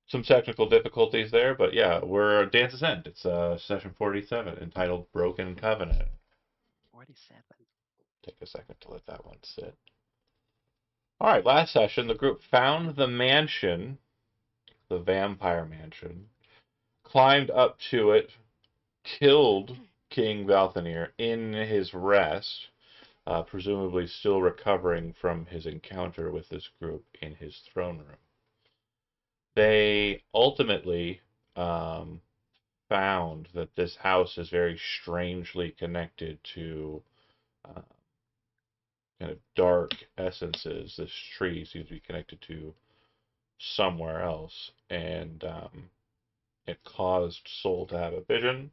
Some technical difficulties there, but yeah, we're Dance's End. It's session 47 entitled Broken Covenant. 47. Take a second to let that one sit. All right, last session, the group found the mansion, the vampire mansion, climbed up to it, killed King Valthanir in his rest, presumably still recovering from his encounter with this group in his throne room. They ultimately um, found that this house is very strangely connected to uh, kind of dark essences. This tree seems to be connected to somewhere else, and it caused Soul to have a vision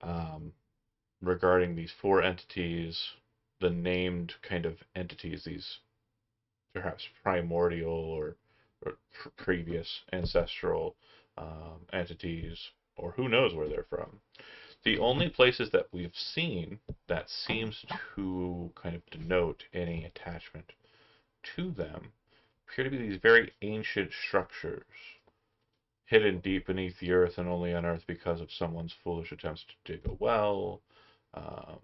um, regarding these four entities, the named kind of entities, these perhaps primordial or previous ancestral entities, or who knows where they're from. The only places that we've seen that seems to kind of denote any attachment to them appear to be these very ancient structures hidden deep beneath the earth and only unearthed because of someone's foolish attempts to dig a well. Um,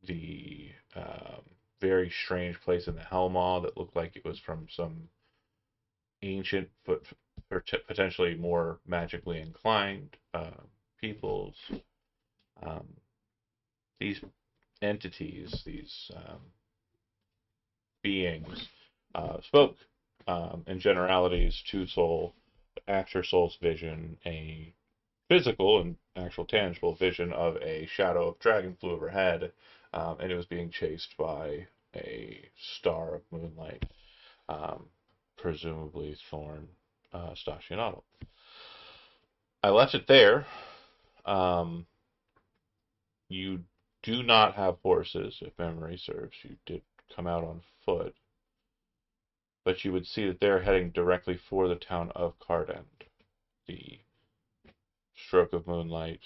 the very strange place in the Helmaw that looked like it was from some ancient, or potentially more magically inclined peoples. Um, these entities, these beings, spoke in generalities to Soul after Soul's vision, a physical and actual tangible vision of a shadow of dragon flew overhead, and it was being chased by a star of moonlight, um, presumably Thorn Stachinotl. I left it there. Um, you do not have horses, if memory serves. You did come out on foot, but you would see that they're heading directly for the town of Cardend. The stroke of moonlight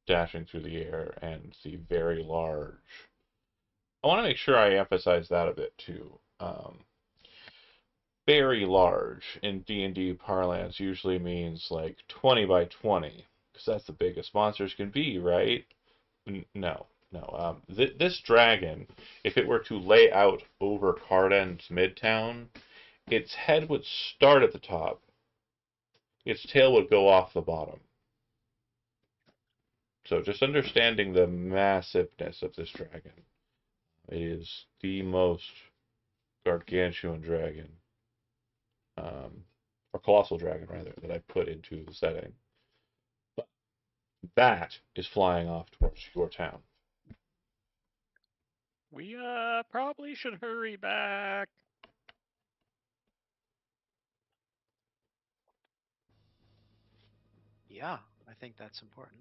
dashing through the air and the very large. I want to make sure I emphasize that a bit too. Very large in D&D parlance usually means like 20 by 20, because that's the biggest monsters can be, right? No, no. This dragon, if it were to lay out over Cardend's midtown, its head would start at the top, its tail would go off the bottom. So just understanding the massiveness of this dragon. It is the most gargantuan dragon, or colossal dragon rather, that I put into the setting. But that is flying off towards your town. We probably should hurry back. Yeah, I think that's important.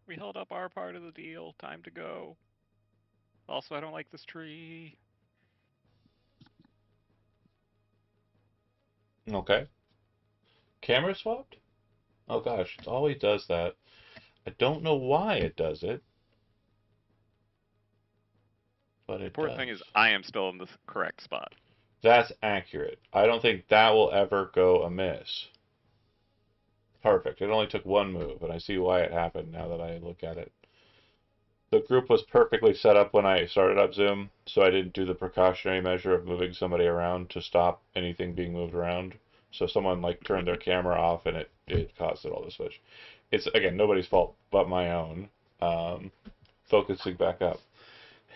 We held up our part of the deal. Time to go. Also, I don't like this tree. Okay. Camera swapped? Oh gosh, it always does that. I don't know why it does it, but it Important thing does. is I am still in the correct spot. That's accurate. I don't think that will ever go amiss. Perfect. It only took one move, and I see why it happened now that I look at it. The group was perfectly set up when I started up Zoom, so I didn't do the precautionary measure of moving somebody around to stop anything being moved around. So someone like turned their camera off, and it caused it all to switch. It's again nobody's fault but my own. Um, Focusing back up.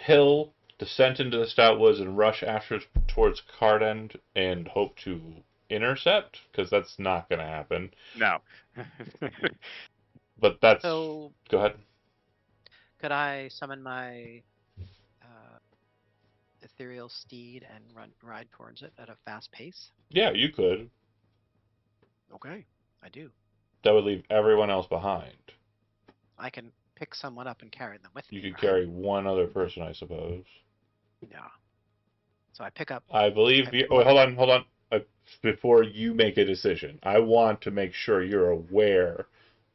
Hill descent into the stout woods and rush after towards Cardend and hope to intercept, because that's not going to happen. No. But that's So, go ahead. could I summon my uh, ethereal steed and ride towards it at a fast pace? Yeah, you could. Okay, I do. That would leave everyone else behind. I can pick someone up and carry them with You me, could right? carry one other person, I suppose. Yeah. So I pick up. I believe I you. pick Oh, one hold of. on, hold on. Before you make a decision, I want to make sure you're aware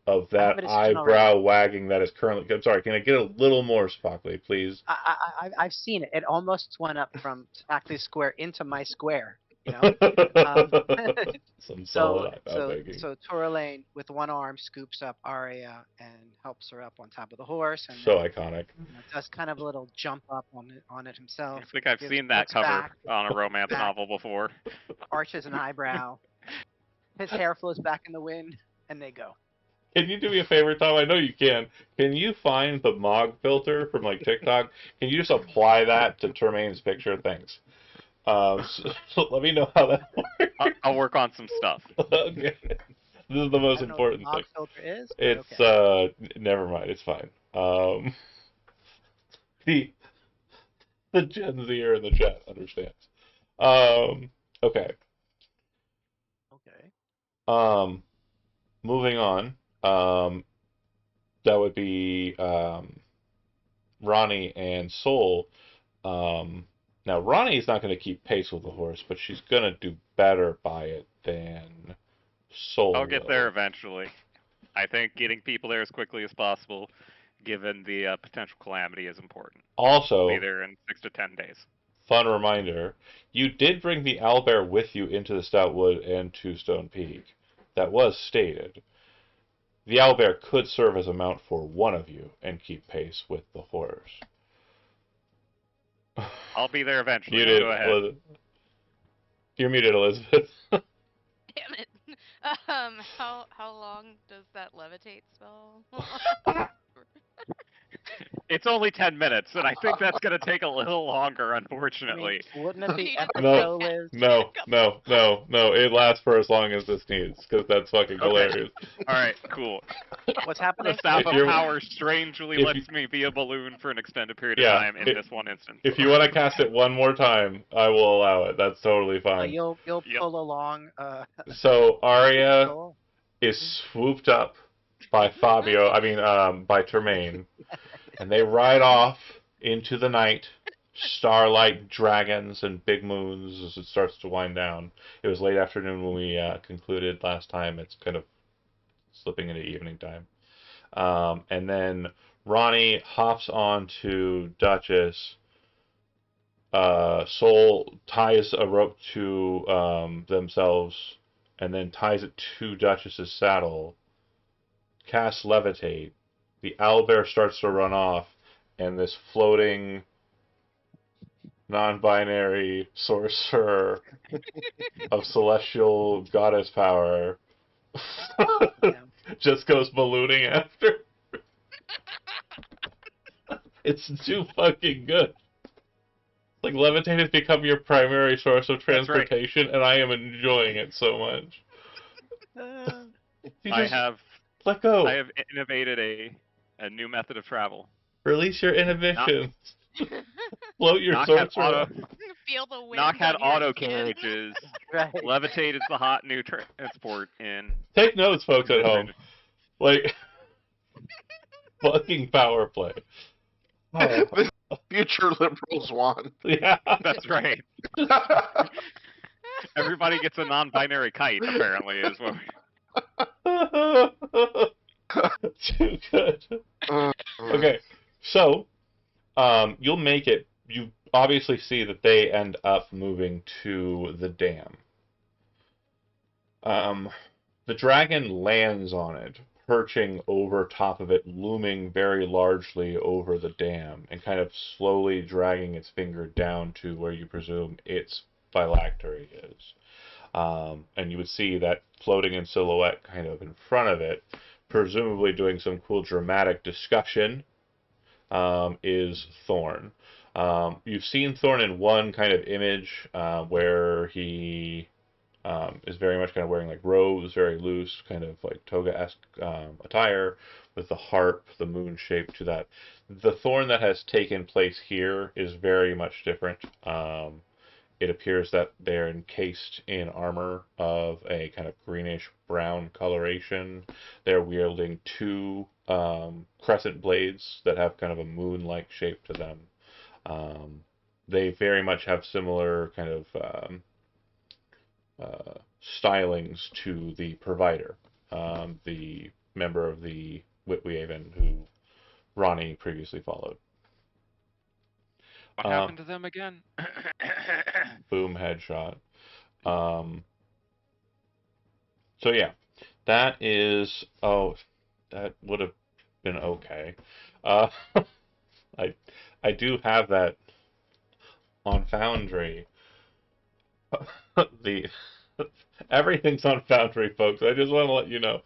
of I have that a decision already. eyebrow wagging that is currently. I'm sorry. Can I get a little more sparkly, please? I've seen it. It almost went up from Ackley Square into my square. you know. Some So solid eyebrow so making. so Tourlaine with one arm scoops up Arya and helps her up on top of the horse, and So then iconic. does kind of a little jump up on it himself. I think I've seen that looks cover back, on a romance back, novel before. arches an eyebrow. His hair flows back in the wind, and they go. Can you do me a favor, Tom? I know you can. Can you find the Mog filter from like TikTok? Can you just apply that to Termaine's picture? Thanks. So let me know how that works. I'll work on some stuff. Okay. This is the I most don't know what important the Mog thing. filter is, but It's okay. never mind. It's fine. The the Gen Zer in the chat understands. Okay. Okay. Moving on. That would be Ronnie and Soul. Now Ronnie's not going to keep pace with the horse, but she's going to do better by it than Soul I'll get will. there eventually. I think getting people there as quickly as possible, given the potential calamity, is important. Also, Be there in 6 to 10 days. fun reminder, you did bring the owlbear with you into the Stoutwood and to Stone Peak. That was stated. The owlbear could serve as a mount for one of you and keep pace with the horse. I'll be there eventually. Muted, Go ahead. Elizabeth. You're muted, Elizabeth. Damn it. How long does that levitate spell? It's only 10 minutes, and I think that's going to take a little longer, I mean, unfortunately. wouldn't it be You epic No. though, Liz? No. It lasts for as long as this needs, because that's fucking Okay. hilarious. Alright, cool. What's The happening? Staff If of you're- Power strangely if lets me be a balloon for an extended period of Yeah, time in this one instance. If you want to cast it one more time, I will allow it. That's totally fine. You'll Yep. pull along. So Arya Soul. is swooped up by Fabio, by Termaine, and they ride off into the night, starlight, dragons, and big moons as it starts to wind down. It was late afternoon when we concluded last time. It's kind of slipping into evening time. And then Ronnie hops on to Duchess. Soul ties a rope to themselves and then ties it to Duchess's saddle. Casts Levitate. The owlbear starts to run off, and this floating non-binary sorcerer of celestial goddess power just goes ballooning after. It's too fucking good. Like, Levitate has become your primary source of transportation, and I am enjoying it so much. You I just have let go. I have innovated a new method of travel. Release your inhibitions. Float your Knock sorcerer. had auto, Feel the wind. Knock had on your auto skin. carriages. Right. Levitate is the hot new transport in. Take notes, folks at home. Like, fucking power play. Oh, Future liberals want. yeah. That's right. Everybody gets a non-binary kite. Apparently, is what. Too good. Okay, so you'll make it. You obviously see that they end up moving to the dam. The dragon lands on it, perching over top of it, looming very largely over the dam, and kind of slowly dragging its finger down to where you presume its phylactery is. And you would see that floating in silhouette kind of in front of it, presumably doing some cool dramatic discussion, is Thorn. You've seen Thorn in one kind of image where he is very much kind of wearing like robes, very loose, kind of like toga-esque attire, with the harp, the moon shape to that. The Thorn that has taken place here is very much different. It appears that they're encased in armor of a kind of greenish brown coloration. They're wielding two crescent blades that have kind of a moon-like shape to them. They very much have similar kind of stylings to the provider, the member of the Witwaven who Ronnie previously followed. What happened to them again? Boom, headshot. So yeah, that is. Oh, that would have been okay. Uh, I I do have that on Foundry. the Everything's on Foundry, folks. I just want to let you know.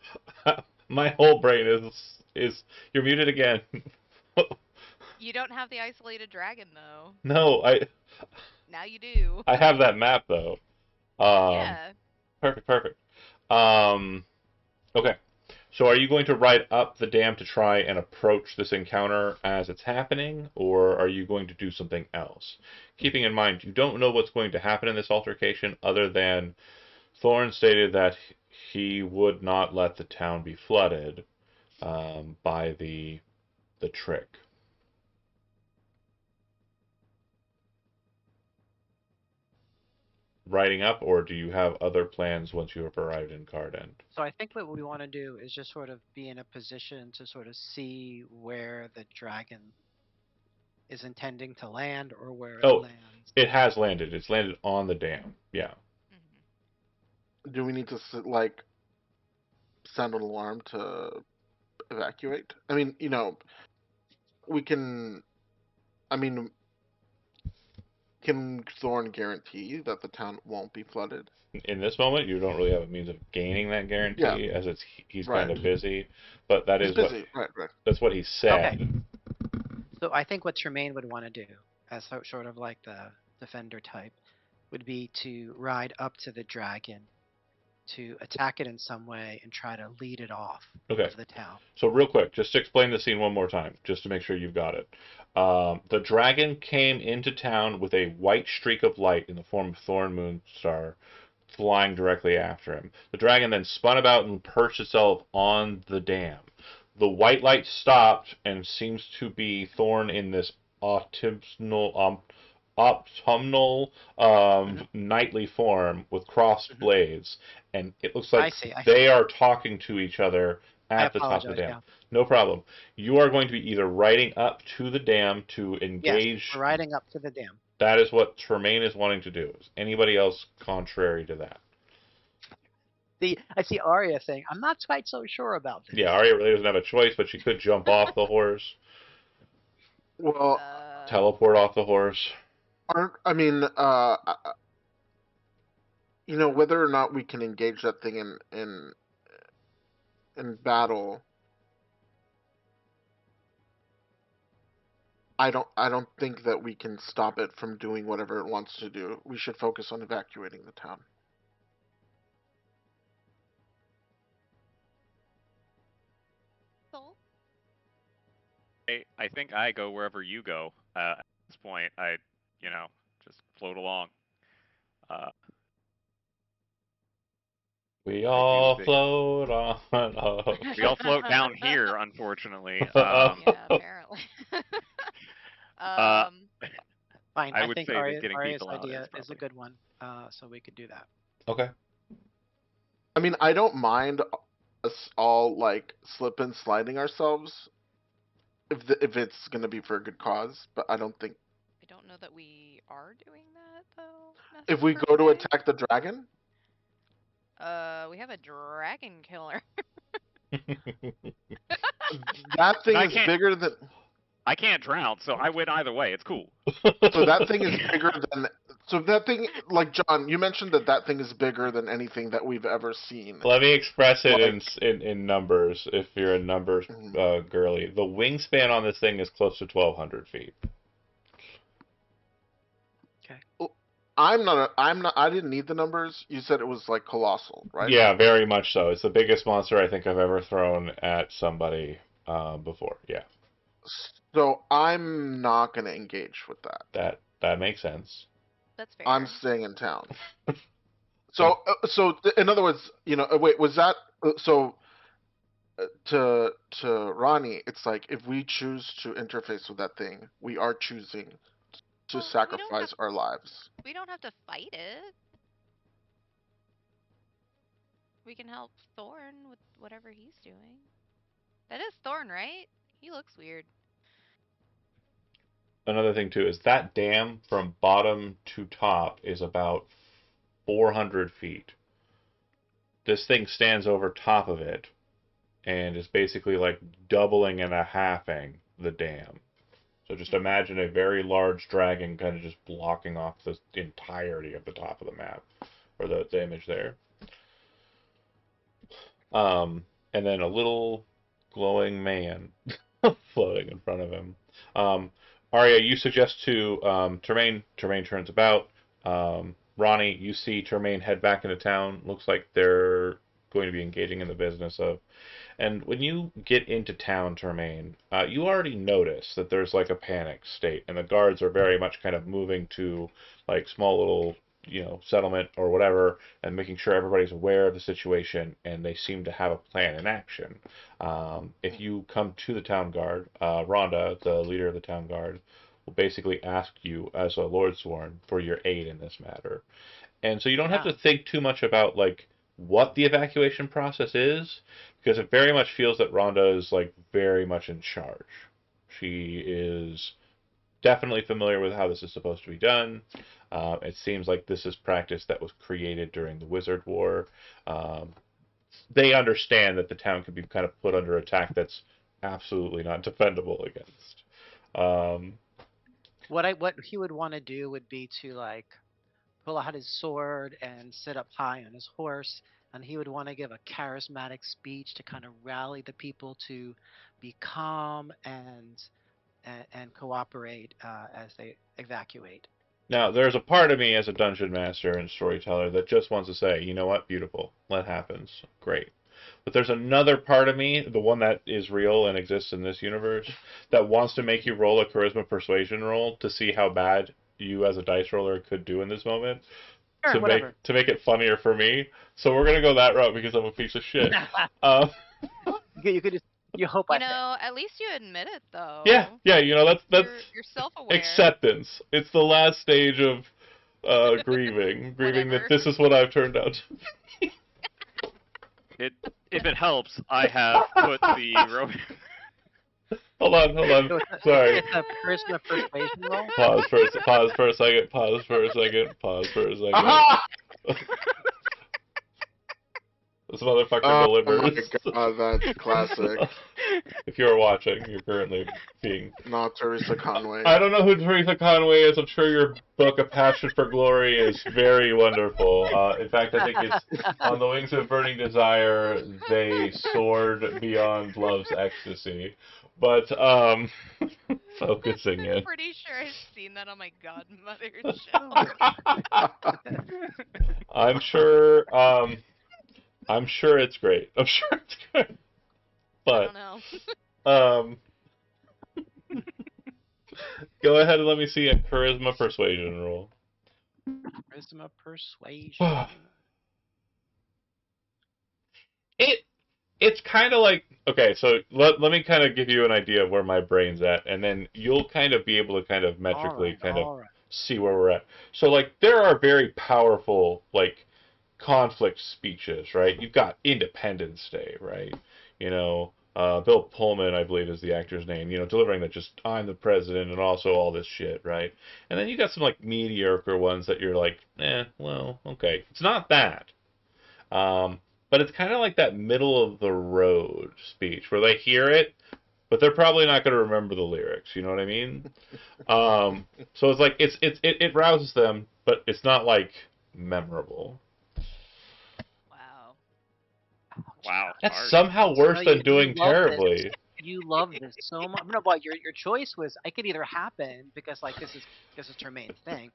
My whole brain is you're muted again. You don't have the isolated dragon though. No, Now you do. I have that map though. Yeah. Perfect. Um, okay. So are you going to ride up the dam to try and approach this encounter as it's happening, or are you going to do something else? Keeping in mind, you don't know what's going to happen in this altercation other than Thorn stated that he would not let the town be flooded by the trick. Riding up, or do you have other plans once you have arrived in Cardend? So I think what we want to do is just sort of be in a position to sort of see where the dragon is intending to land or where it Oh, lands. it has landed. It's landed on the dam. Yeah. Do we need to like sound an alarm to evacuate? I mean, we can. I mean, can Thorn guarantee that the town won't be flooded? In this moment, you don't really have a means of gaining that guarantee, as he's kind Right. of busy. But that He's is busy. Right. that's what he said. Okay. So I think what Tremaine would want to do, as sort of like the defender type, would be to ride up to the dragon, to attack it in some way and try to lead it off Okay. of the town. So real quick, just to explain the scene one more time, just to make sure you've got it. The dragon came into town with a white streak of light in the form of Thorn Moonstar flying directly after him. The dragon then spun about and perched itself on the dam. The white light stopped and seems to be Thorn in this autumnal knightly form with crossed blades, and it looks like I see. they are talking to each other at the top of the apologize, dam. yeah. No problem. You are going to be either riding up to the dam to engage. Yes, we're riding up to the dam. That is what Tremaine is wanting to do. Is anybody else contrary to that? I see Arya saying, I'm not quite so sure about this. Yeah, Arya really doesn't have a choice, but she could jump off the horse, Well, teleport off the horse. I mean, whether or not we can engage that thing in battle, I don't think that we can stop it from doing whatever it wants to do. We should focus on evacuating the town. Soul? I think I go wherever you go. At this point, I just float along. We all float on. We all float down here, unfortunately. Yeah, apparently. Fine, I I would think say that Arya's getting people out idea is is a probably- good one, so we could do that. Okay. I mean, I don't mind us all like slip and sliding ourselves if it's gonna be for a good cause, but I don't think I don't know that we are doing that though. if we go to necessarily. attack the dragon. We have a dragon killer. That thing I is can't- bigger than. I can't drown, so I win either way. It's cool. So that thing is bigger than. So that thing, like John, you mentioned that thing is bigger than anything that we've ever seen. Let me express it in numbers, if you're a numbers Mhm. girly. The wingspan on this thing is close to 1,200 feet. I didn't need the numbers. You said it was like colossal, right? Yeah, very much so. It's the biggest monster I think I've ever thrown at somebody before. Yeah, So I'm not gonna engage with that. that makes sense. That's fair. I'm staying in town. So in other words, wait, was that to Ronnie? It's like if we choose to interface with that thing, we are choosing to Well, we don't sacrifice have- our lives. We don't have to fight it. We can help Thorn with whatever he's doing. That is Thorn, right? He looks weird. Another thing too is that dam from bottom to top is about 400 feet. This thing stands over top of it and is basically like doubling and a halving the dam. So just imagine a very large dragon kind of just blocking off the entirety of the top of the map, or the image there. And then a little glowing man floating in front of him. Arya, you suggest to Termaine. Termaine turns about. Ronnie, you see Termaine head back into town. Looks like they're going to be engaging in the business of. And when you get into town, Termaine, you already notice that there's like a panic state, and the guards are very much kind of moving to like small little, settlement or whatever, and making sure everybody's aware of the situation, and they seem to have a plan in action. If you come to the town guard, Rhonda, the leader of the town guard, will basically ask you as a Lord Sworn for your aid in this matter. And so you don't have to think too much about like what the evacuation process is, because it very much feels that Rhonda is like very much in charge. She is definitely familiar with how this is supposed to be done. It seems like this is practice that was created during the Wizard War. They understand that the town could be kind of put under attack that's absolutely not defendable against. What he would want to do would be to like pull out his sword and sit up high on his horse, and he would want to give a charismatic speech to kind of rally the people to be calm and cooperate as they evacuate. Now, there's a part of me as a dungeon master and storyteller that just wants to say, you know what, beautiful, that happens, great. But there's another part of me, the one that is real and exists in this universe, that wants to make you roll a charisma persuasion roll to see how bad you as a dice roller could do in this moment. Sure, whatever. To make it funnier for me. So we're gonna go that route because I'm a piece of shit. You could just you hope I fail. At least you admit it though. Yeah, that's you're self-aware. acceptance. It's the last stage of grieving that this is what I've turned out to be. If it helps, I have put the Hold on. Sorry. It's a charisma persuasion roll. Pause for a second. This motherfucker delivers. Oh my god, that's classic. If you're watching, you're currently being... Not Teresa Conway. I don't know who Teresa Conway is. I'm sure your book, A Passion for Glory, is very wonderful. In fact, I think it's On the Wings of Burning Desire, they soared beyond love's ecstasy. But, focusing in. I'm pretty sure I've seen that on my godmother's show. I'm sure it's great. I'm sure it's good. But, I don't know. Go ahead and let me see a charisma persuasion roll. Charisma persuasion. It's kind of like, okay, so let me kind of give you an idea of where my brain's at, and then you'll kind of be able to kind of metrically see where we're at. So, like, there are very powerful, like, conflict speeches, right? You've got Independence Day, right? Bill Pullman, I believe is the actor's name, delivering that just, I'm the president and also all this shit, right? And then you got some, like, mediocre ones that you're like, well, okay. It's not that. But it's kind of like that middle of the road speech where they hear it, but they're probably not going to remember the lyrics. You know what I mean? So it's like it rouses them, but it's not like memorable. Wow. That's somehow worse than doing terribly. You love this so much. No, but your choice was I could either happen because like this is Termaine's thing,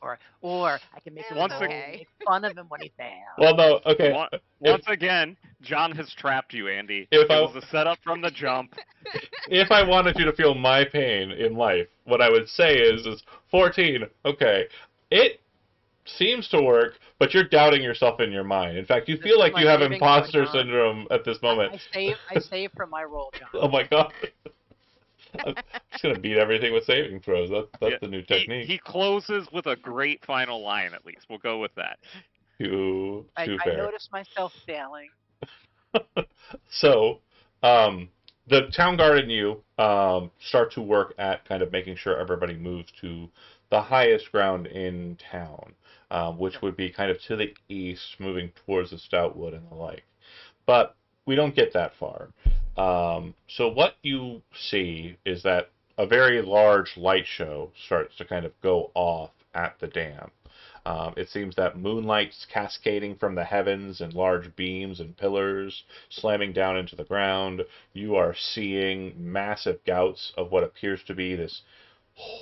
or I can make make fun of him when he fails. Well, no, okay. Once again, John has trapped you, Andy. It was a setup from the jump. If I wanted you to feel my pain in life, what I would say is 14. Okay, it seems to work, but you're doubting yourself in your mind. In fact, you feel like you have imposter syndrome at this moment. I save from my roll, John. Oh my god. I'm just going to beat everything with saving throws. That's the new technique. He closes with a great final line, at least. We'll go with that. Too fair. I noticed myself failing. So, the town guard and you start to work at kind of making sure everybody moves to the highest ground in town. which would be kind of to the east, moving towards the Stoutwood and the like. But we don't get that far. So what you see is that a very large light show starts to kind of go off at the dam. It seems that moonlight's cascading from the heavens in large beams and pillars, slamming down into the ground. You are seeing massive gouts of what appears to be this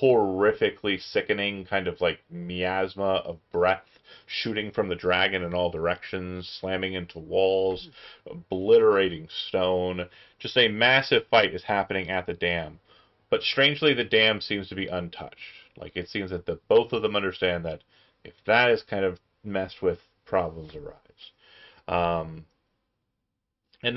horrifically sickening kind of like miasma of breath shooting from the dragon in all directions, slamming into walls, obliterating stone. Just a massive fight is happening at the dam. But strangely, the dam seems to be untouched. Like, it seems that both of them understand that if that is kind of messed with, problems arise. And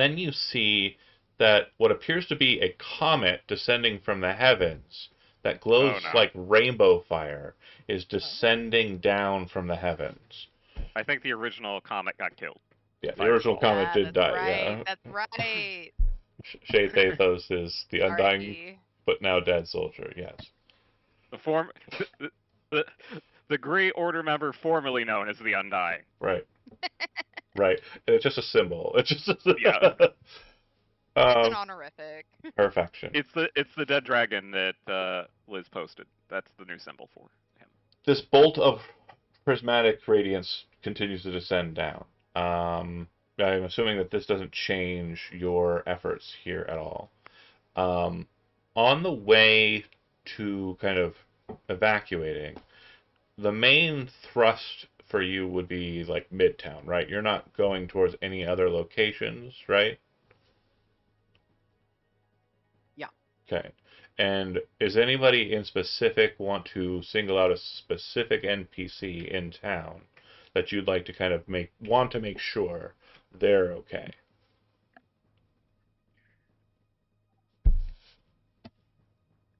then you see that what appears to be a comet descending from the heavens that glows like rainbow fire is descending down from the heavens. I think the original comet got killed. Yeah, the original comet did die. Right. Yeah, That's right. Shade Thathos is the undying R.I.P.. but now dead soldier. Yes. The Grey Order member formerly known as the Undying. Right. Right. And it's just a symbol. It's just Yeah. It's an honorific. Perfection. It's the dead dragon that Liz posted. That's the new symbol for him. This bolt of prismatic radiance continues to descend down. I'm assuming that this doesn't change your efforts here at all. On the way to kind of evacuating, the main thrust for you would be like Midtown, right? You're not going towards any other locations, right? Yeah. Okay. And is anybody in specific want to single out a specific NPC in town that you'd like to kind of want to make sure they're okay?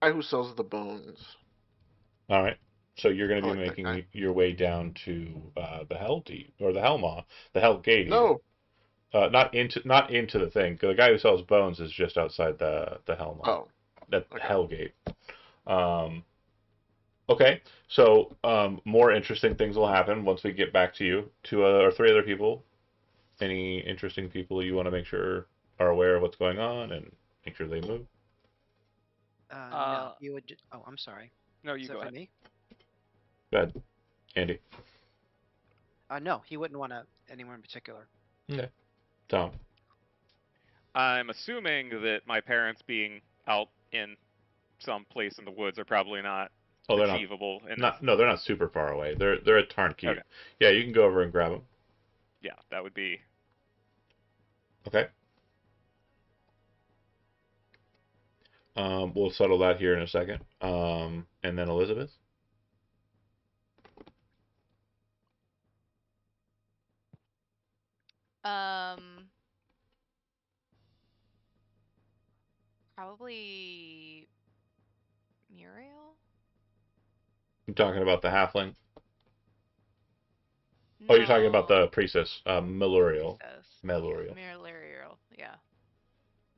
Guy who sells the bones. All right. So you're going to I be like that making guy. your way down to the Hell Deep or the Hellmaw, the Hell Gate. No, not into the thing. The guy who sells bones is just outside the Hellmaw. oh, That okay. Hell Gate. Okay. So more interesting things will happen once we get back to you. 2 or 3 other people. Any interesting people you want to make sure are aware of what's going on and make sure they move? No, you would. Oh, I'm sorry. No, Is you that go for ahead. me? Go ahead, Andy. No, he wouldn't want anyone in particular. Okay. Tom. I'm assuming that my parents being out in some place in the woods are probably not Oh, they're not. achievable. No, they're not super far away. They're at Tarnkeep. Okay. Yeah, you can go over and grab them. Yeah, that would be. Okay. We'll settle that here in a second. And then Elizabeth. Probably Muriel. I'm talking about the halfling. Oh, you're talking about the priestess, Meluriel. Meluriel. Meluriel, yeah.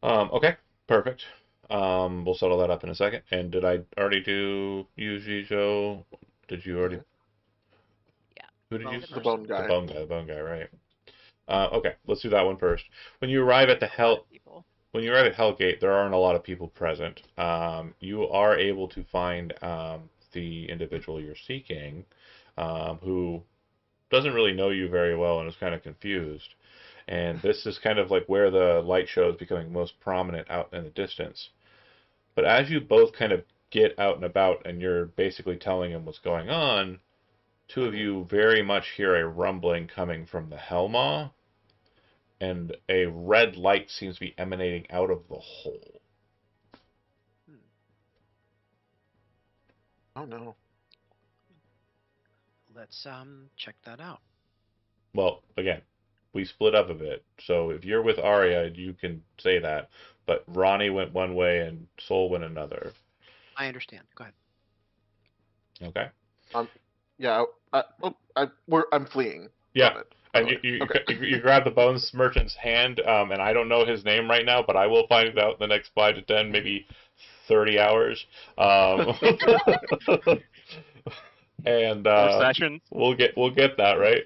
Okay, perfect. We'll settle that up in a second. And did I already do Yujijo? Did you already? Yeah. Who did you? the bone guy. The bone guy, right? Okay, let's do that one first. When you arrive at when you arrive at Hellgate, there aren't a lot of people present. You are able to find the individual you're seeking, who doesn't really know you very well and is kind of confused. And this is kind of like where the light show is becoming most prominent out in the distance. But as you both kind of get out and about and you're basically telling him what's going on, 2 of you very much hear a rumbling coming from the Hellmaw, and a red light seems to be emanating out of the hole. Oh no. Let's check that out. Well, again, we split up a bit, so if you're with Arya, you can say that, but Ronnie went one way and Sol went another. I understand. Go ahead. Okay? Yeah. I'm fleeing. Yeah. from it. And Okay. you grab the bones merchant's hand, and I don't know his name right now, but I will find it out in the next 5 to 10, maybe 30 hours. And More sessions. we'll get that right.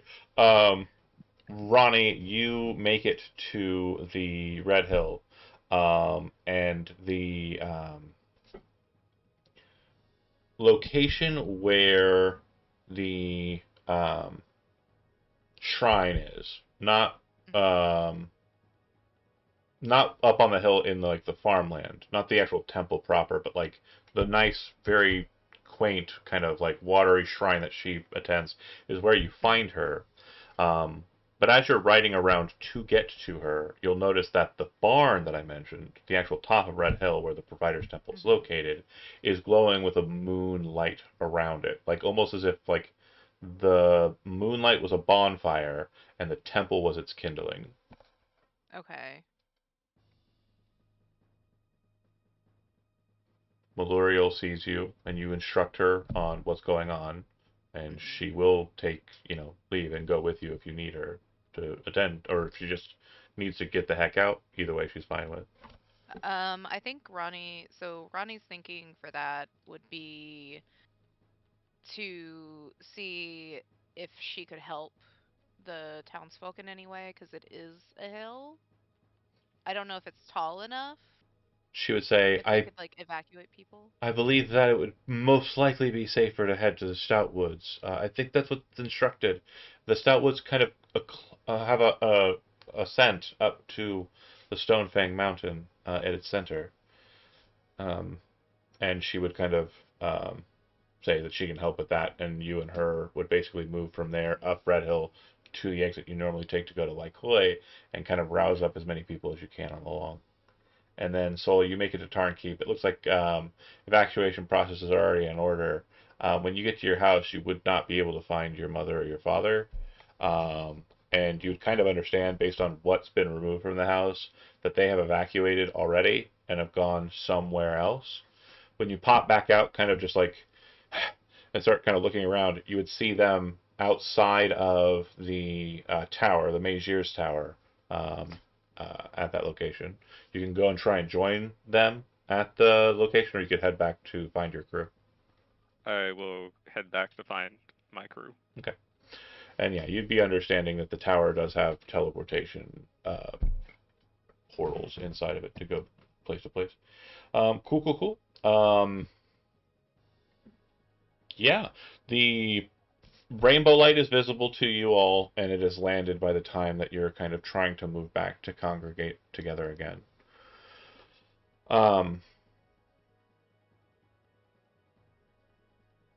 Ronnie, you make it to the Red Hill, and the location where the shrine is, not up on the hill in like the farmland, not the actual temple proper, but like the nice, very quaint kind of like watery shrine that she attends is where you find her. Um, but as you're riding around to get to her, you'll notice that the barn that I mentioned, the actual top of Red Hill where the Provider's Temple is located, is glowing with a moonlight around it, like almost as if like the moonlight was a bonfire and the temple was its kindling. Okay. Maluriel sees you and you instruct her on what's going on, and she will take, leave and go with you if you need her to attend, or if she just needs to get the heck out. Either way, she's fine with. I think Ronnie's thinking for that would be to see if she could help the townsfolk in any way, because it is a hill. I don't know if it's tall enough, She would say, if they could like evacuate people. I believe that it would most likely be safer to head to the Stout Woods. I think that's what's instructed. The Stout Woods kind of have a ascent up to the Stonefang Mountain at its center. And she would kind of say that she can help with that, and you and her would basically move from there up Red Hill to the exit you normally take to go to Lycoy and kind of rouse up as many people as you can on the long. And then Sola, you make it to Tarnkeep. It looks like evacuation processes are already in order. When you get to your house, you would not be able to find your mother or your father. And you'd kind of understand, based on what's been removed from the house, that they have evacuated already and have gone somewhere else. When you pop back out, kind of just like, and start kind of looking around, you would see them outside of the tower, the Magiers Tower, at that location. You can go and try and join them at the location, or you could head back to find your crew. I will head back to find my crew. Okay. And yeah, you'd be understanding that the tower does have teleportation portals inside of it to go place to place. Cool. Yeah, the rainbow light is visible to you all, and it has landed by the time that you're kind of trying to move back to congregate together again.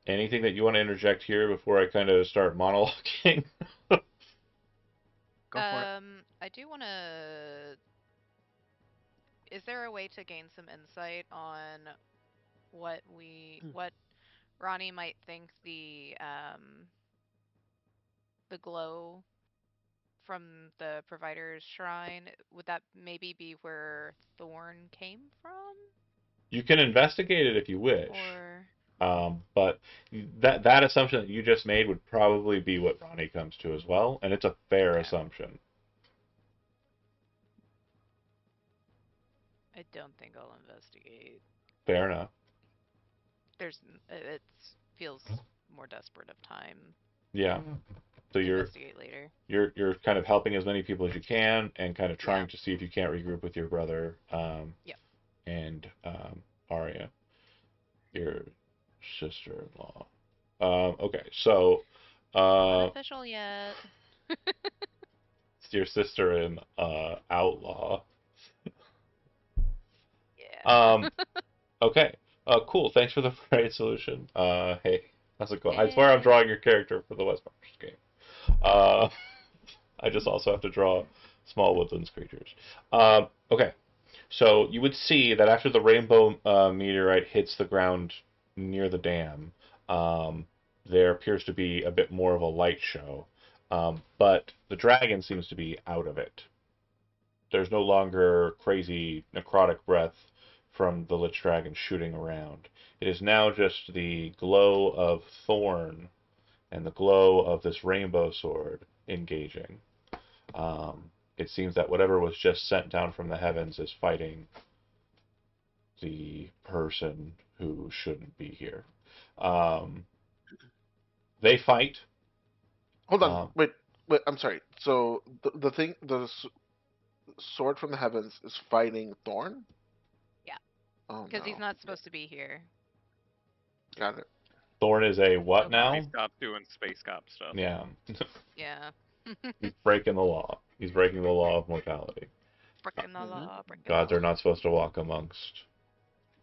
Anything that you want to interject here before I kind of start monologuing? Go for it. I do want to. Is there a way to gain some insight on what Ronnie might think the glow from the Provider's Shrine, would that maybe be where Thorn came from? You can investigate it if you wish. Or But that assumption that you just made would probably be what Ronnie comes to as well, and it's a fair Okay. assumption. I don't think I'll investigate. Fair enough. It feels more desperate of time Yeah. So to you're investigate later. you're kind of helping as many people as you can, and kind of trying Yeah. to see if you can't regroup with your brother, Yep. and Arya, your sister-in-law. Okay, so Not official yet. it's your sister in outlaw. Yeah. Okay. Cool. Thanks for the right solution. Hey, how's it going? I swear I'm Hey. drawing your character for the Westmarch game. I just also have to draw small woodlands creatures. Okay. So you would see that after the rainbow meteorite hits the ground near the dam, there appears to be a bit more of a light show. But the dragon seems to be out of it. There's no longer crazy necrotic breath from the Lich Dragon shooting around. It is now just the glow of Thorn and the glow of this rainbow sword engaging. It seems that whatever was just sent down from the heavens is fighting the person who shouldn't be here. They fight. Hold on, Um, wait. I'm sorry. So the sword from the heavens is fighting Thorn. Yeah. Oh Because he's no. not supposed to be here. Got it. Thorn is a what So now? He stopped doing space cop stuff. Yeah, Yeah. he's breaking the law. He's breaking the law of mortality. Breaking the Mhm. law. Breaking Gods the are not supposed to walk amongst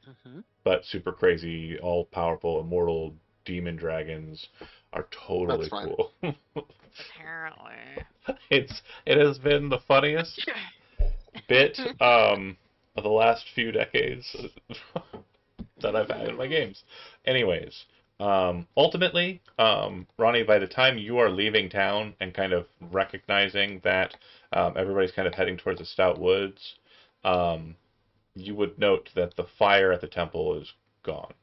Mm-hmm. but super crazy, all powerful, immortal demon dragons are totally That's fine. cool. Apparently. It has been the funniest bit of the last few decades that I've had in my games. Anyways, ultimately, Ronnie, by the time you are leaving town and kind of recognizing that everybody's kind of heading towards the Stout Woods, um, you would note that the fire at the temple is gone.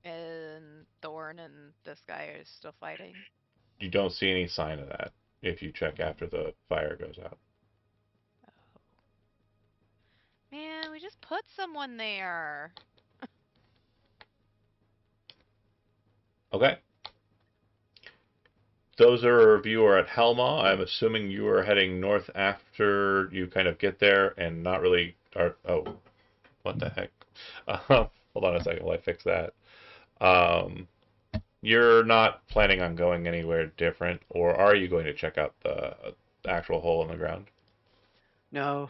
And Thorn and this guy are still fighting. You don't see any sign of that if you check after the fire goes out. Man, we just put someone there. Okay. Those of you who are at Helma, I'm assuming you are heading north after you kind of get there and not really are. Oh, what the heck? Hold on a second while I fix that. Um, you're not planning on going anywhere different, or are you going to check out the actual hole in the ground? No,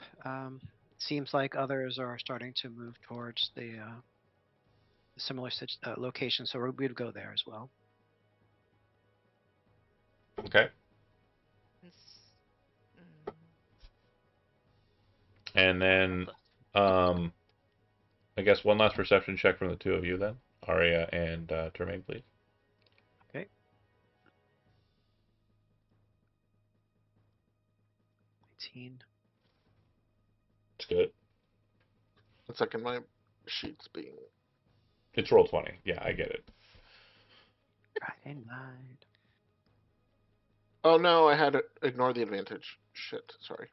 seems like others are starting to move towards the similar location, so we'd go there as well. Okay. Mm, And then, um, I guess one last perception check from the two of you then. Arya and Termaine, please. Okay. 19. It's good. One second, my sheet's being. It's roll 20. Yeah, I get it. Friday night. Oh no, I had to ignore the advantage. Shit, sorry.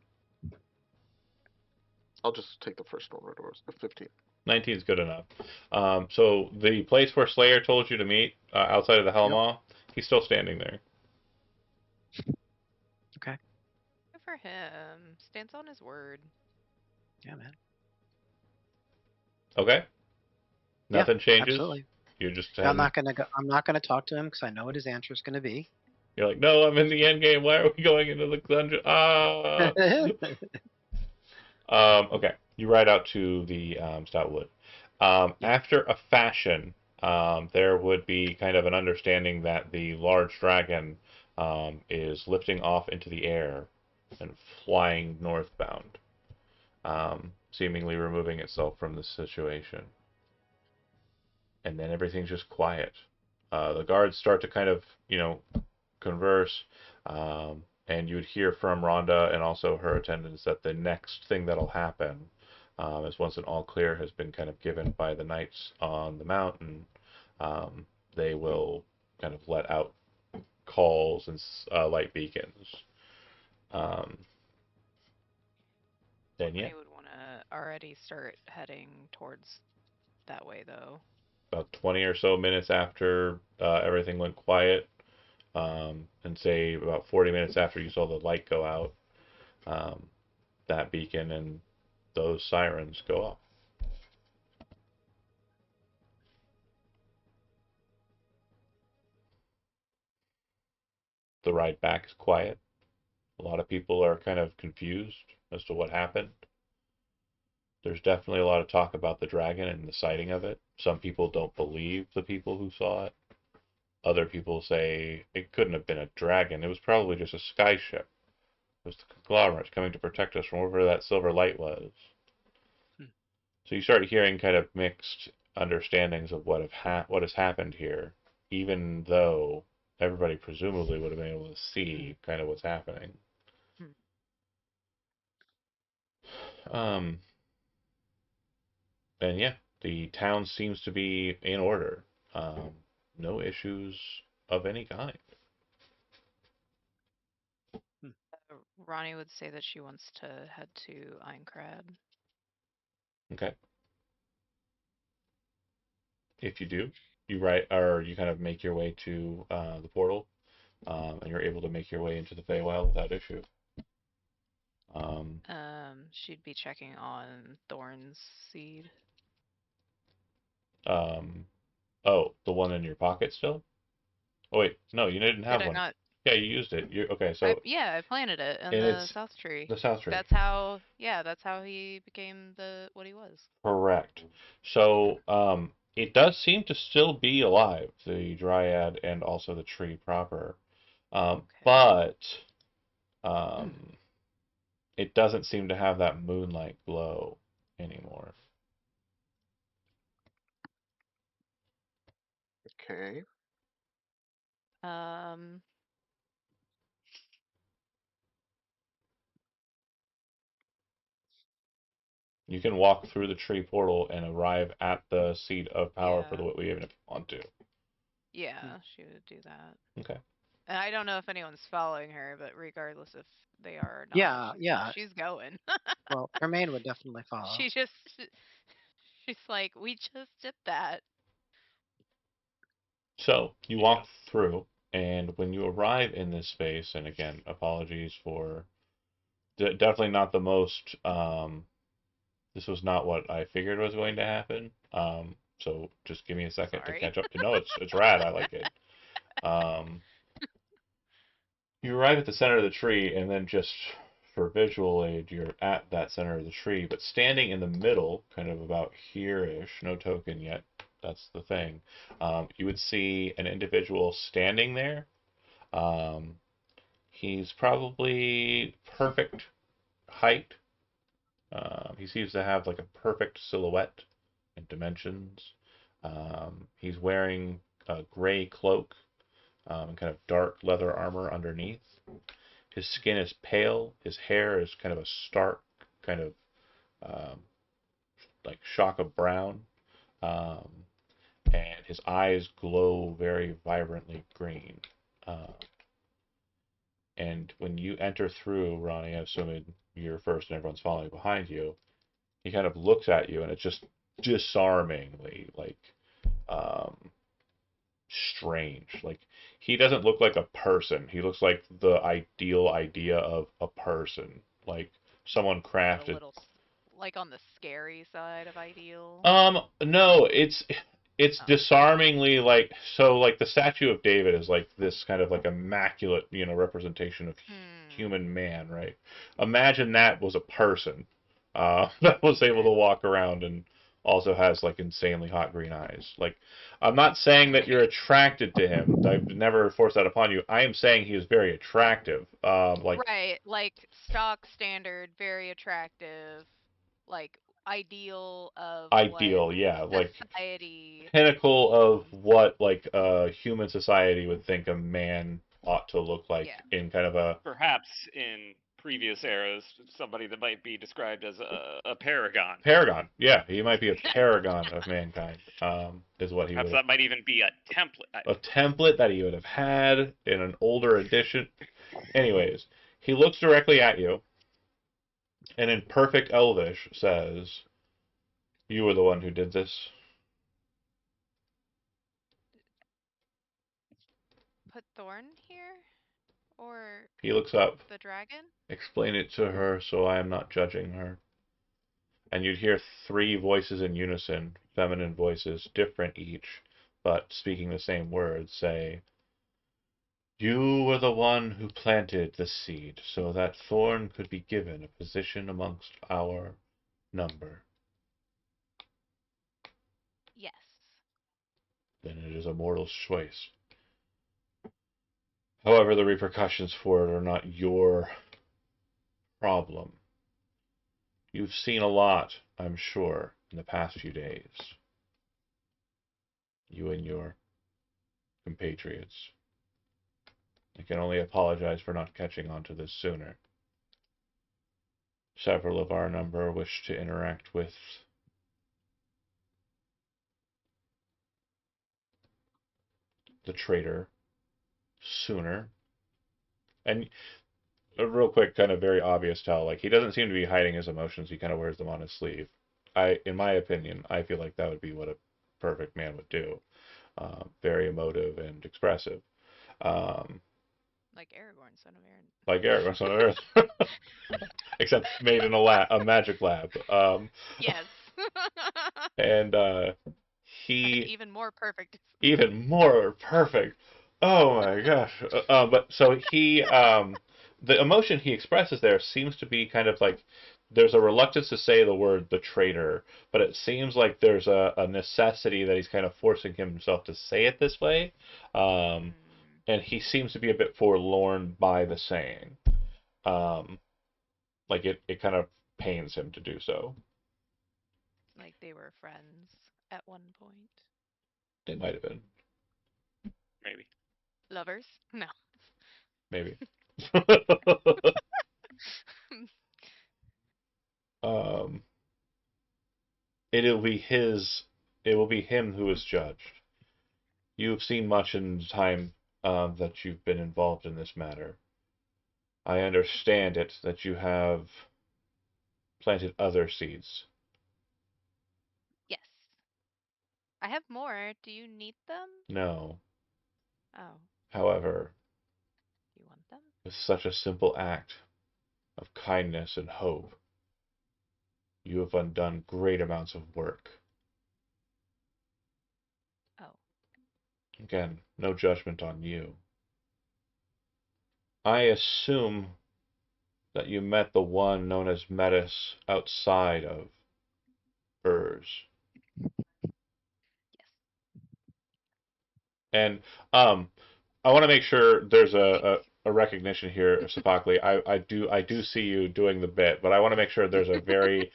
I'll just take the first one right over. 15. 19 is good enough. So the place where Slayer told you to meet, outside of the Helma, he's still standing there. Okay. Good for him. Stands on his word. Yeah, man. Okay? Nothing changes? Absolutely. You're just I'm not gonna go. I'm not gonna talk to him because I know what his answer is gonna be. You're like, no, I'm in the end game. Why are we going into the dungeon? Ah. Okay. You ride out to the Stout Wood. After a fashion, there would be kind of an understanding that the large dragon is lifting off into the air and flying northbound, seemingly removing itself from the situation. And then everything's just quiet. The guards start to kind of, converse, and you would hear from Rhonda and also her attendants that the next thing that'll happen is once an all clear has been kind of given by the knights on the mountain, they will kind of let out calls and light beacons. Um, then yeah, I would want to already start heading towards that way, though. about 20 or so minutes after everything went quiet, and say about 40 minutes after you saw the light go out, um, that beacon and those sirens go off. The ride back is quiet. A lot of people are kind of confused as to what happened. There's definitely a lot of talk about the dragon and the sighting of it. Some people don't believe the people who saw it. Other people say it couldn't have been a dragon. It was probably just a sky ship. It was the conglomerates coming to protect us from wherever that silver light was. Hmm. So you start hearing kind of mixed understandings of what has happened here, even though everybody presumably would have been able to see kind of what's happening. Um, and yeah, the town seems to be in order. No issues of any kind. Ronnie would say that she wants to head to Aincrad. Okay. If you do, you kind of make your way to the portal, and you're able to make your way into the Feywild without issue. She'd be checking on Thorn's seed. Oh, the one in your pocket still? Oh wait, no, you didn't have Did I one. not? Yeah, you used it. Okay, so Yeah, I planted it in and the it's south tree. the South Tree. That's how. Yeah, that's how he became what he was. Correct. So, it does seem to still be alive, the Dryad and also the tree proper. Okay. But it doesn't seem to have that moonlight glow anymore. Okay. You can walk through the tree portal and arrive at the seat of power for Yeah. the Witley if you want to. Yeah, she would do that. Okay. And I don't know if anyone's following her, but regardless if they are or not, Yeah. she's going. Well, Tremaine would definitely follow. she's like, we just did that. So you walk through, and when you arrive in this space, and again, apologies for definitely not the most. This was not what I figured was going to happen. So just give me a second to Sorry. catch up to. No, it's rad. I like it. You arrive at the center of the tree, and then just for visual aid, you're at that center of the tree, but standing in the middle, kind of about here-ish, no token yet, that's the thing, you would see an individual standing there. He's probably perfect height. He seems to have like a perfect silhouette and dimensions. He's wearing a gray cloak and kind of dark leather armor underneath. His skin is pale. His hair is kind of a stark, kind of like shock of brown. And his eyes glow very vibrantly green. And when you enter through, Ronnie, assuming you're first and everyone's following behind you, he kind of looks at you, and it's just disarmingly like strange. Like he doesn't look like a person. He looks like the ideal idea of a person. Like someone A crafted. little, like on the scary side of ideal. No, it's disarmingly like so. Like the statue of David is like this kind of like immaculate, representation of human man, right? Imagine that was a person that was able to walk around and also has like insanely hot green eyes. Like, I'm not saying that you're attracted to him. I've never forced that upon you. I am saying he is very attractive. Right, like stock standard, very attractive, like ideal of ideal, what yeah, like society. pinnacle of what like human society would think a man ought to look like in kind of a Perhaps in previous eras, somebody that might be described as a paragon. paragon. Yeah, he might be a paragon of mankind. Is what he Perhaps would. that might even be a template. A template that he would have had in an older edition. Anyways, he looks directly at you, and in perfect Elvish says, "You were the one who did this." Put Thorn here, or He looks up. the dragon. Explain it to her so I am not judging her. And you'd hear three voices in unison, feminine voices, different each, but speaking the same words, say, "You were the one who planted the seed so that Thorn could be given a position amongst our number. Yes. Then it is a mortal's choice. However, the repercussions for it are not your problem. You've seen a lot, I'm sure, in the past few days. You and your compatriots. I can only apologize for not catching on to this sooner. Several of our number wish to interact with the traitor sooner. And a real quick, kind of very obvious tell, like he doesn't seem to be hiding his emotions, he kind of wears them on his sleeve. In my opinion, I feel like that would be what a perfect man would do. very emotive and expressive. Like Aragorn, son of Aaron. Like Aragorn, son of Earth, except made in a magic lab. Yes. And he Even more perfect. even more perfect. Oh my gosh! But so the emotion he expresses there seems to be kind of like there's a reluctance to say the word the traitor, but it seems like there's a necessity that he's kind of forcing himself to say it this way, Mm, and he seems to be a bit forlorn by the saying. Like it kind of pains him to do so. like they were friends at one point. It might have been, Maybe. Lovers? No. maybe. um, it'll be his. It will be him who is judged. You have seen much in the time that you've been involved in this matter. I understand it that you have planted other seeds. Yes. I have more. Do you need them? No, Oh, however, you want them? with such a simple act of kindness and hope, you have undone great amounts of work. Oh. Again, no judgment on you. I assume that you met the one known as Metis outside of Urs. Yes. And I want to make sure there's a recognition here, Sapakli. I do see you doing the bit, but I want to make sure there's a very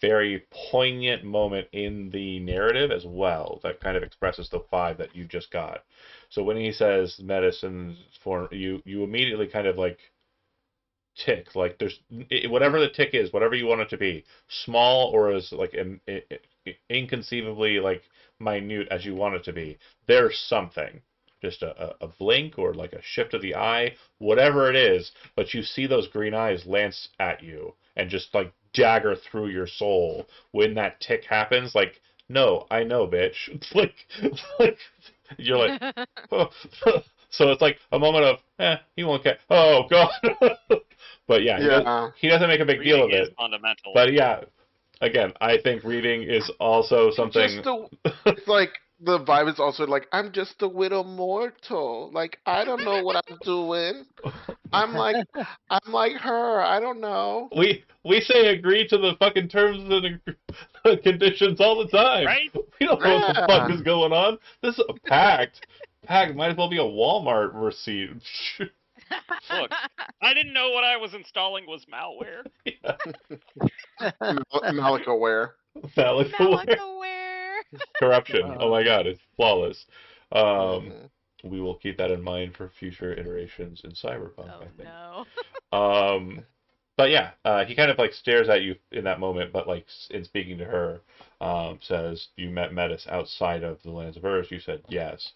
very poignant moment in the narrative as well that kind of expresses the vibe that you just got. So when he says medicine for you, you immediately kind of like tick, like there's whatever the tick is, whatever you want it to be, small or as like inconceivably like minute as you want it to be. There's something, just a blink or like a shift of the eye, whatever it is, but you see those green eyes lance at you and just like dagger through your soul when that tick happens. Like, no, I know, bitch. It's like you're like, oh. So it's like a moment of, he won't care. Oh god. But yeah, Yeah. he doesn't make a big deal of Reading is it. fundamental. But yeah, again, I think reading is also something. It's like the vibe is also like I'm just a widow mortal. Like I don't know what I'm doing. I'm like her. I don't know. We say agree to the fucking terms and conditions all the time. Right? We don't know what the fuck Yeah. is going on. This is a pact. Pact might as well be a Walmart receipt. Look, I didn't know what I was installing was malware. Malicaware. Valid Malachaware. corruption. Oh my god, it's flawless. Mhm. We will keep that in mind for future iterations in Cyberpunk, Oh I think. no. But yeah, he kind of like stares at you in that moment, but like in speaking to her, says, "You met Metis outside of the lands of Earth." You said yes.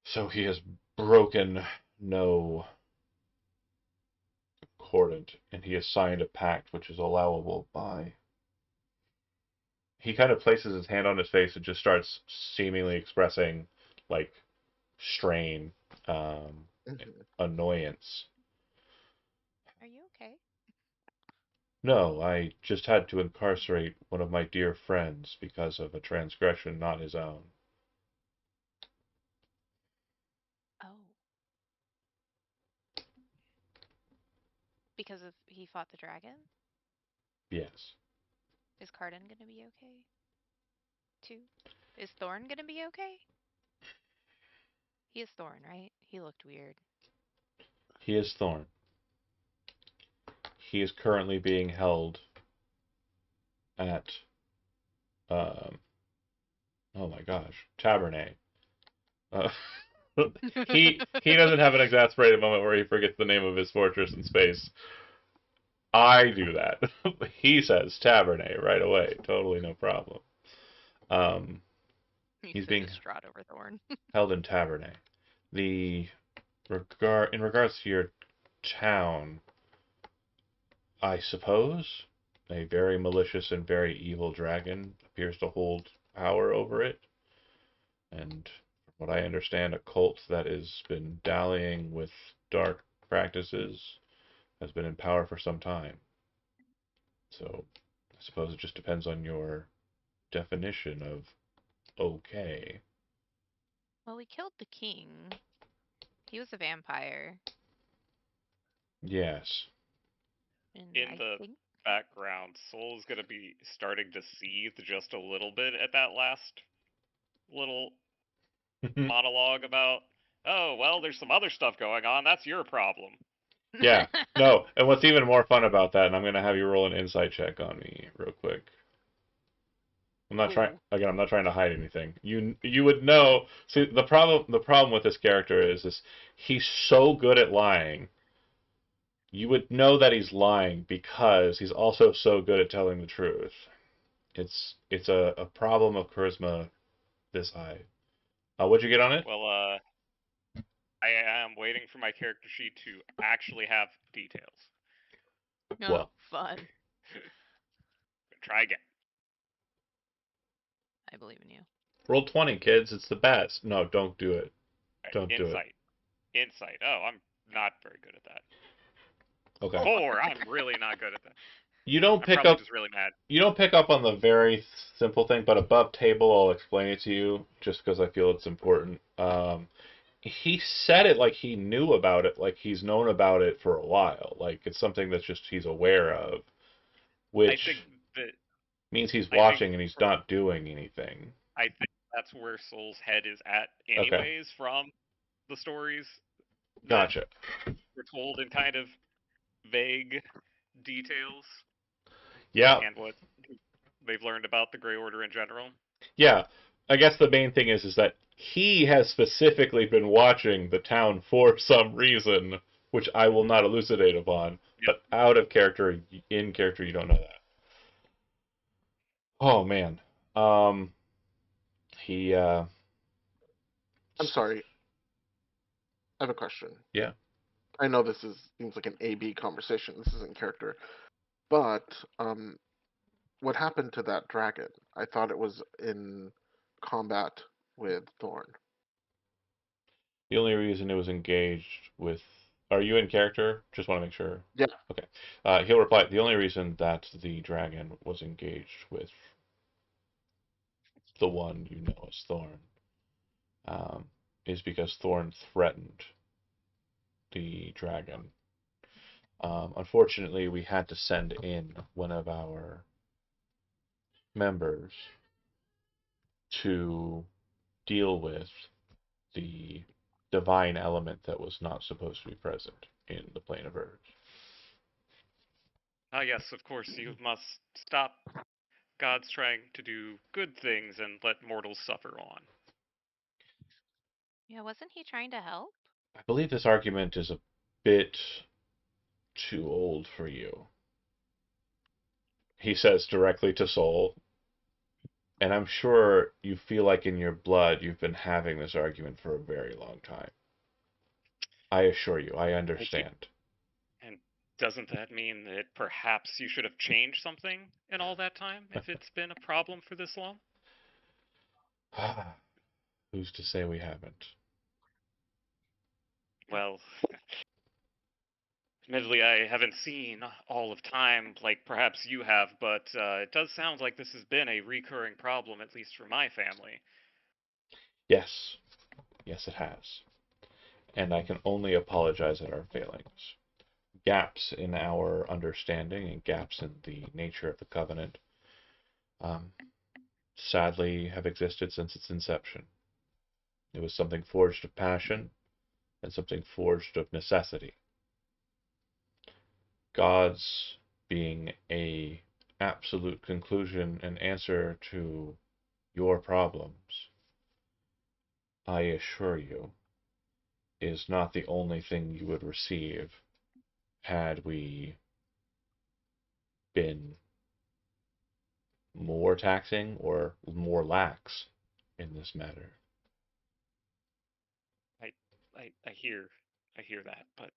So he has broken no accordant, and he has signed a pact which is allowable by. He kind of places his hand on his face and just starts seemingly expressing like strain, Mhm. annoyance. Are you okay? No, I just had to incarcerate one of my dear friends because of a transgression not his own. Oh. Because of he fought the dragon? Yes. Is Cardin gonna be okay? Too? Is Thorn gonna be okay? He is Thorn, right? He looked weird. He is Thorn. He is currently being held at, um, oh my gosh, Tabernet. Uh, he doesn't have an exasperated moment where he forgets the name of his fortress in space. I do that. He says Tabernet right away. Totally no problem. Um, He's he's so being distraught over Thorn. held in Tabernet. The in regards to your town, I suppose a very malicious and very evil dragon appears to hold power over it. And from what I understand, a cult that has been dallying with dark practices has been in power for some time. So I suppose it just depends on your definition of okay. Well, we killed the king. He was a vampire, Yes. and In I the think background, Soul's gonna be starting to seethe just a little bit at that last little monologue about, oh, well, there's some other stuff going on. That's your problem. Yeah. No, and what's even more fun about that, and I'm gonna have you roll an insight check on me real quick. I'm not trying Ooh. again, I'm not trying to hide anything. You would know. See, the problem with this character is he's so good at lying. You would know that he's lying because he's also so good at telling the truth. It's a problem of charisma this high. What'd you get on it? Well, I am waiting for my character sheet to actually have details. Oh, Well, fun. Try again. I believe in you. roll 20, kids. It's the best. No, don't do it. Right, Don't do it. insight. Insight. Oh, I'm not very good at that. Okay. 4. I'm really not good at that. You don't I'm pick probably up just really mad. you don't pick up on the very simple thing, but above table, I'll explain it to you just because I feel it's important. He said it like he knew about it, like he's known about it for a while. Like it's something that's just he's aware of, I think which that means he's I think watching and he's for- not doing anything. I think that's where Soul's head is at, Okay. anyways, from the stories that Gotcha. were told in kind of vague details, Yeah. and what they've learned about the Grey Order in general. Yeah. I guess the main thing is that he has specifically been watching the town for some reason, which I will not elucidate upon. Yep. But out of character, in character, you don't know that. Oh man. He I'm sorry. I have a question. Yeah. I know this seems like an A/B conversation. This isn't character, but what happened to that dragon? I thought it was in combat with Thorn. The only reason it was engaged with. Are you in character? Just want to make sure. Yeah. Okay. He'll reply. The only reason that the dragon was engaged with the one you know as Thorn is because Thorn threatened the dragon. Unfortunately, we had to send in one of our members to deal with the divine element that was not supposed to be present in the plane of herbs. Ah, yes, of course, you must stop God's trying to do good things and let mortals suffer on. Yeah, wasn't he trying to help? I believe this argument is a bit too old for you. He says directly to Soul, and I'm sure you feel like in your blood you've been having this argument for a very long time. I assure you, I understand. And doesn't that mean that perhaps you should have changed something in all that time, if it's been a problem for this long? Who's to say we haven't? Well, admittedly, I haven't seen all of time like perhaps you have, but it does sound like this has been a recurring problem, at least for my family. Yes. Yes, it has. And I can only apologize at our failings. Gaps in our understanding and gaps in the nature of the covenant sadly have existed since its inception. It was something forged of passion and something forged of necessity. God's being a absolute conclusion and answer to your problems, I assure you, is not the only thing you would receive had we been more taxing or more lax in this matter. I hear that, but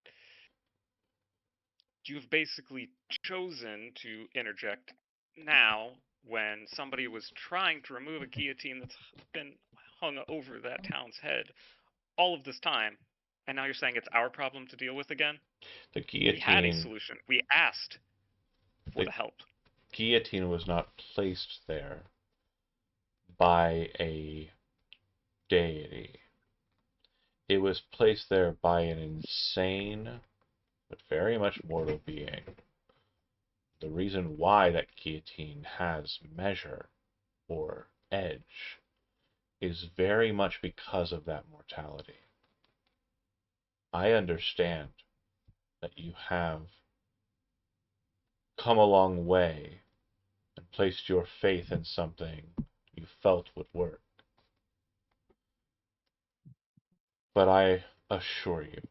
you've basically chosen to interject now when somebody was trying to remove a guillotine that's been hung over that town's head all of this time, and now you're saying it's our problem to deal with again? The We had a guillotine, solution. We asked for The- the help. guillotine was not placed there by a deity. It was placed there by an insane, but very much mortal being. The reason why that guillotine has measure or edge is very much because of that mortality. I understand that you have come a long way and placed your faith in something you felt would work. But I assure you,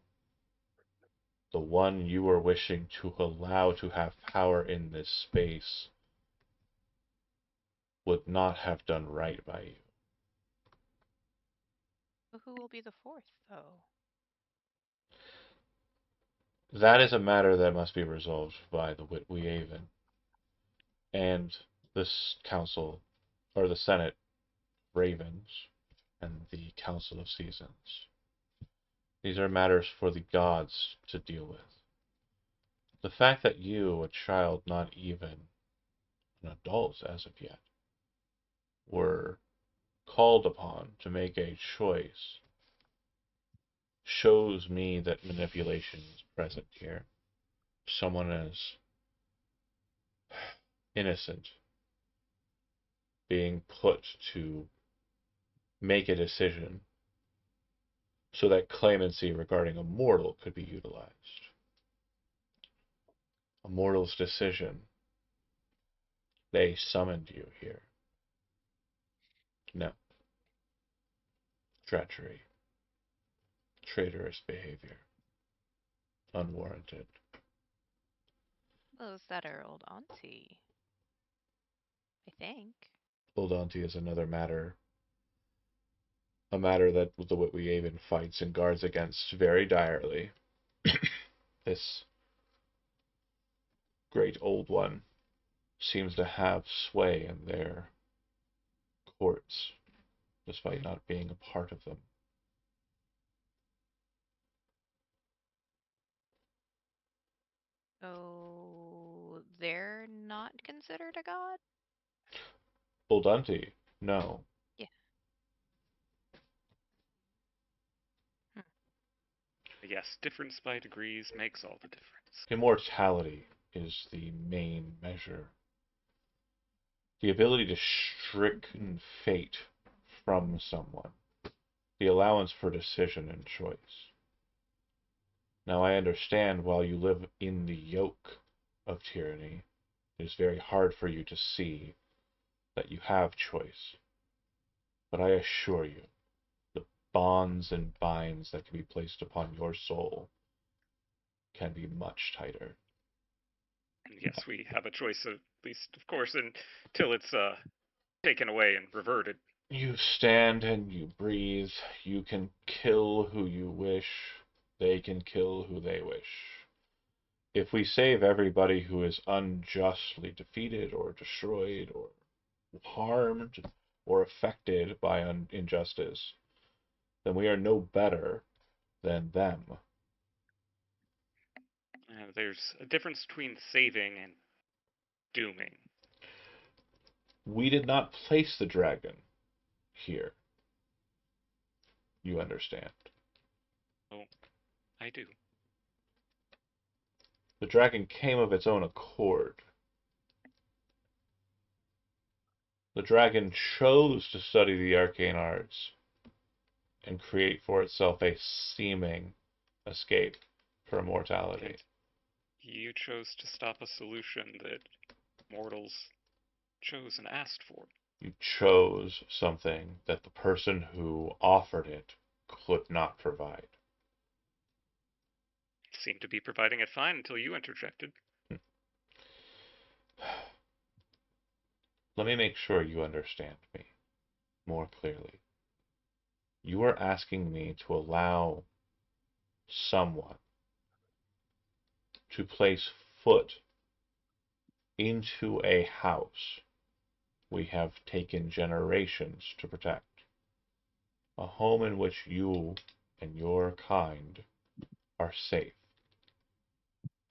the one you are wishing to allow to have power in this space would not have done right by you. Who will be the fourth, though? That is a matter that must be resolved by the Witweaven and this council, or the Senate Ravens, and the Council of Seasons. These are matters for the gods to deal with. The fact that you, a child not even an adult as of yet, were called upon to make a choice shows me that manipulation is present here. Someone as innocent being put to make a decision so that clemency regarding a mortal could be utilized. A mortal's decision. They summoned you here. No. Treachery. Traitorous behavior. Unwarranted. Oh, is that our old auntie? I think. Old Auntie is another matter. A matter that the Witweaven fights and guards against very direly. This great old one seems to have sway in their courts, despite not being a part of them. So they're not considered a god? Old Auntie, no. Yeah. Yes, difference by degrees makes all the difference. Immortality is the main measure. The ability to stricken fate from someone. The allowance for decision and choice. Now I understand while you live in the yoke of tyranny, it is very hard for you to see that you have choice. But I assure you, the bonds and binds that can be placed upon your soul can be much tighter. And yes, we have a choice, at least, of course, until it's taken away and reverted. You stand and you breathe. You can kill who you wish. They can kill who they wish. If we save everybody who is unjustly defeated or destroyed or harmed or affected by injustice, then we are no better than them. There's a difference between saving and dooming. We did not place the dragon here. You understand. Oh, I do. The dragon came of its own accord. The dragon chose to study the arcane arts and create for itself a seeming escape for immortality. You chose to stop a solution that mortals chose and asked for. You chose something that the person who offered it could not provide. Seemed to be providing it fine until you interjected. Let me make sure you understand me more clearly. You are asking me to allow someone to place foot into a house we have taken generations to protect. A home in which you and your kind are safe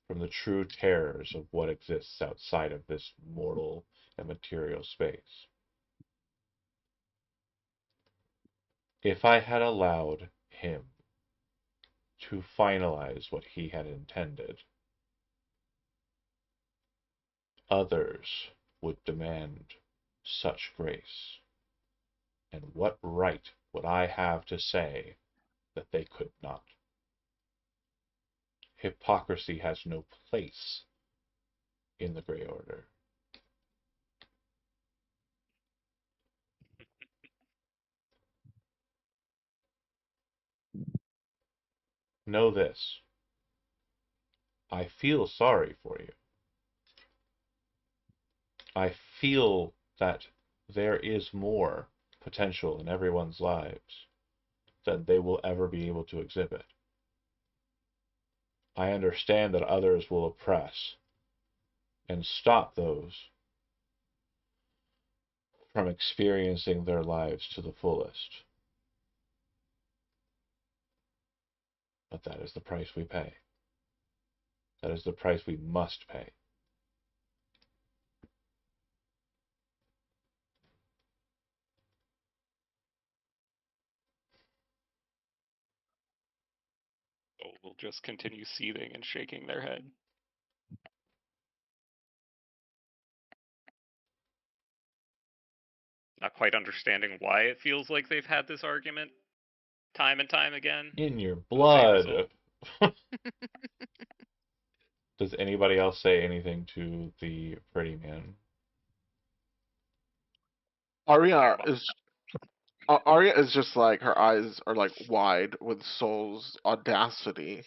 from the true terrors of what exists outside of this mortal and material space. If I had allowed him to finalize what he had intended, others would demand such grace. And what right would I have to say that they could not? Hypocrisy has no place in the Grey Order. Know this. I feel sorry for you. I feel that there is more potential in everyone's lives than they will ever be able to exhibit. I understand that others will oppress and stop those from experiencing their lives to the fullest. But that is the price we pay. That is the price we must pay. Soul will just continue seething and shaking their head. Not quite understanding why it feels like they've had this argument time and time again. In your Same blood. result. Does anybody else say anything to the pretty man? Arya is just like, her eyes are like wide with Soul's audacity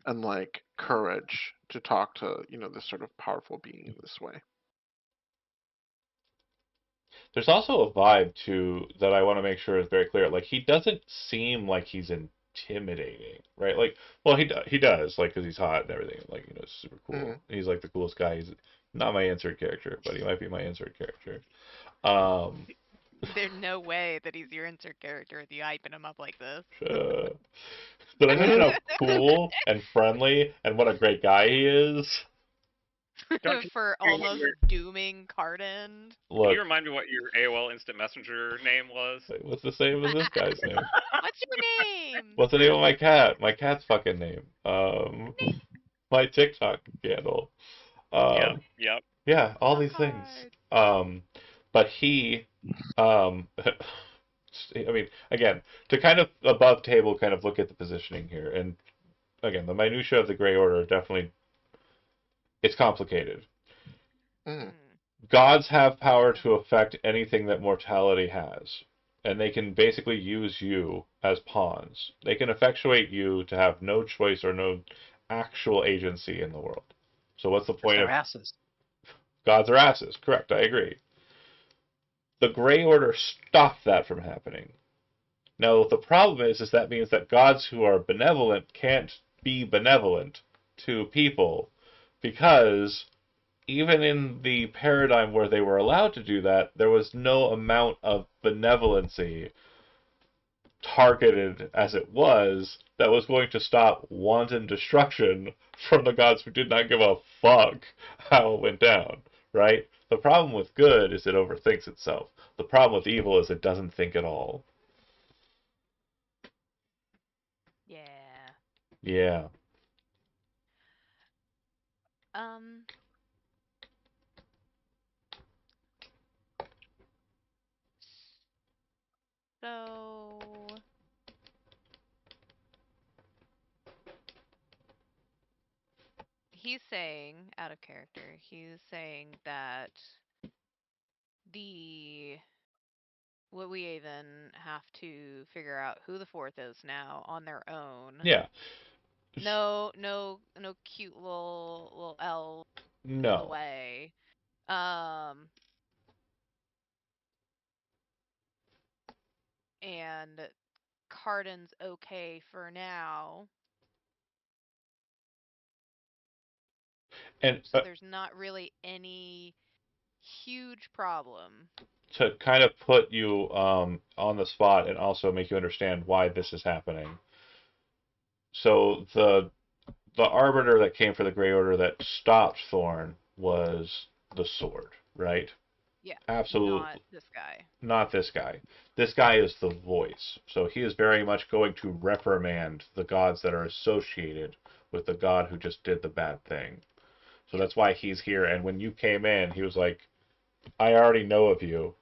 and like courage to talk to, this sort of powerful being in this way. There's also a vibe too that I want to make sure is very clear. Like, he doesn't seem like he's intimidating, right? Like, well, he does, like, because he's hot and everything. Like, super cool. Mhm. He's like the coolest guy. He's not my insert character, but he might be my insert character. Um, There's no way that he's your insert character with you hyping him up like this. Did I mention how cool and friendly and what a great guy he is? Don't you- For almost dooming Cardin. Can Look, you remind me what your AOL Instant Messenger name was? what's the same as this guy's name? What's your name? What's the name of my cat? My cat's fucking name. My TikTok handle. Yep. Yeah, all these Hard. things. But he, I mean, again, to kind of above table kind of look at the positioning here, and again, the minutia of the Grey Order definitely, it's complicated. Mhm. Gods have power to affect anything that mortality has, and they can basically use you as pawns. They can effectuate you to have no choice or no actual agency in the world. So what's the point Their of asses. gods are asses? Correct, I agree. The Grey Order stopped that from happening. Now, the problem is that means that gods who are benevolent can't be benevolent to people because even in the paradigm where they were allowed to do that, there was no amount of benevolency targeted as it was that was going to stop wanton destruction from the gods who did not give a fuck how it went down, right? The problem with good is it overthinks itself. The problem with evil is it doesn't think at all. Yeah. Yeah. Um. So he's saying, out of character, he's saying that the would we even have to figure out who the fourth is now on their own? Yeah. No, cute little L in the No. way. Um, and Cardin's okay for now. And So there's not really any huge problem. To kind of put you on the spot and also make you understand why this is happening. So the arbiter that came for the Grey Order that stopped Thorn was the sword, right? Yeah. Absolutely. Not this guy. Not this guy. This guy is the voice. So he is very much going to reprimand the gods that are associated with the god who just did the bad thing. So that's why he's here. And when you came in, he was like, I already know of you.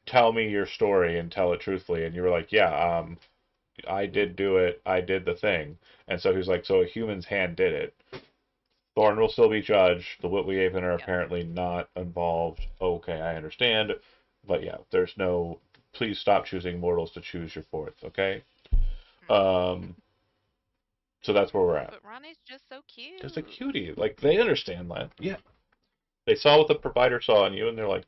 Tell me your story and tell it truthfully. And you were like, yeah, I did do it. I did the thing. And so he was like, so a human's hand did it. Thorn will still be judged. The Witwiaven are apparently not involved. Okay, I understand. But yeah, there's no. Please stop choosing mortals to choose your fourth. Okay. So that's where we're at. But Ronnie's just so cute. Just a cutie. Like they understand that. Yeah. They saw what the provider saw in you, and they're like,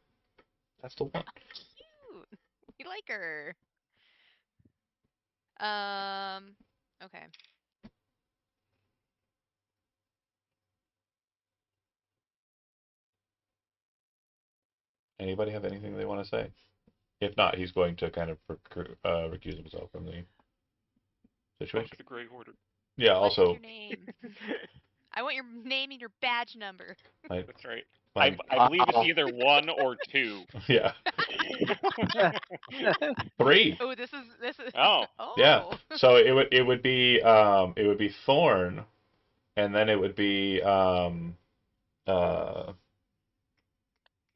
"That's the one." Cute. We like her. Okay. Anybody have anything they want to say? If not, he's going to kind of recuse himself from the situation. Fuck the Grey Order. Yeah. What's Also, your name? I want your name and your badge number. That's right. my, I believe it's either 1 or 2. yeah, 3. Oh, this is. Oh. Yeah. So it would be Thorn, and then it would be oh god.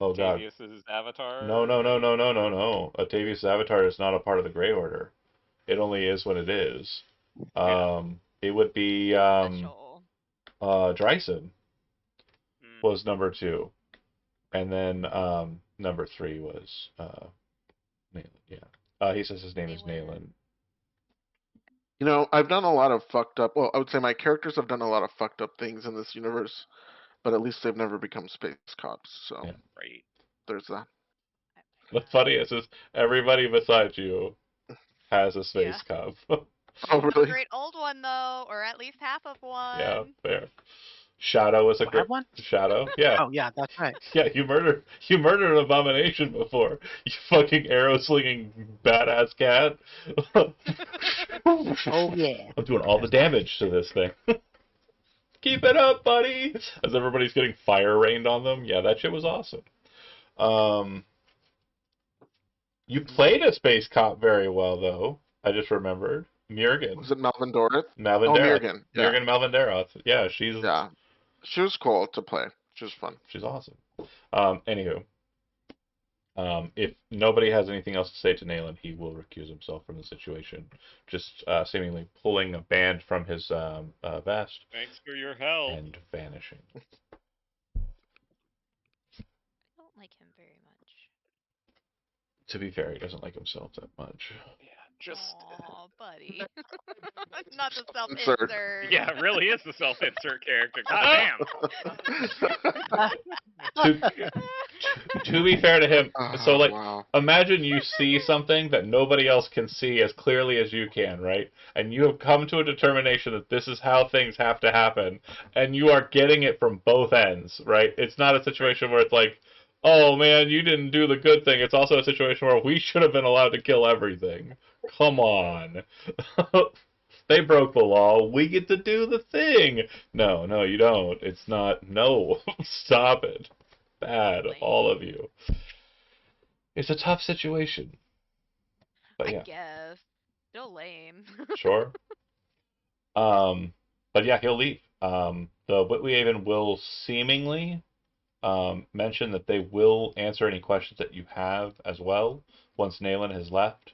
Octavius's avatar. No. Octavius' avatar is not a part of the Grey Order. It only is when it is. It would be Special. Dryson Mm. was number 2, and then number 3 was Nayland. Yeah. He says his name is Nayland. Nayland. You know, I've done a lot of fucked up. Well, I would say my characters have done a lot of fucked up things in this universe, but at least they've never become space cops. So Yeah. Right. there's that. The funny is everybody besides you has a space cop. Oh, A really? great old one though, or at least half of one. Yeah, fair. Shadow is a What great one? Shadow. Yeah. Oh yeah, that's right. Yeah, you murdered an abomination before. You fucking arrow slinging badass cat. Oh yeah. I'm doing all the damage to this thing. Keep it up, buddy. As everybody's getting fire rained on them. Yeah, that shit was awesome. You played a space cop very well though. I just remembered. Murgan. Was it Melvin Dorith? Malvin Oh, Daroth. Murgan. Yeah. Murgan Melvin Daroth. Yeah, she's She was cool to play. She was fun. She's awesome. Anywho, if nobody has anything else to say to Nayland, he will recuse himself from the situation, just seemingly pulling a band from his vest Thanks for your help. and vanishing. I don't like him very much. To be fair, he doesn't like himself that much. Yeah, just. Aw, buddy. Not the Insert. self-insert. Yeah, it really is the self-insert character. God damn. To be fair to him, so like, Wow. imagine you see something that nobody else can see as clearly as you can, right? And you have come to a determination that this is how things have to happen, and you are getting it from both ends, right? It's not a situation where it's like, oh man, you didn't do the good thing. It's also a situation where we should have been allowed to kill everything. Come on. They broke the law. We get to do the thing. No, you don't. It's not. No. Stop it. Bad, all of you. It's a tough situation. But yeah, I guess. Still lame. sure. But yeah, he'll leave. The Witwiaven will seemingly mention that they will answer any questions that you have as well once Nayland has left.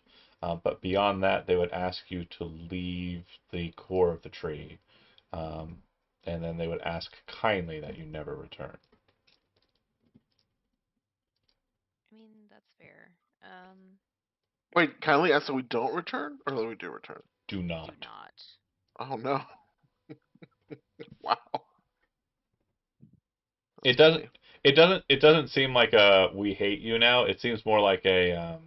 But beyond that, they would ask you to leave the core of the tree. And then they would ask kindly that you never return. I mean, that's fair. Wait, kindly ask that we don't return, or that we do return? Do Do not. not. Oh no. Wow. It doesn't. It doesn't seem like a we hate you now. It seems more like a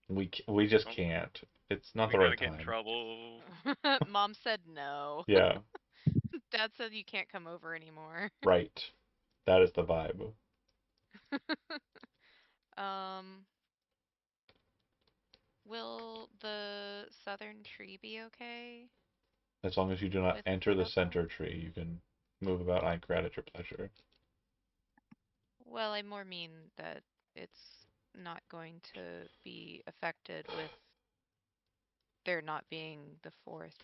we just can't. It's not the We're right gonna get in time. trouble. Mom said no. Yeah, Dad said you can't come over anymore. right. That is the vibe. Um, will the southern tree be okay As long as you do not with enter the Topo? center tree, you can move about Aincrad at your pleasure. Well, I more mean that it's not going to be affected with there not being the fourth.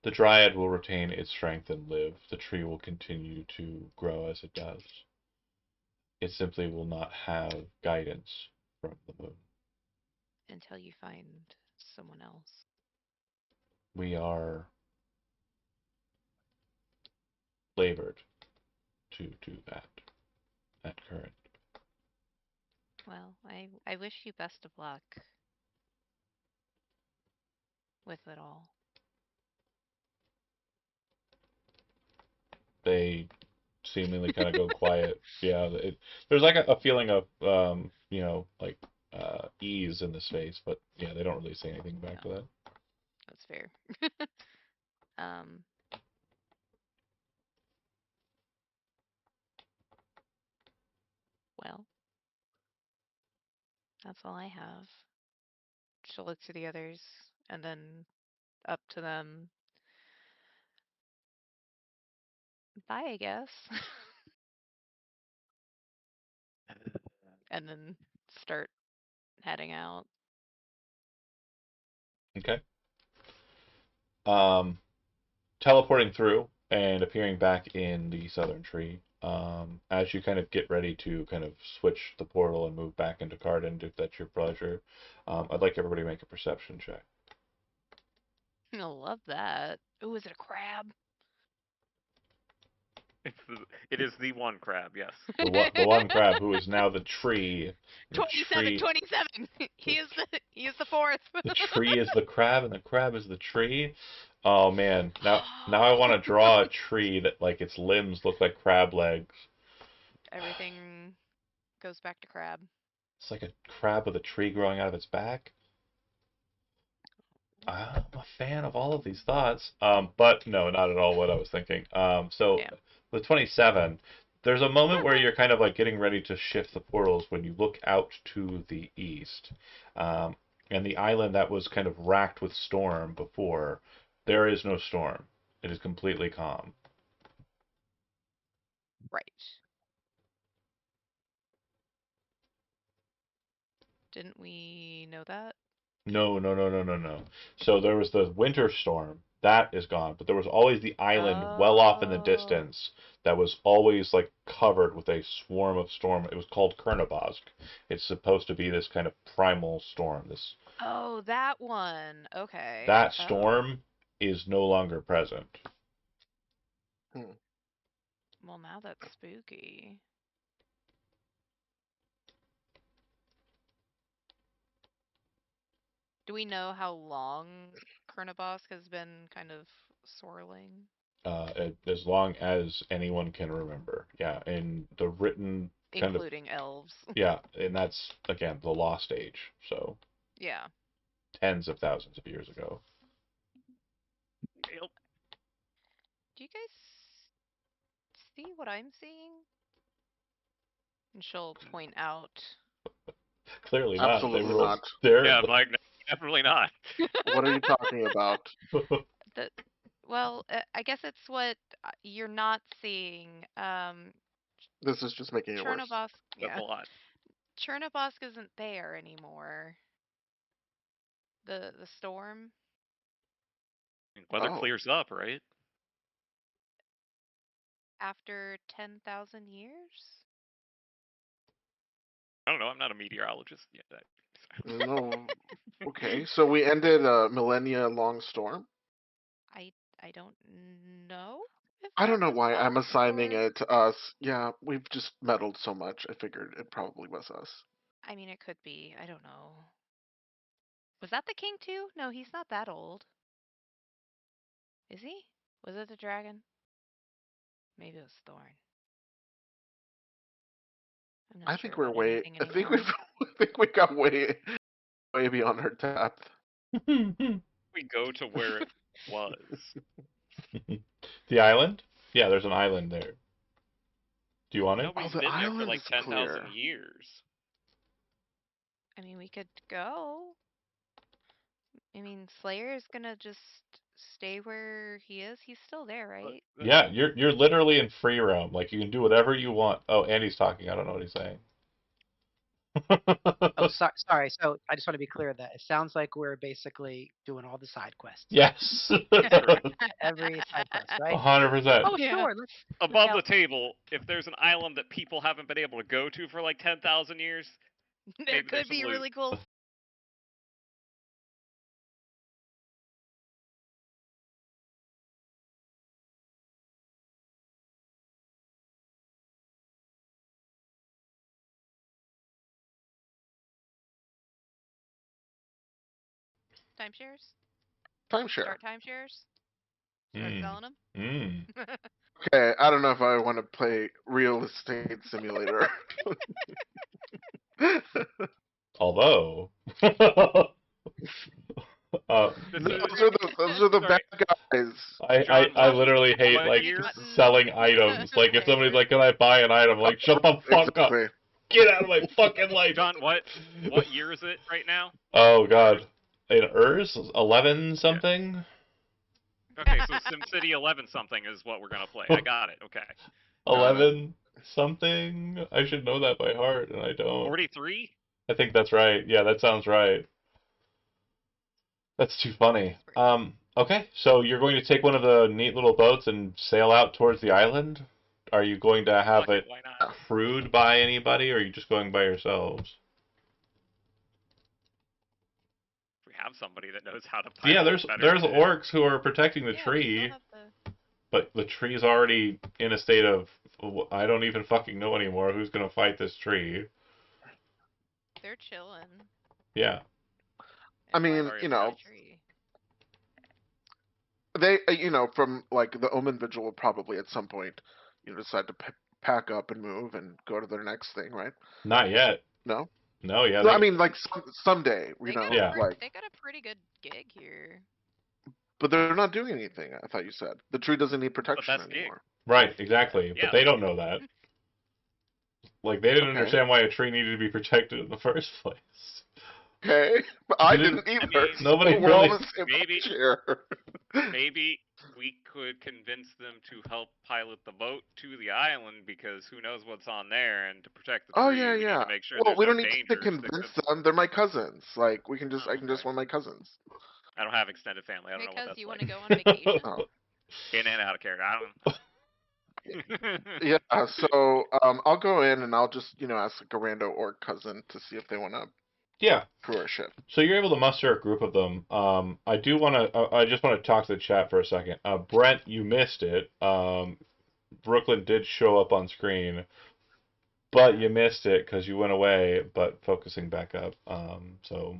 The Dryad will retain its strength and live. The tree will continue to grow as it does. It simply will not have guidance from the moon. Until you find someone else. We are flavored to do that at current. Well, I wish you best of luck with it all. They seemingly kind of go quiet. Yeah, there's like a feeling of like ease in the space, but yeah, they don't really say anything back to No. that. That's fair. um, well, that's all I have. She'll look to the others and then up to them. Bye, I guess. And then start heading out. Okay. Teleporting through and appearing back in the southern tree. As you kind of get ready to kind of switch the portal and move back into Cardin, if that's your pleasure, I'd like everybody to make a perception check. I love that. Ooh, is it a crab? It is the one crab, yes. The one crab who is now the tree. The 27, tree, 27. He is the fourth. the tree is the crab, and the crab is the tree. Oh man, now I want to draw a tree that like its limbs look like crab legs. Everything goes back to crab. It's like a crab with a tree growing out of its back. I'm a fan of all of these thoughts, but no, not at all what I was thinking. So Yeah. with 27, there's a moment where you're kind of like getting ready to shift the portals when you look out to the east, and the island that was kind of racked with storm before, there is no storm. It is completely calm. Right. Didn't we know that? No, no, no, no, no, no. So there was the winter storm. That is gone. But there was always the island well off in the Oh. distance that was always like covered with a swarm of storm. It was called Kernabosk. It's supposed to be this kind of primal storm. Oh, that one. Okay. That Oh. storm is no longer present. Hmm. Well, now that's spooky. Do we know how long Kernabosk has been kind of swirling? As long as anyone can remember. Yeah, in the written kind of Including elves. yeah, and that's again the Lost Age. So Yeah. tens of thousands of years ago. Yep. Do you guys see what I'm seeing? And she'll point out. Clearly not. They Absolutely rolled. not. They're Yeah, I'm like, no, definitely not. What are you talking about? The, well, I guess it's what you're not seeing. This is just making it worse. Chernobyl, That's yeah. a lot. Chernobyl isn't there anymore. The storm. Weather Oh. clears up, right? After 10,000 years? I don't know. I'm not a meteorologist yet. No. Okay, so we ended a millennia long storm. I don't know if I that don't know was why I'm us assigning or it to us. Yeah, we've just meddled so much. I figured it probably was us. I mean it could be. I don't know. Was that the king too? No, he's not that old. Is he? Was it the dragon? Maybe it was Thorn. I'm not I sure think we're about way. anything I think we. anymore. I think we got way beyond our depth. We go to where it was. The island? Yeah, there's an island there. Do you want it? Nobody's the been there for island like is 10,000 clear. years. I mean, we could go. I mean, Slayer's gonna just stay where he is. He's still there, right? Yeah, you're literally in free roam. Like you can do whatever you want. Oh, Andy's talking. I don't know what he's saying. Oh, sorry. So I just want to be clear that it sounds like we're basically doing all the side quests. Yes. Every side quest, right? 100%. Oh, Yeah. sure. Let's Above now- the table, if there's an island that people haven't been able to go to for like 10,000 years, There Maybe there's could be some loot. really cool. Timeshares? Timeshare. Start timeshares? Start Mm. selling them? Mm. Okay, I don't know if I want to play Real Estate Simulator. Although, This those is- are the Sorry. bad guys. I John, literally hate what like year? selling items. Like if somebody's like, "Can I buy an item?" Like, shut the fuck up. Exactly. Get out of my fucking life. John, what year is it right now? Oh god. In Urs 11 something. Okay, so SimCity 11 something is what we're gonna play. I got it. Okay, 11 something. I should know that by heart, and I don't. 43. I think that's right. Yeah, that sounds right. That's too funny. Okay, so you're going to take one of the neat little boats and sail out towards the island? Are you going to have Fuck it Why not? crewed by anybody, or are you just going by yourselves? We have somebody that knows how to. Yeah, pilot there's better there's than- orcs who are protecting the Yeah, we tree, still have the- but the tree's already in a state of I don't even fucking know anymore who's gonna fight this tree. They're chilling. Yeah. I mean, Sorry, you I'm know, they, from like the Omen Vigil will probably at some point, decide to pack up and move and go to their next thing, right? Not yet. No. No, yeah. No, they- I mean, like someday, They know, got Yeah. like, they got a pretty good gig here. but they're not doing anything. I thought you said the tree doesn't need protection that's big. anymore. Right, exactly. Yeah. But they don't know that. Like they didn't Okay. understand why a tree needed to be protected in the first place. Okay, but I Didn't- didn't I either. mean, Nobody We're all really- on the same Maybe- page here. Maybe we could convince them to help pilot the boat to the island because who knows what's on there, and to protect the tree, Oh we yeah, need yeah. to make sure Well, there's we no don't need to dangers that convince could- them. They're my cousins. Like I can just Oh, one of my cousins. I don't have extended family. I don't know what Because that's you like. want to go on vacation. Oh. In and out of character. I don't. Yeah, so I'll go in and I'll just ask like a rando orc cousin to see if they want to Yeah. crew our ship. So you're able to muster a group of them. I do want to. I just want to talk to the chat for a second. Brent, you missed it. Brooklyn did show up on screen, but you missed it because you went away. But focusing back up. So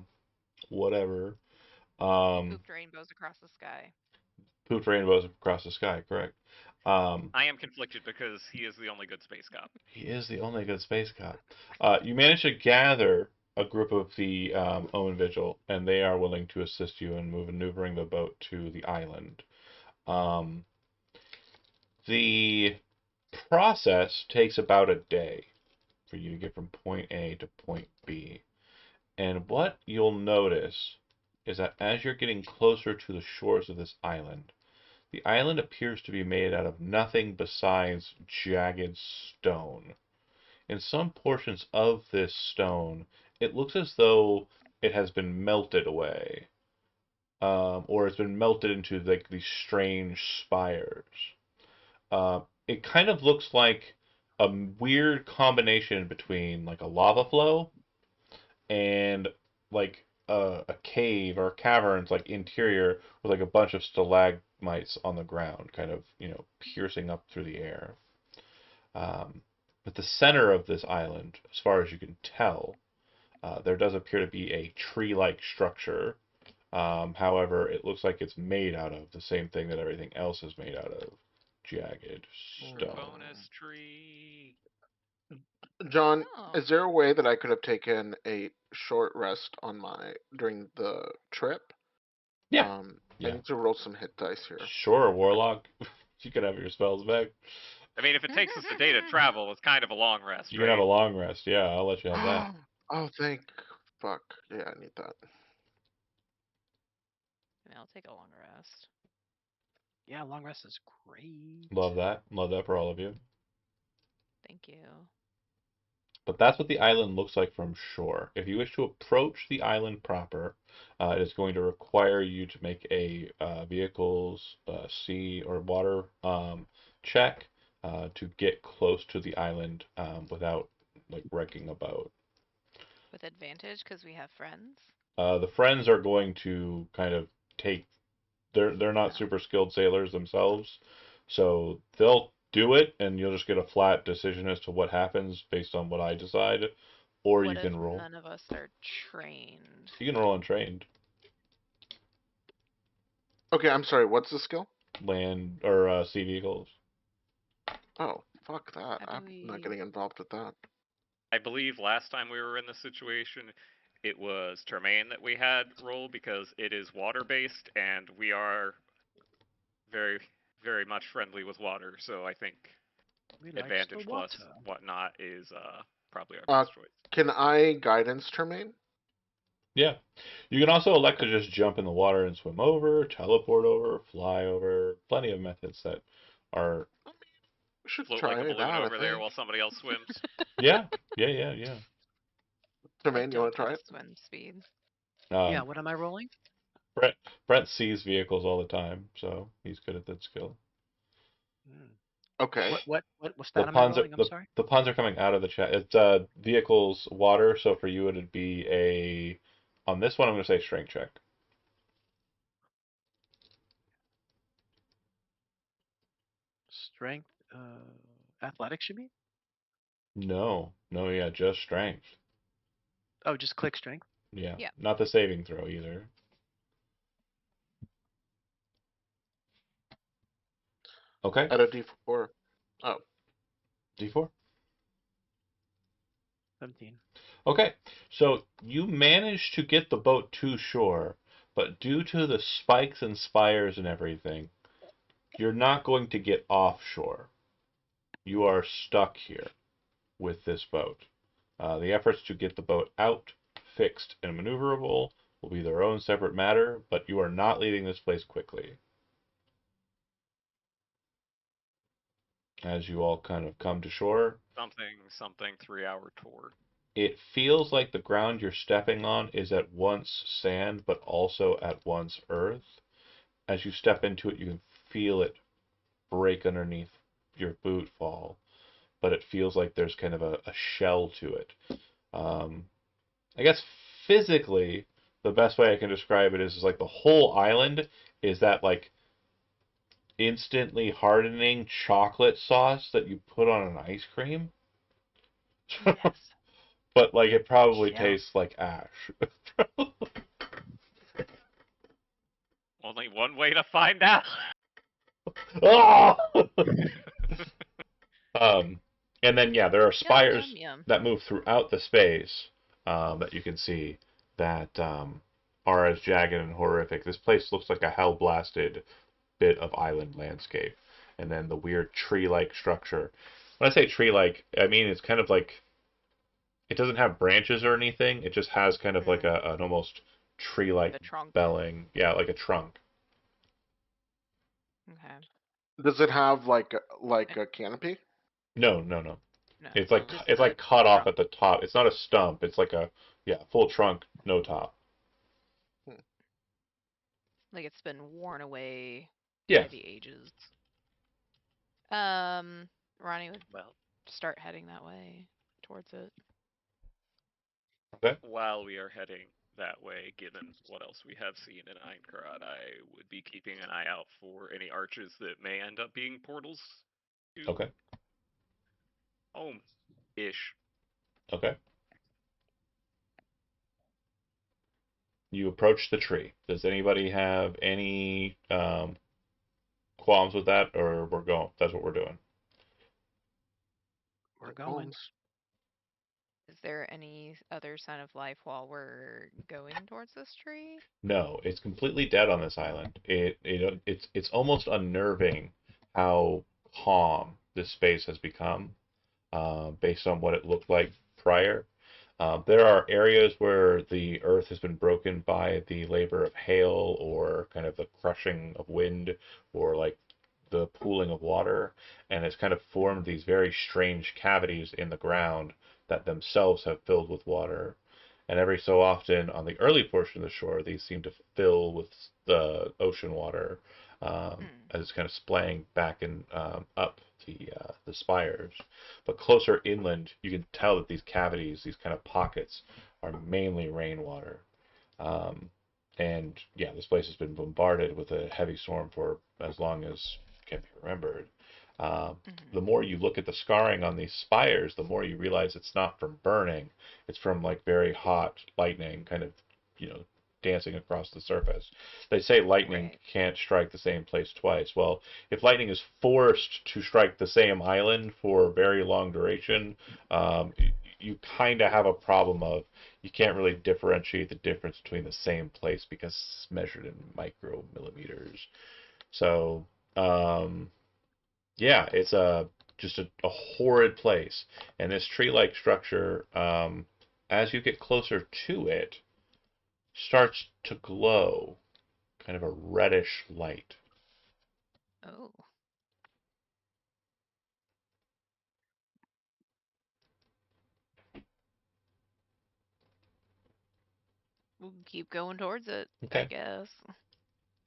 whatever. Pooped rainbows across the sky. Pooped rainbows across the sky. Correct. I am conflicted because he is the only good space cop. He is the only good space cop. You managed to gather a group of the Omen Vigil, and they are willing to assist you in maneuvering the boat to the island. The process takes about a day for you to get from point A to point B. And what you'll notice is that as you're getting closer to the shores of this island, the island appears to be made out of nothing besides jagged stone. In some portions of this stone, it looks as though it has been melted away, or it's been melted into like these strange spires. It kind of looks like a weird combination between like a lava flow and like a cave or caverns like interior with like a bunch of stalagmites on the ground, kind of piercing up through the air. At the center of this island, as far as you can tell, there does appear to be a tree-like structure. However, it looks like it's made out of the same thing that everything else is made out of, jagged stone. Bonus tree. John, Oh. is there a way that I could have taken a short rest on during the trip? Yeah. I Yeah. need to roll some hit dice here. Sure, Warlock. You can have your spells back. I mean, if it takes us a day to travel, it's kind of a long rest, You can have a right? long rest. Yeah, I'll let you have that. Oh, thank fuck. Yeah, I need that. I mean, I'll take a long rest. Yeah, long rest is great. Love that. Love that for all of you. Thank you. But that's what the island looks like from shore. If you wish to approach the island proper, it is going to require you to make a vehicles, sea or water check to get close to the island without like wrecking a boat. With advantage because we have friends. The friends are going to kind of take. They're not Oh. super skilled sailors themselves, so they'll do it, and you'll just get a flat decision as to what happens based on what I decide, or What you if can roll. none of us are trained? You can roll untrained, Okay, I'm sorry. What's the skill? land or sea vehicles. Oh, fuck that. How do I'm not we- getting involved with that. I believe last time we were in this situation, it was Termaine that we had roll because it is water based and we are very, very much friendly with water. So I think We likes advantage the plus water. whatnot is probably our Uh, best choice. Can I guidance Termaine? Yeah, you can also elect to just jump in the water and swim over, teleport over, fly over. Plenty of methods that are. We should Float try like a balloon that, over I there think. while somebody else swims. Yeah, yeah. I Termaine, you want don't to try have it? swim speed. Yeah, Um, what am I rolling? Brent sees vehicles all the time, so he's good at that skill. Hmm. Okay. What The stat am I puns are rolling? I'm sorry. the puns are coming out of the chat. It's vehicles water, so for you it'd be a on this one I'm gonna say strength check. Strength, athletics, you mean? No, yeah, just strength. Oh, just click strength. Yeah. Yeah. Not the saving throw either. Okay. At a D4. Oh, D4. 17. Okay. So you manage to get the boat to shore, but due to the spikes and spires and everything, you're not going to get offshore. You are stuck here with this boat. The efforts to get the boat out, fixed, and maneuverable will be their own separate matter, but you are not leaving this place quickly. As you all kind of come to shore, Something 3-hour tour. it feels like the ground you're stepping on is at once sand, but also at once earth. As you step into it, you can feel it break underneath your boot fall, but it feels like there's kind of a shell to it. I guess physically, the best way I can describe it is like the whole island is that like instantly hardening chocolate sauce that you put on an ice cream. Yes. But like it probably Yeah. tastes like ash. Only one way to find out. Ah! And then yeah, there are Yum, spires yum, yum. that move throughout the space that you can see that are as jagged and horrific. This place looks like a hell-blasted bit of island landscape, and then the weird tree-like structure. When I say tree-like, I mean it's kind of like it doesn't have branches or anything. It just has kind of like an almost tree-like The trunk. belling. Yeah, like a trunk. Okay. does it have like a canopy? No. No. It's like Just it's a like cut off trunk. at the top. It's not a stump. It's like a full trunk, no top. Like it's been worn away Yeah. by the ages. Ronnie would Well, start heading that way towards it. While we are heading that way, given what else we have seen in Einkrad, I would be keeping an eye out for any arches that may end up being portals to Okay. home-ish. Okay. You approach the tree. Does anybody have any qualms with that, or we're going? That's what we're doing. we're going. Bones. Is there any other sign of life while we're going towards this tree? No, it's completely dead on this island. It's almost unnerving how calm this space has become, based on what it looked like prior. There are areas where the earth has been broken by the labor of hail or kind of the crushing of wind or like the pooling of water, and it's kind of formed these very strange cavities in the ground that themselves have filled with water. And every so often on the early portion of the shore, these seem to fill with the ocean water, as it's kind of splaying back and up the spires. But closer inland, you can tell that these cavities, these kind of pockets, are mainly rainwater. And yeah, this place has been bombarded with a heavy storm for as long as can be remembered. The more you look at the scarring on these spires, the more you realize it's not from burning. It's from like very hot lightning kind of, dancing across the surface. They say lightning Right. can't strike the same place twice. Well, if lightning is forced to strike the same island for a very long duration, you kind of have a problem of you can't really differentiate the difference between the same place because it's measured in micromillimeters. So, yeah, it's just a horrid place. And this tree-like structure, as you get closer to it, starts to glow, kind of a reddish light. Oh. We'll keep going towards it, I Okay. guess.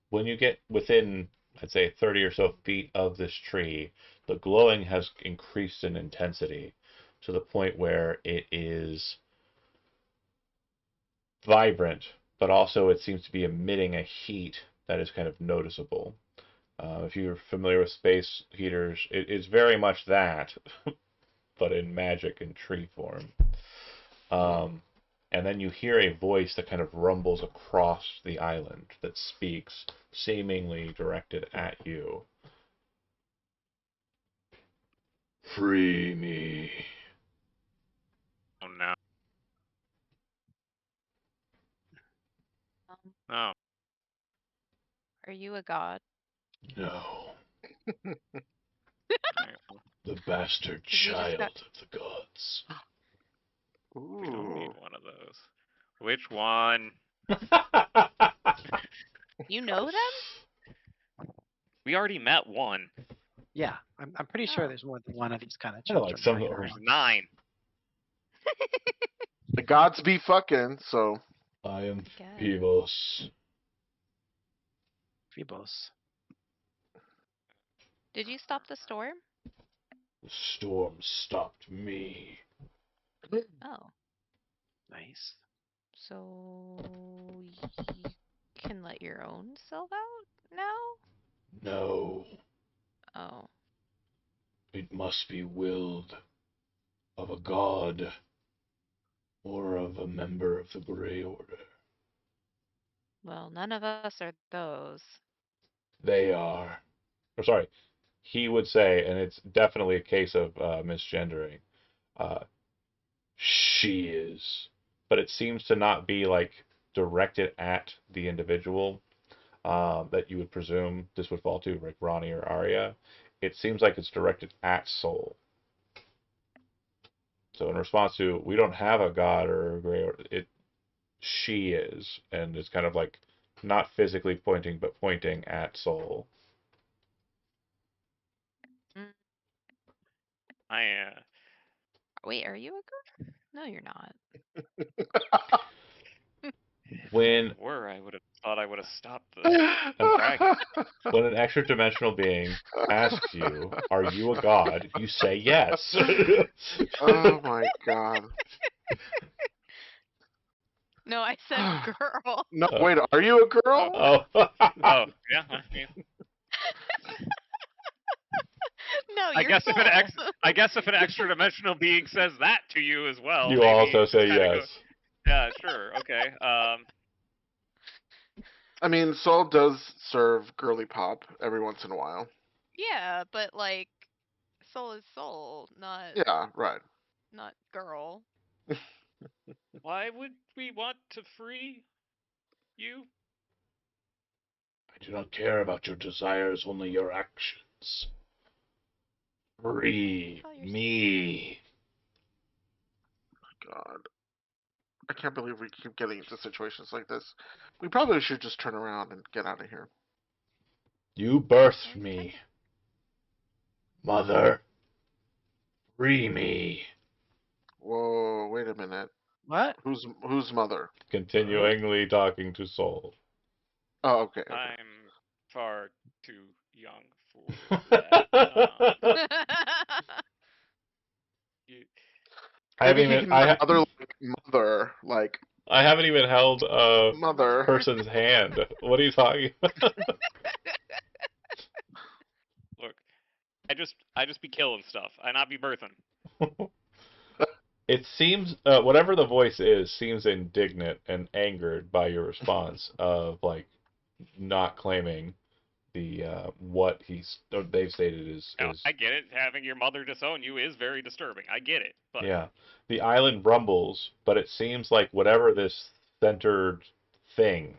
When you get within, I'd say, 30 or so feet of this tree, the glowing has increased in intensity to the point where it is vibrant, but also it seems to be emitting a heat that is kind of noticeable. If you're familiar with space heaters, it is very much that, but in magic and tree form. And then you hear a voice that kind of rumbles across the island that speaks, seemingly directed at you. Free me. Oh no. Um, Oh. Are you a god? No, Alright, well, the bastard 'Cause you just got- child of the gods. we don't need Ooh. one of those. Which one? You know them? We already met one. Yeah, I'm pretty sure Oh. there's more than one of these kind of Kinda children like some hanging of- There's around. 9. The gods be fucking, so I am Guess. Phoebus. Phoebos. Did you stop the storm? The storm stopped me. Oh. Nice. So you can let your own self out now? No, Oh. it must be willed of a god or of a member of the Grey Order. Well, none of us are those. They are. Or sorry, he would say, and it's definitely a case of misgendering. She is, but it seems to not be like directed at the individual that you would presume this would fall to, like Ronnie or Arya. It seems like it's directed at Soul. So in response to, we don't have a god or a Grey Order, she is, and it's kind of like not physically pointing, but pointing at Soul. Wait, are you a girl? No, you're not. When Were I would have thought I would have stopped the dragon. when an extra dimensional being asks you, "Are you a god?" you say yes. Oh my god. No, I said girl. No, wait, are you a girl? Oh. Oh, yeah. I mean, No, I you're guess if an full. I guess if an extra dimensional being says that to you as well, You maybe also just say kinda yes. yeah, sure, okay. I mean, Saul does serve girly pop every once in a while. Yeah, but like, soul is soul, not Yeah, right. not girl. Why would we want to free you? I do not care about your desires, only your actions. Free Call yourself- me. God. I can't believe we keep getting into situations like this. We probably should just turn around and get out of here. You birthed Well, you me. Mother. Free me. Whoa, wait a minute. What? Whose mother? Continually talking to Soul. Oh, okay. I'm far too young for that. You, I haven't Maybe he even can mean mother, like I haven't even held a mother. person's hand. What are you talking about? look, I just be killing stuff. I not be birthing. It seems whatever the voice is seems indignant and angered by your response of like not claiming the what they've stated is Now, I get it. Having your mother disown you is very disturbing. I get it. But yeah. The island rumbles, but it seems like whatever this centered thing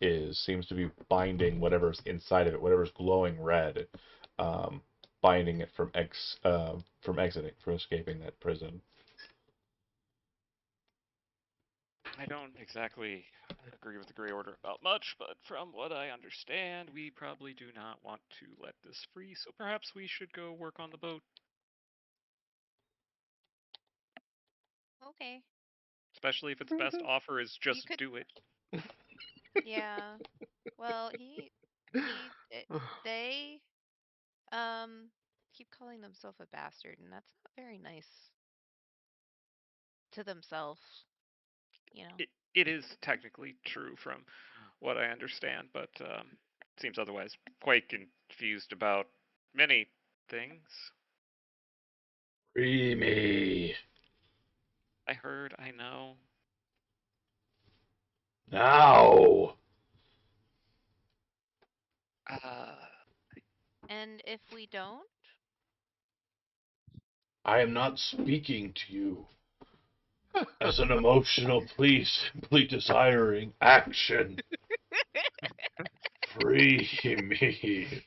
is seems to be binding whatever's inside of it, whatever's glowing red, binding it from escaping that prison. I don't exactly agree with the Grey Order about much, but from what I understand, we probably do not want to let this free, so perhaps we should go work on the boat. Okay. Especially if its best offer is just could- do it. Yeah. Well, they keep calling themselves a bastard, and that's not very nice to themselves. You know. It is technically true from what I understand, but seems otherwise quite confused about many things. Free me I heard, I know. now. And if we don't, I am not speaking to you as an emotional plea, simply desiring action. Free me.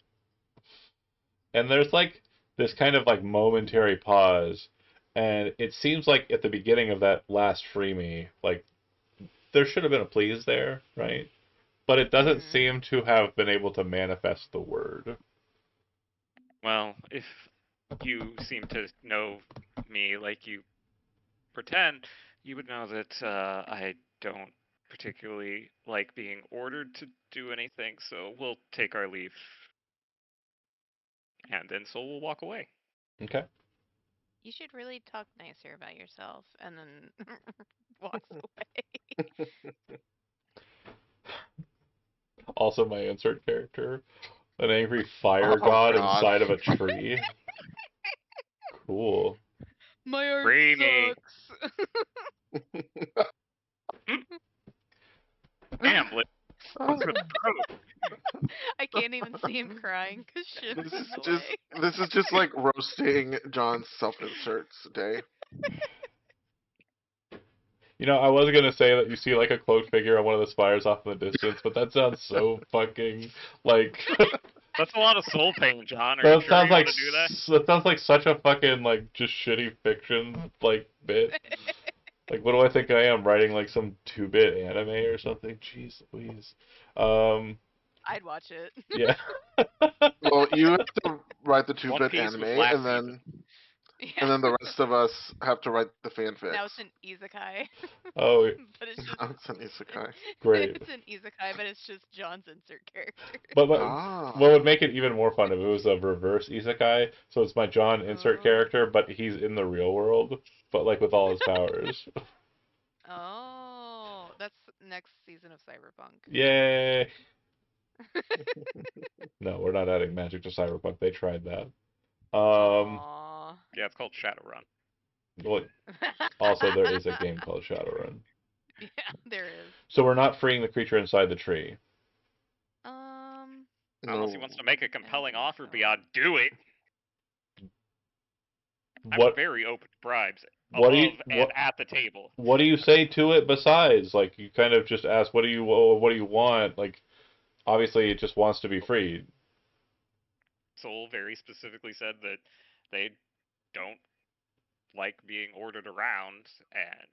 And there's like this kind of like momentary pause, and it seems like at the beginning of that last free me, like there should have been a please there, right? But it doesn't seem to have been able to manifest the word. Well, if you seem to know me like you pretend, you would know that I don't particularly like being ordered to do anything, so we'll take our leave. And then Soul will walk away. Okay. you should really talk nicer about yourself, and then walks away. Also, my insert character, an angry fire Oh, god God. inside of a tree. Cool. My art Free me. sucks. Hamlet. I can't even see him crying because shit This is is in the just way. this is just like roasting John's self-inserts day. You know, I was gonna say that you see like a cloaked figure on one of the spires off in the distance, but that sounds so fucking like. That's a lot of soul pain, John. Are you That sure sounds you like want to do that? that sounds like such a fucking like just shitty fiction like bit. Like, what do I think I am writing like some 2-bit anime or something? Jeez Louise. I'd watch it. Yeah. Well, you have to write the One 2-bit Piece was anime, last and then Yeah. the rest of us have to write the fanfics. Now it's an isekai. Oh, But it's just Now it's an isekai. great. it's an isekai, but it's just John's insert character. But Ah. what would make it even more fun if it was a reverse isekai? So it's my John insert Oh. character, but he's in the real world, but like with all his powers. Oh, that's next season of Cyberpunk. Yay! No, we're not adding magic to Cyberpunk. They tried that. Aww. Yeah, it's called Shadowrun. Well, also there is a game called Shadowrun. Yeah, there is. So we're not freeing the creature inside the tree. Unless he wants to make a compelling offer beyond do it. I'm What very open to bribes What do you- above and what- at the table. what do you say to it besides? Like you kind of just ask, what do you want? Like obviously it just wants to be freed. Soul very specifically said that they don't like being ordered around and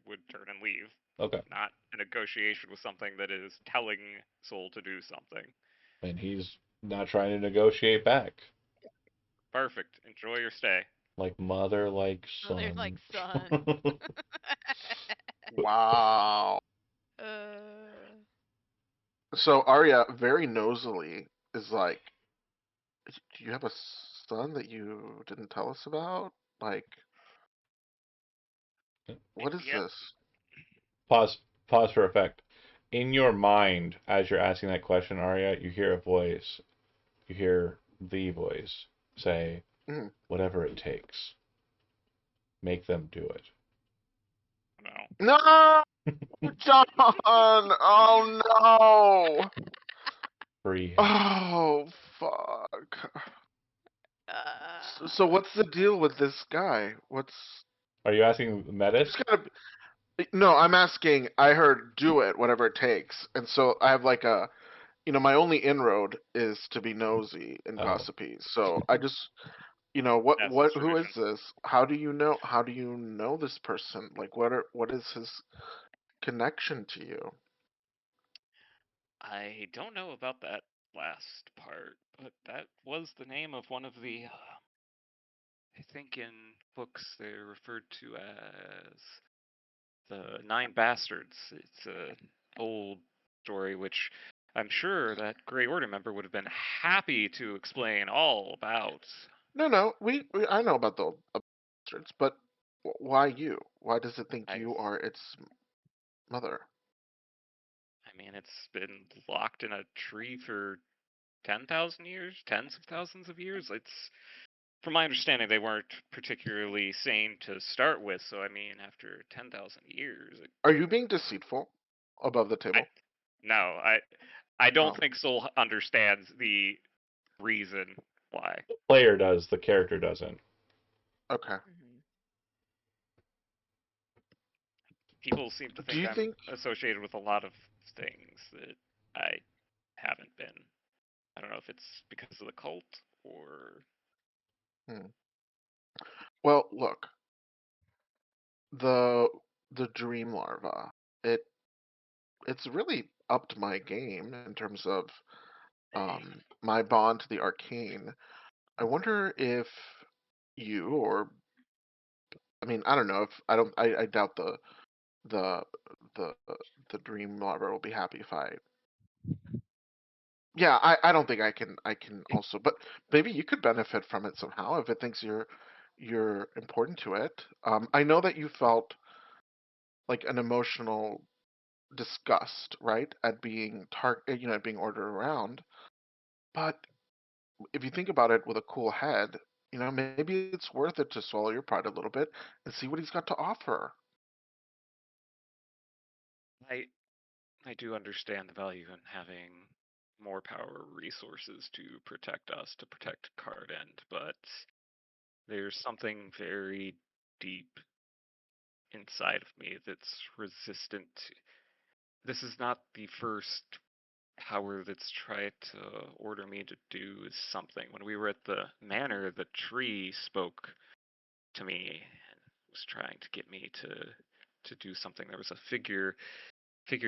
would turn and leave. Okay. Not a negotiation with something that is telling Soul to do something. And he's not trying to negotiate back. Perfect. Enjoy your stay. Like mother, like son. Mother like son. Wow. uh, So Arya very nosily is like, "Do you have a son that you didn't tell us about? Like, what is Yep. this?" Pause for effect. In your mind, as you're asking that question, Arya, you hear a voice. You hear the voice say, Mhm. whatever it takes. Make them do it. No. No, John! Oh no! Free him. Oh fuck! So what's the deal with this guy? What's Are you asking Metis? it's gotta be, no, I'm asking. I heard do it, whatever it takes, and so I have like a, my only inroad is to be nosy and Oh. gossipy. So I just, what That's what his who is tradition. this? How do you know? How do you know this person? Like, what is his connection to you? I don't know about that last part, but that was the name of one of the. I think in books they're referred to as the Nine Bastards. It's a old story which I'm sure that Grey Order member would have been happy to explain all about. No, we I know about the bastards, but why you? Why does it think I you are its mother? I mean, it's been locked in a tree for 10,000 years, tens of thousands of years. It's from my understanding, they weren't particularly sane to start with. So I mean, after 10,000 years, Are you being deceitful above the I table? no, I don't Oh, think Soul understands the reason why. Player does, the character doesn't. okay. mhm. People seem to Do think you I'm think? associated with a lot of things that I haven't been. I don't know if it's because of the cult or Hmm. Well, look, the the dream larva. It it's really upped my game in terms of my bond to the arcane. I wonder if you or I mean I don't know if I don't I doubt the the the dream lover will be happy if I yeah I don't think I can also but maybe you could benefit from it somehow if it thinks you're important to it. I know that you felt like an emotional disgust, right, at being at being ordered around, but if you think about it with a cool head, maybe it's worth it to swallow your pride a little bit and see what he's got to offer. I I do understand the value in having more power resources to protect us, to protect Card End, but there's something very deep inside of me that's resistant to. This is not the first power that's tried to order me to do something. When we were at the manor, the tree spoke to me and was trying to get me to do something. There was a figure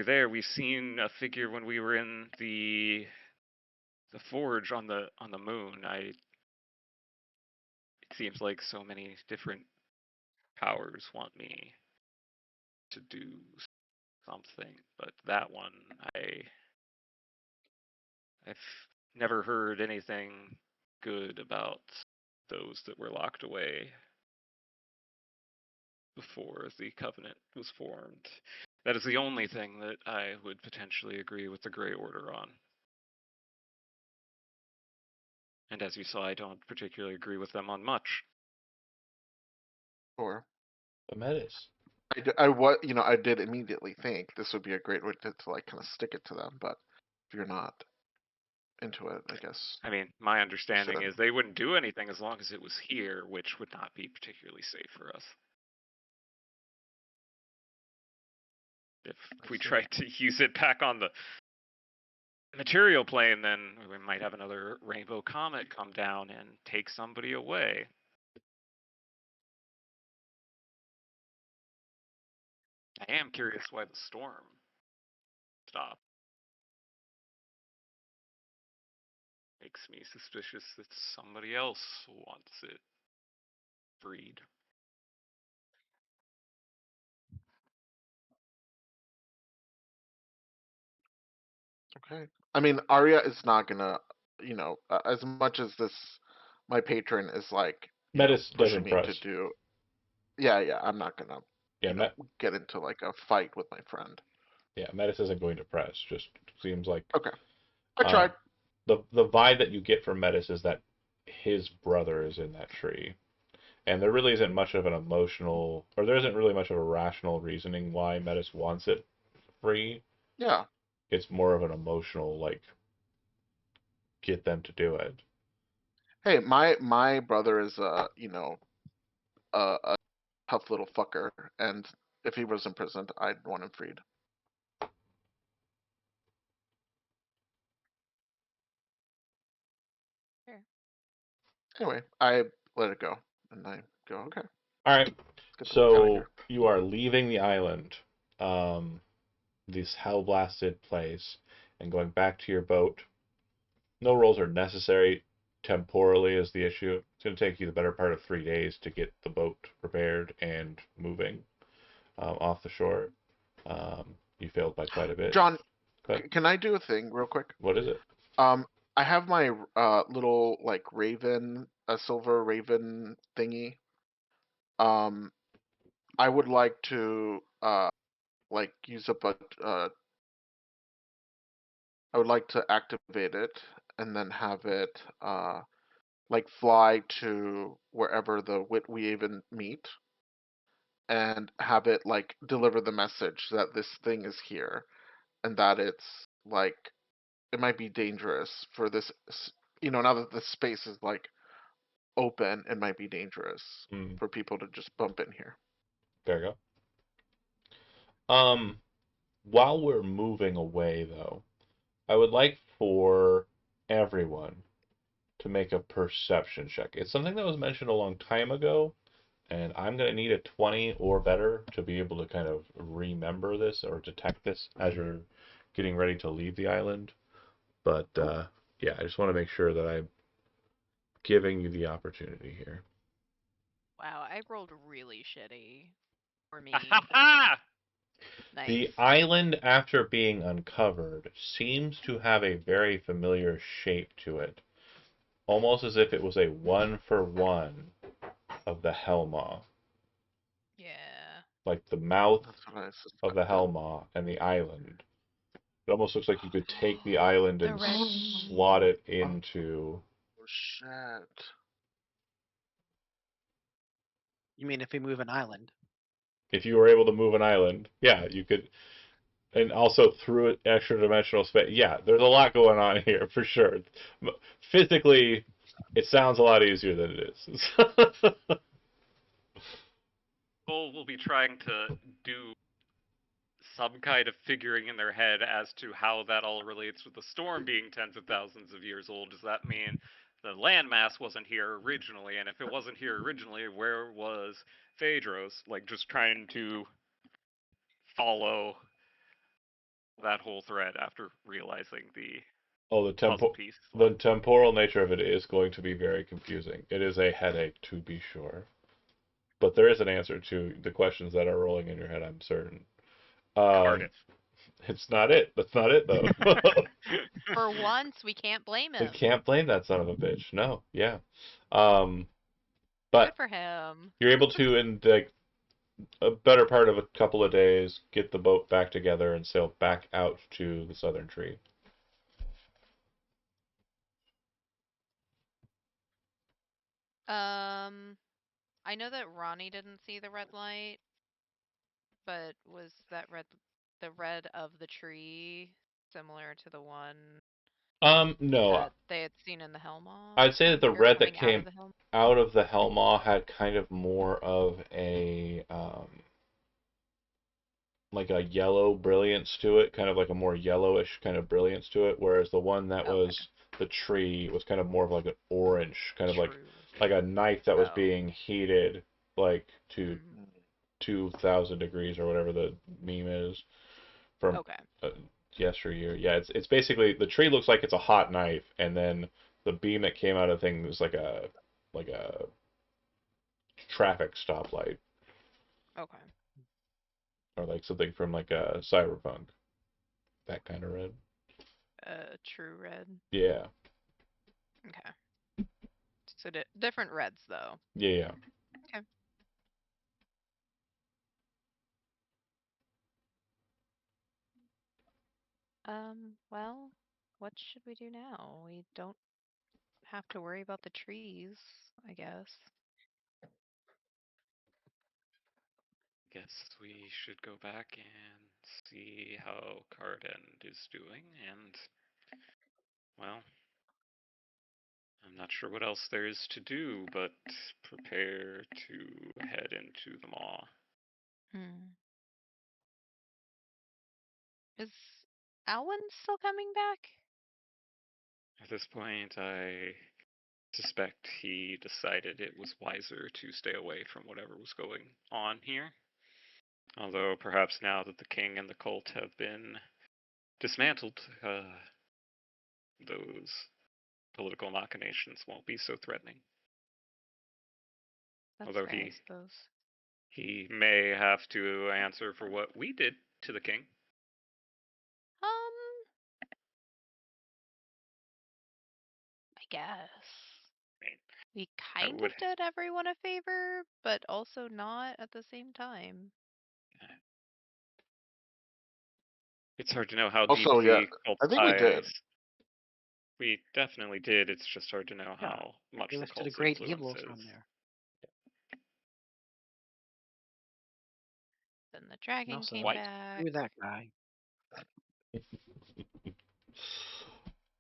there. We've seen a figure when we were in the forge on the moon. It seems like so many different powers want me to do something, but that one I've never heard anything good about those that were locked away before the covenant was formed. That is the only thing that I would potentially agree with the Grey Order on. And as you saw, I don't particularly agree with them on much. Or The Metis. I did immediately think this would be a great way to like kind of stick it to them, but if you're not into it, I guess I mean, my you understanding shouldn't. is they wouldn't do anything as long as it was here, which would not be particularly safe for us. If I we see. tried to use it back on material plane, then we might have another rainbow comet come down and take somebody away. I am curious why the storm stopped. Makes me suspicious that somebody else wants it freed. Okay. I mean, Arya is not gonna, as much as my patron is like, Metis pushing doesn't me to press. do. Yeah, I'm not gonna, Yeah, get into like a fight with my friend. yeah, Metis isn't going to press. Just seems like Okay. I tried. the vibe that you get from Metis is that his brother is in that tree. And there really isn't much of an emotional, or there isn't really much of a rational reasoning why Metis wants it free. Yeah. It's more of an emotional, like, get them to do it. Hey, my brother is a tough little fucker, and if he was imprisoned, I'd want him freed. Sure. Anyway, I let it go, and I go, okay, All right. let's get the fuck out of So here. you are leaving the island, this hell-blasted place, and going back to your boat. No rolls are necessary. Temporally is the issue. It's going to take you the better part of 3 days to get the boat prepared and moving off the shore. You failed by quite a bit. John, But can I do a thing real quick? what is it? I have my little like raven, a silver raven thingy. Um, I would like to like use up a I would like to activate it and then have it like fly to wherever the Witweaven meet and have it like deliver the message that this thing is here and that it's like it might be dangerous for this now that the space is like open, it might be dangerous for people to just bump in here. There you go. While we're moving away, though, I would like for everyone to make a perception check. It's something that was mentioned a long time ago, and I'm going to need a 20 or better to be able to kind of remember this or detect this as you're getting ready to leave the island. But yeah, I just want to make sure that I'm giving you the opportunity here. Wow, I rolled really shitty for me. Nice. The island, after being uncovered, seems to have a very familiar shape to it, almost as if it was a one-for-one of the Hellmaw. Yeah. Like the mouth That's what I of the suspected. Hellmaw and the island. It almost looks like you could take the island The and red- slot it into. Oh shit. You mean if we move an island? If you were able to move an island, yeah, you could. And also through extra dimensional space. Yeah, there's a lot going on here for sure. Physically, it sounds a lot easier than it is. People will be trying to do some kind of figuring in their head as to how that all relates with the storm being tens of thousands of years old. Does that mean the landmass wasn't here originally? And if it wasn't here originally, where was Phaedros? Like, just trying to follow that whole thread after realizing the Oh, puzzle piece. the temporal nature of it is going to be very confusing. It is a headache, to be sure. But there is an answer to the questions that are rolling in your head, I'm certain. Cardiff. It's not it. That's not it, though. For once, we can't blame We him. can't blame that son of a bitch. No, yeah. Good But for him. you're able to, in like a better part of a couple of days, get the boat back together and sail back out to the southern tree. I know that Ronnie didn't see the red light, but was that the red of the tree similar to the one No. that they had seen in the Hellmaw? I'd say that the Or red that coming out came of the Hellmaw? out of the Hellmaw had kind of more of a like a yellow brilliance to it, kind of like a more yellowish kind of brilliance to it, whereas the one that Okay. was the tree was kind of more of like an orange, kind of True. like a knife that was Oh. being heated like to Mhm. 2,000 degrees or whatever the meme is from Okay. yesteryear. Yeah, it's basically the tree looks like it's a hot knife, and then the beam that came out of the thing was like a traffic stoplight Okay. or like something from like a cyberpunk. That kind of red. True red. Yeah. Okay. So different reds though. Yeah. Okay. Well, what should we do now? We don't have to worry about the trees, I guess. Guess we should go back and see how Cardend is doing, and well, I'm not sure what else there is to do but prepare to head into the maw. Hmm. Is Alwyn still coming back? At this point, I suspect he decided it was wiser to stay away from whatever was going on here. Although perhaps now that the king and the cult have been dismantled, those political machinations won't be so threatening. That's Although fair, I suppose. he may have to answer for what we did to the king. I guess. mean, We I kind would. of did everyone a favor, but also not at the same time. It's hard to know how deep Also, yeah, the cult I think we did. ties. We definitely did. It's just hard to know Yeah, how much They the lifted a cult's great influence evil is. from there. Then the And dragon also, came White. back. screw that guy.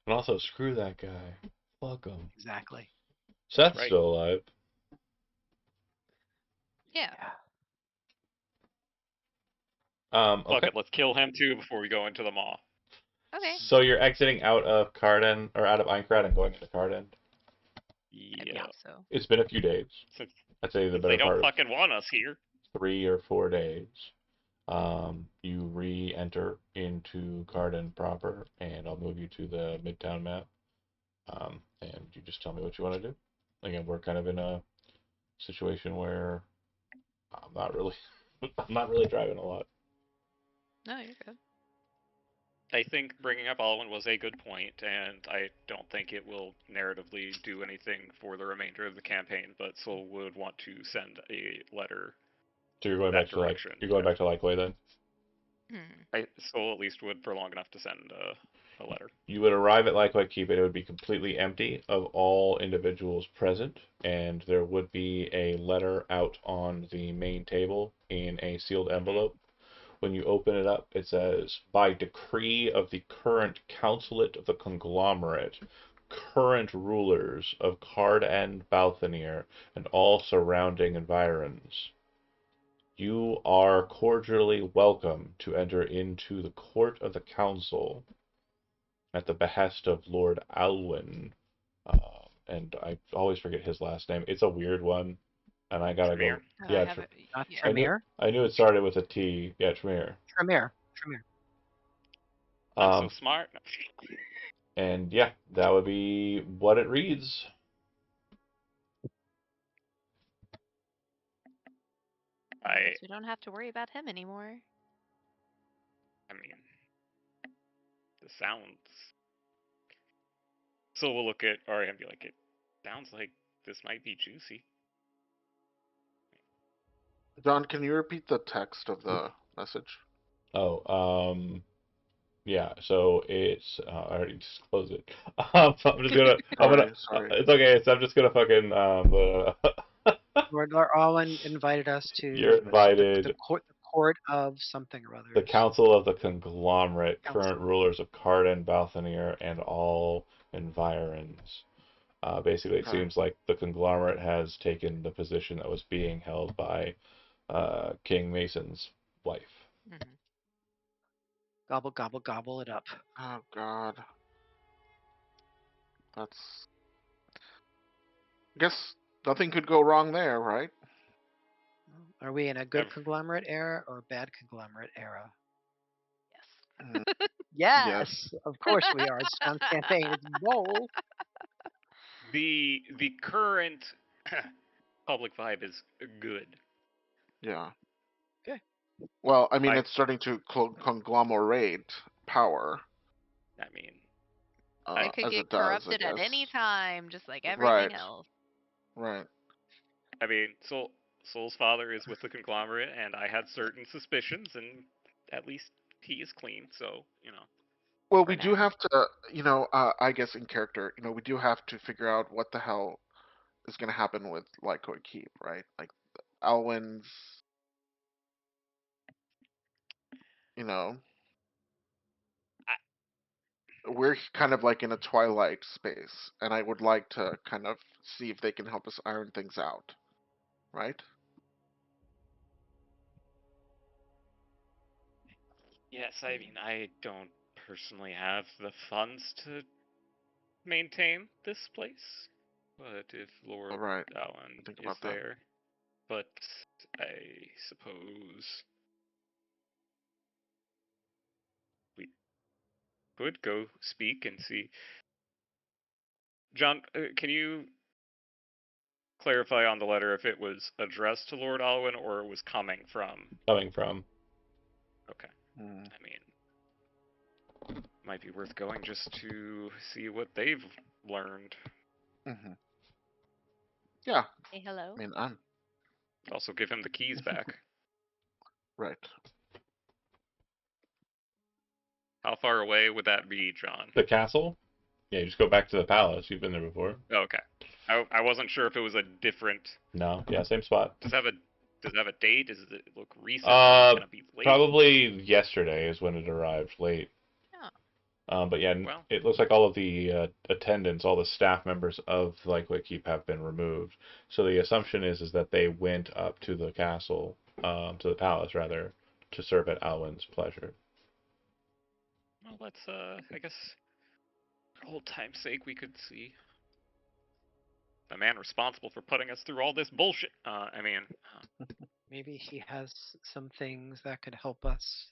And also, screw that guy. Fuck him. Exactly. Seth's right. still alive. Yeah. Fuck Okay. it, let's kill him too before we go into the maw. Okay. So you're exiting out of Carden, or out of Aincrad and going into Carden. I Yeah. believe so. It's been a few days. Since I'd say the they better don't part of fucking want us here. 3 or 4 days. You re-enter into Carden proper, and I'll move you to the Midtown map. And you just tell me what you want to do. Again, we're kind of in a situation where I'm not really driving a lot. No, you're good. I think bringing up Alwyn was a good point, and I don't think it will narratively do anything for the remainder of the campaign, but Soul would want to send a letter. So you're going That back to direction. you're going back to Likeway then. Soul at least would for long enough to send a letter. You would arrive at Likeway Keep, and it would be completely empty of all individuals present, and there would be a letter out on the main table in a sealed envelope. When you open it up, it says, by decree of the current Councilate of the Conglomerate, current rulers of Card and Balthanir, and all surrounding environs, you are cordially welcome to enter into the court of the council at the behest of Lord Alwyn. And I always forget his last name. It's a weird one, and I gotta go. Tremere? Yeah, I have it. Not Yeah. Tremere? I knew it started with a T. Yeah, Tremere. Tremere. I'm so smart. And yeah, that would be what it reads. I guess we don't have to worry about him anymore. I mean, the sounds. So we'll look at Arya and be like, it sounds like this might be juicy. John, can you repeat the text of the message? Oh, yeah. So it's I already disclosed it. I'm just gonna. Sorry. It's okay. So I'm just gonna fucking Lord Alwyn invited us to You're invited. the court of something or other. The Council of the Conglomerate, Council. current rulers of Carden, Balthanir, and all environs. Basically, it Okay. seems like the Conglomerate has taken the position that was being held by King Mason's wife. Gobble, gobble, gobble it up. Oh God. That's. I guess nothing could go wrong there, right? Are we in a good Ev- conglomerate era or a bad conglomerate era? Yes. Mm, yes. Yes, of course we are. John's campaign is bold. The current public vibe is good. Yeah. Okay. Well, I mean, I it's starting to conglomerate power, I mean, It could as get it does, I corrupted at guess. any time, just like everything Right. else. Right. I mean, Soul's father is with the conglomerate, and I had certain suspicions, and at least he is clean. So Well, For we do now. have to, I guess in character, we do have to figure out what the hell is going to happen with Lycoid Keep, right? Like, Alwyn's, you know, I, we're kind of like in a twilight space, and I would like to kind of see if they can help us iron things out, right? yes, I mean, I don't personally have the funds to maintain this place, but if Lord All right. Allen Think is about that. there, but I suppose we could go speak and see. John, can you clarify on the letter if it was addressed to Lord Alwyn or it was coming from? Coming from. Okay, Mm, I mean, might be worth going just to see what they've learned. hmm Yeah. Say hello. I mean, I'm Also, give him the keys back. right. How far away would that be, John? The castle? Yeah, you just go back to the palace. You've been there before. Okay, I wasn't sure if it was a different. No, yeah, same spot. Does it have a date? Does it look recent? Is Uh, it gonna be late? Probably yesterday is when it arrived, late. Oh. But yeah, Well, it looks like all of the attendants, all the staff members of Lycoid Keep have been removed. So the assumption is that they went up to the castle, to the palace rather, to serve at Alwyn's pleasure. well, let's I guess for old time's sake, we could see the man responsible for putting us through all this bullshit. I mean, Maybe he has some things that could help us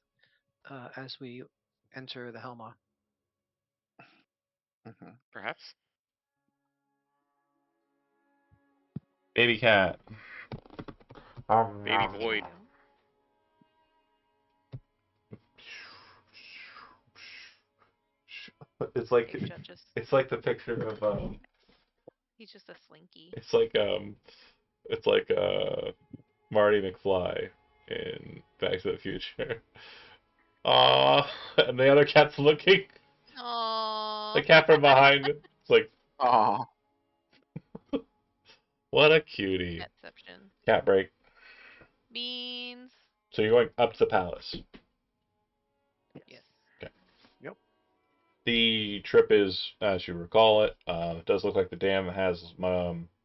as we enter the Helma. hmm perhaps. Baby cat. Baby Void. It's like Asia just it's like the picture of he's just a slinky. it's like Marty McFly in Back to the Future. Aww, and the other cat's looking. Oh. The cat from behind. It's like, Oh, what a cutie. Catception. Cat break. Beans. So you're going up to the palace. Yes. yep. The trip is, as you recall it, it does look like the dam has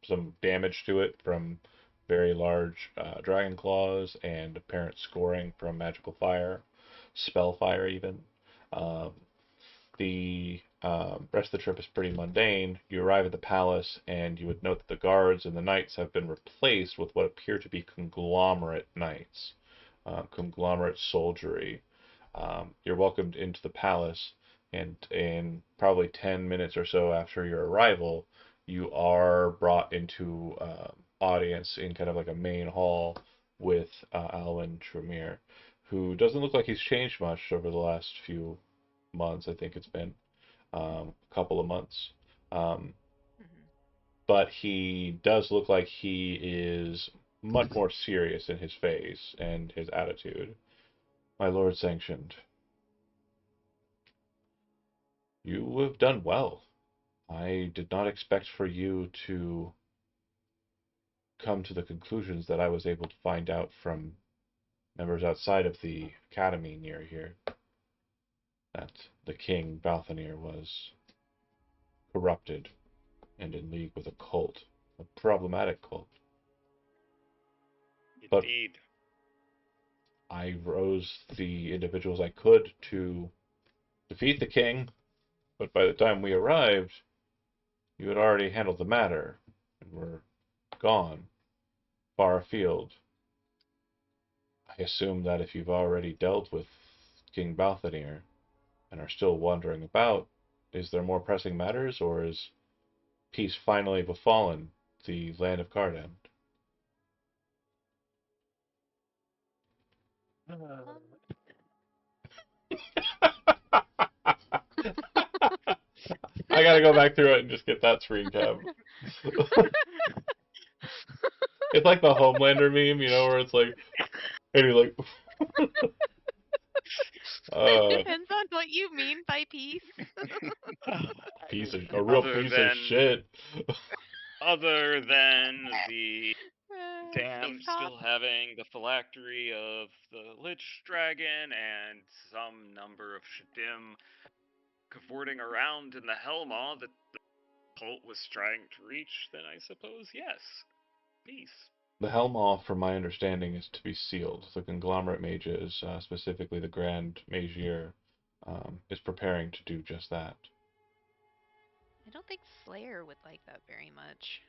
some damage to it from very large dragon claws and apparent scoring from magical fire, spell fire even. Um, the rest of the trip is pretty mundane. You arrive at the palace, and you would note that the guards and the knights have been replaced with what appear to be conglomerate knights, conglomerate soldiery. You're welcomed into the palace, and in probably 10 minutes or so after your arrival, you are brought into audience in kind of like a main hall with Alwyn Tremere, who doesn't look like he's changed much over the last few months. I think it's been a couple of months. Um, Hmm. but he does look like he is much more serious in his face and his attitude. My lord sanctioned. You have done well. I did not expect for you to come to the conclusions that I was able to find out from members outside of the academy near here. That the king, Balthanir, was corrupted and in league with a cult, a problematic cult. But Indeed. I rose the individuals I could to defeat the king, but by the time we arrived, you had already handled the matter and were gone, far afield. I assume that if you've already dealt with King Balthanir and are still wandering about, is there more pressing matters, or is peace finally befallen the land of Cardan? I gotta go back through it and just get that screen cap. It's like the Homelander meme, where it's like, and you're like, It depends on what you mean by peace. a real Other piece of than- shit. Other than the dam Peace talk. still having the phylactery of the Lich Dragon and some number of Shadim cavorting around in the Helmaw that the cult was trying to reach, then I suppose yes. Peace. The Helmaw, from my understanding, is to be sealed. The conglomerate mages, specifically the Grand Magier, is preparing to do just that. I don't think Slayer would like that very much.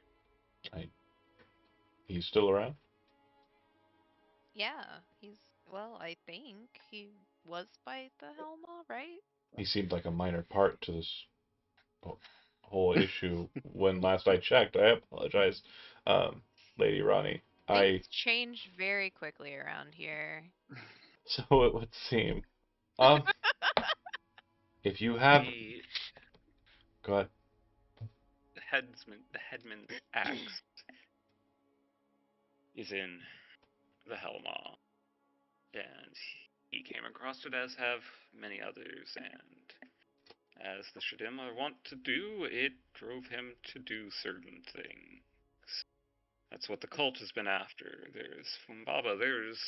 He's still around? Yeah, I think he was by the Helma, right? He seemed like a minor part to this whole issue when last I checked. I apologize, Lady Ronnie. Things change very quickly around here. So it would seem. If you have... Go ahead. The headman's axe is in the Helmaw, and he came across it, as have many others, and as the Shadim are wont to do, it drove him to do certain things. That's what the cult has been after. There's Fumbaba, there's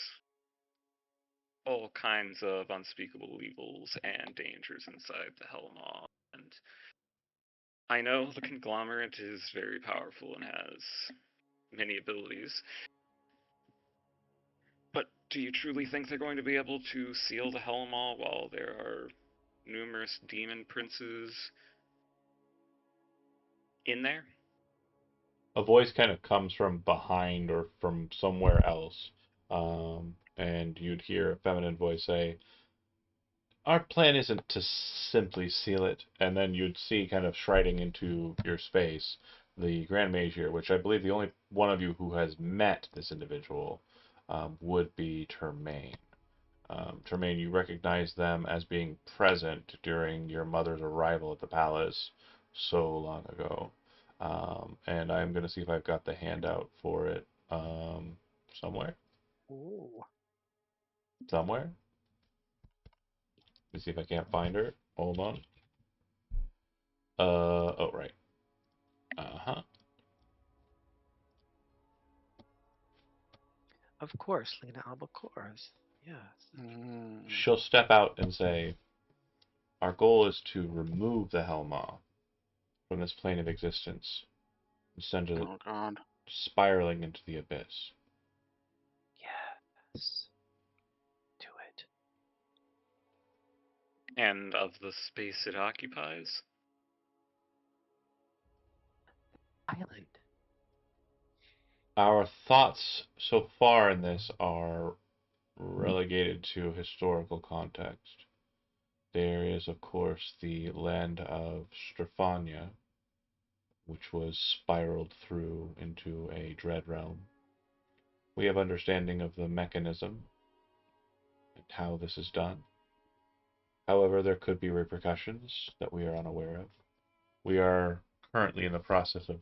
all kinds of unspeakable evils and dangers inside the Helmaw, and I know the conglomerate is very powerful and has many abilities. But do you truly think they're going to be able to seal the Helmaw while there are numerous demon princes in there? A voice kind of comes from behind or from somewhere else, and you'd hear a feminine voice say, "Our plan isn't to simply seal it," and then you'd see, kind of striding into your space, the Grand Magier, which I believe the only one of you who has met this individual would be Termaine. Termaine, you recognize them as being present during your mother's arrival at the palace so long ago. And I'm going to see if I've got the handout for it somewhere. Ooh. Somewhere. Let me see if I can't find her. Hold on. Oh, right. Uh-huh. Of course, Lena Albacores. Yes. She'll step out and say, "Our goal is to remove the Helmaw from this plane of existence and send it Oh God. spiraling into the abyss." Yes. Do it. And of the space it occupies? Island. Our thoughts so far in this are relegated to historical context. There is, of course, the land of Strephania, which was spiraled through into a dread realm. We have understanding of the mechanism and how this is done. However, there could be repercussions that we are unaware of. We are currently in the process of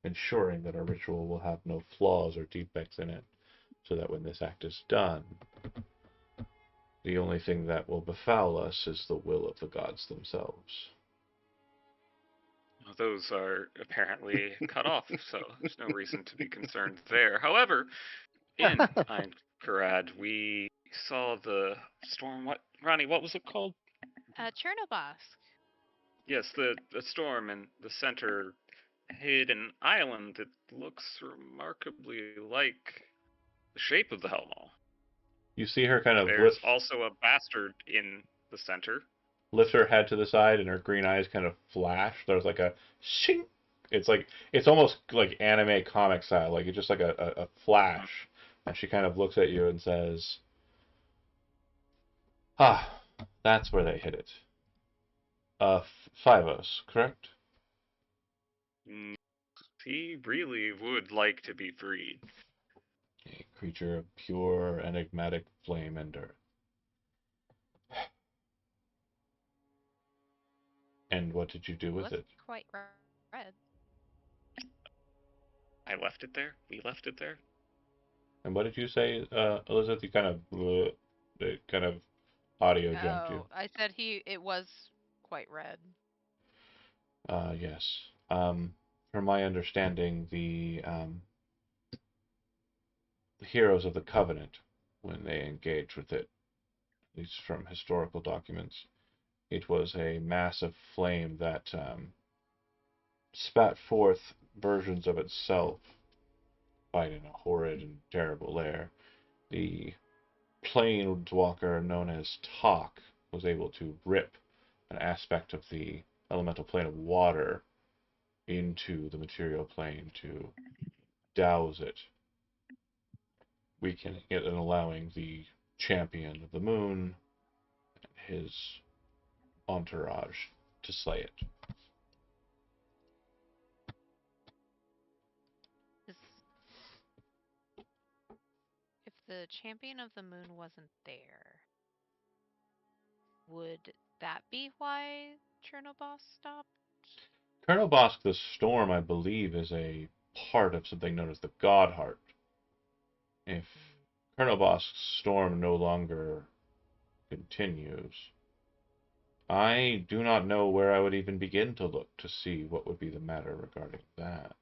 ensuring that our ritual will have no flaws or defects in it, so that when this act is done, the only thing that will befoul us is the will of the gods themselves. Those are apparently cut off, so there's no reason to be concerned there. However, in Ainkarad, we saw the storm. What, Ronnie? What was it called? Chernobyl. Yes, the storm in the center hid an island that looks remarkably like the shape of the Helmaw. You see her kind of There's also a bastard in the center. lift her head to the side, and her green eyes kind of flash. There's like a shing. It's almost like anime comic style, like it's just like a flash, and she kind of looks at you and says, "Ah, that's where they hit it. Phivos, correct?" He really would like to be freed. A creature of pure, enigmatic flame and earth. And what did you do with Wasn't it? quite red. I left it there. We left it there. And what did you say, Elizabeth? You kind of, it kind of audio jumped you. Oh, I said it was quite red. Yes. From my understanding, the heroes of the Covenant, when they engaged with it, at least from historical documents, it was a massive flame that spat forth versions of itself, fighting a horrid and terrible air. The planeswalker known as Tok was able to rip an aspect of the elemental plane of water into the material plane to douse it, weakening it and allowing the champion of the moon and his entourage to slay it. Is- If the champion of the moon wasn't there, would that be why Chernobog stopped? Colonel Bosk the Storm, I believe, is a part of something known as the God Heart. If Colonel Bosk's storm no longer continues, I do not know where I would even begin to look to see what would be the matter regarding that.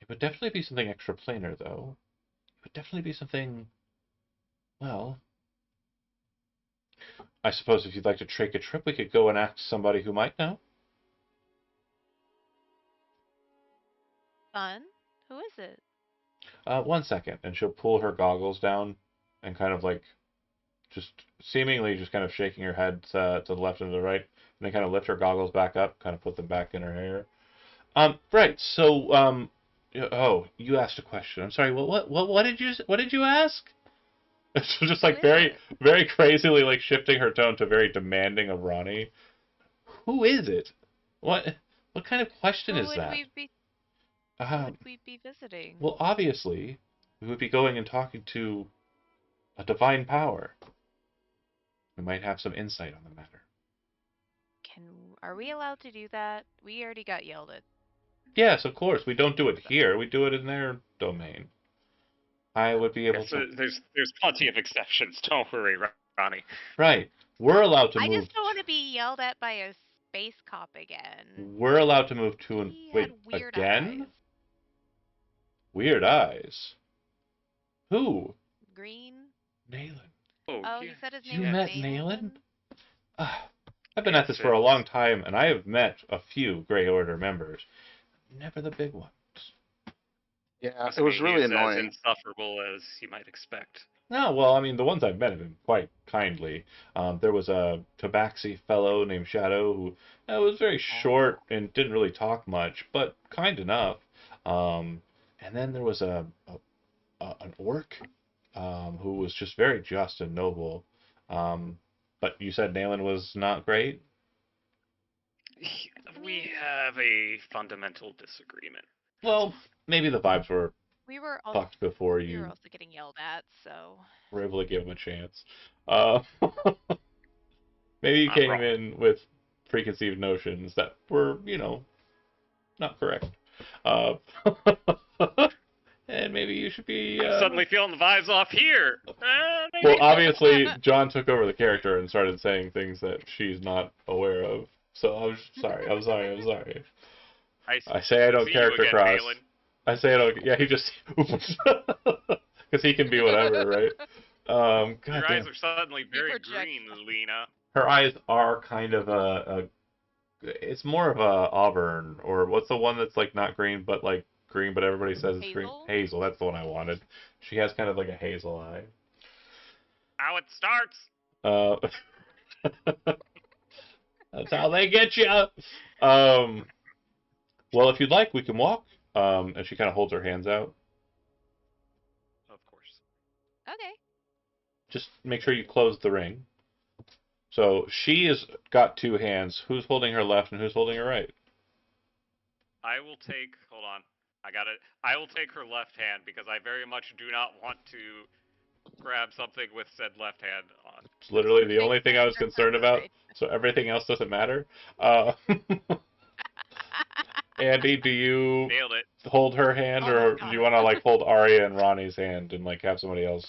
It would definitely be something extraplanar, though. It would definitely be something, well, I suppose if you'd like to take a trip, we could go and ask somebody who might know. Fun? Who is it? 1 second, and she'll pull her goggles down and kind of like just seemingly just kind of shaking her head to the left and to the right, and then kind of lift her goggles back up, kind of put them back in her hair. Right. So, oh, you asked a question. I'm sorry. What did you ask? So just like Who is very, it? very crazily, like shifting her tone to very demanding of Ronnie. Who is it? What kind of question Who is would that? who would we be visiting? Well, obviously, we would be going and talking to a divine power. We might have some insight on the matter. Are we allowed to do that? We already got yelled at. Yes, of course. We don't do it here. We do it in their domain. I would be able Yes, to. there's plenty of exceptions. Don't worry, Ronnie. Right. We're allowed to I move. just don't want to be yelled at by a space cop again. We're allowed to move to and He wait had weird again. eyes. Weird eyes. Who? Green. Nayland. Oh, yeah. he said his You name was met Nayland? Nayland? I've been at this for a long time, and I have met a few Grey Order members. Never the big ones. Yeah, it was really He's annoying. as insufferable as you might expect. No, well, I mean, the ones I've met have been quite kindly. There was a Tabaxi fellow named Shadow who was very short and didn't really talk much, but kind enough. And then there was an orc who was just very just and noble. But you said Nayland was not great? We have a fundamental disagreement. Well, maybe the vibes were We were also fucked before we were you also getting yelled at, so were able to give him a chance. Maybe you Not came wrong. in with preconceived notions that were, not correct. Uh, and maybe you should be. I'm suddenly feeling the vibes off here. Maybe. Well, obviously, John took over the character and started saying things that she's not aware of. So I was sorry. I'm sorry. I say I don't see you character again, cross. Nayland. I say I don't. Yeah, he just because he can be whatever, right? God Your damn. eyes are suddenly very project. green, Lena. Her eyes are kind of a. It's more of a auburn, or what's the one that's like not green but like green, but everybody says it's green. Hazel? Hazel. That's the one I wanted. She has kind of like a hazel eye. how it starts. That's how they get you. Well, if you'd like, we can walk. And she kind of holds her hands out. Of course. Okay. Just make sure you close the ring. So she has got two hands. Who's holding her left and who's holding her right? I will take. Hold on. I got it. I will take her left hand because I very much do not want to grab something with said left hand on. It's literally the Makes only thing I was sense. concerned about. Right. So everything else doesn't matter. Andy, do you Nailed it. hold her hand, Oh my or God. do you want to like hold Arya and Ronnie's hand and like have somebody else?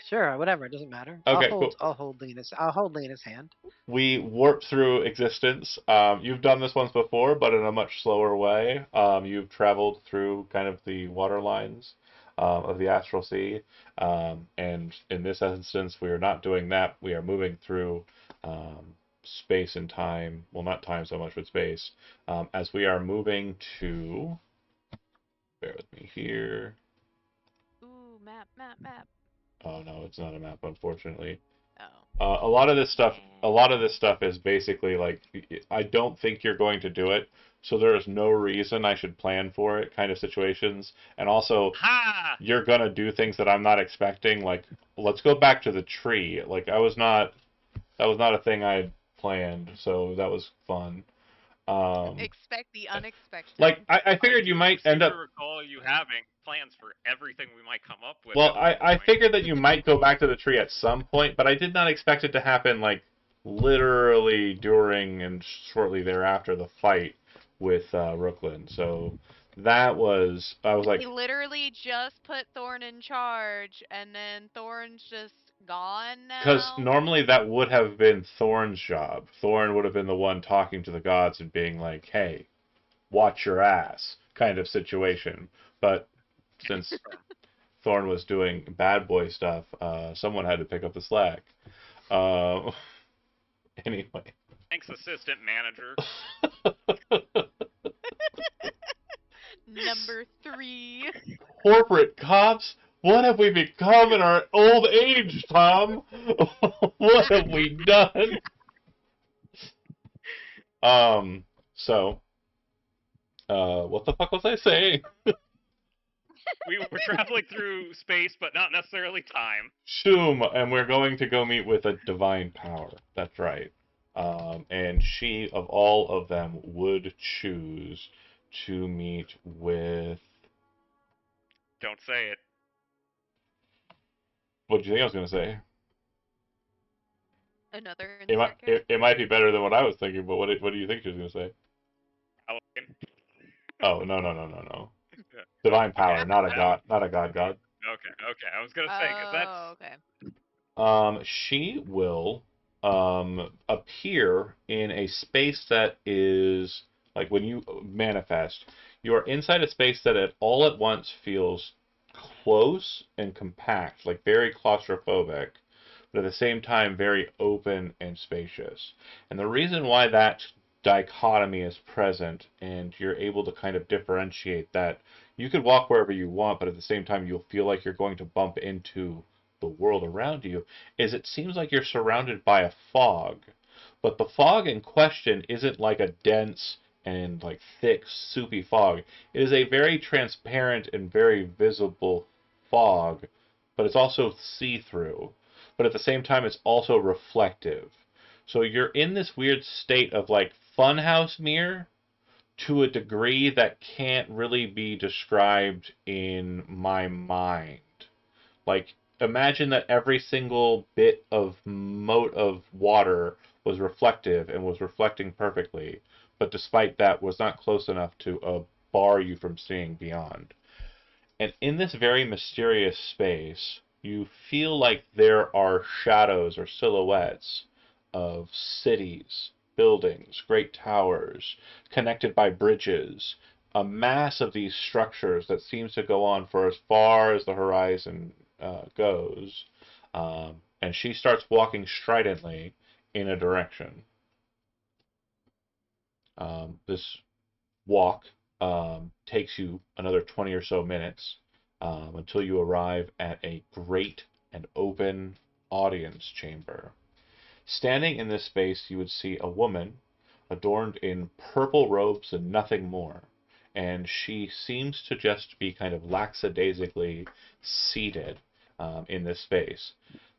Sure, whatever. It doesn't matter. Okay, I'll cool. hold Lena's hand. We warp through existence. You've done this once before, but in a much slower way. You've traveled through kind of the water lines of the astral sea, and in this instance, we are not doing that. We are moving through space and time. Well, not time so much, but space. As we are moving to. Bear with me here. Ooh, map. Oh no, it's not a map, unfortunately. Oh. A lot of this stuff is basically like, I don't think you're going to do it, so there is no reason I should plan for it kind of situations. And also, Ha! you're gonna do things that I'm not expecting. Like, let's go back to the tree. Like, that was not a thing I had planned, so that was fun. Expect the unexpected. Like, I figured you might end I up. seem to recall you having plans for everything we might come up with. Well, at one I point. figured that you might go back to the tree at some point, but I did not expect it to happen, like, literally during and shortly thereafter the fight with Rooklyn. So that was, I was like, He literally just put Thorn in charge, and then Thorn's just gone because now. normally that would have been Thorn's job. Thorn would have been the one talking to the gods and being like, hey, watch your ass, kind of situation. But since Thorn was doing bad boy stuff, someone had to pick up the slack. Anyway. Thanks, assistant manager. Number 3. Corporate cops? What have we become in our old age, Tom? What have we done? What the fuck was I saying? We were traveling through space, but not necessarily time. Shoom, and we're going to go meet with a divine power. That's right. And she, of all of them, would choose to meet with. Don't say it. What did you think I was going to say? Another It might, insert character. it might be better than what I was thinking, but what do you think she was going to say? Paladin. Oh, no. Yeah. Divine power, Okay. not a god. Okay. I was gonna say because that's Oh, okay. She will appear in a space that is like when you manifest, you are inside a space that all at once feels close and compact, like very claustrophobic, but at the same time very open and spacious. And the reason why that dichotomy is present and you're able to kind of differentiate that you could walk wherever you want, but at the same time you'll feel like you're going to bump into the world around you, is it seems like you're surrounded by a fog. But the fog in question isn't like a dense and like thick, soupy fog. It is a very transparent and very visible fog, but it's also see-through. But at the same time, it's also reflective. So you're in this weird state of like funhouse mirror to a degree that can't really be described in my mind. Like, imagine that every single bit of mote of water was reflective and was reflecting perfectly, but despite that was not close enough to bar you from seeing beyond. And in this very mysterious space, you feel like there are shadows or silhouettes of cities, buildings, great towers, connected by bridges, a mass of these structures that seems to go on for as far as the horizon goes. And she starts walking stridently in a direction. This walk takes you another 20 or so minutes until you arrive at a great an open audience chamber. Standing in this space, you would see a woman adorned in purple robes and nothing more. And she seems to just be kind of lackadaisically seated in this space.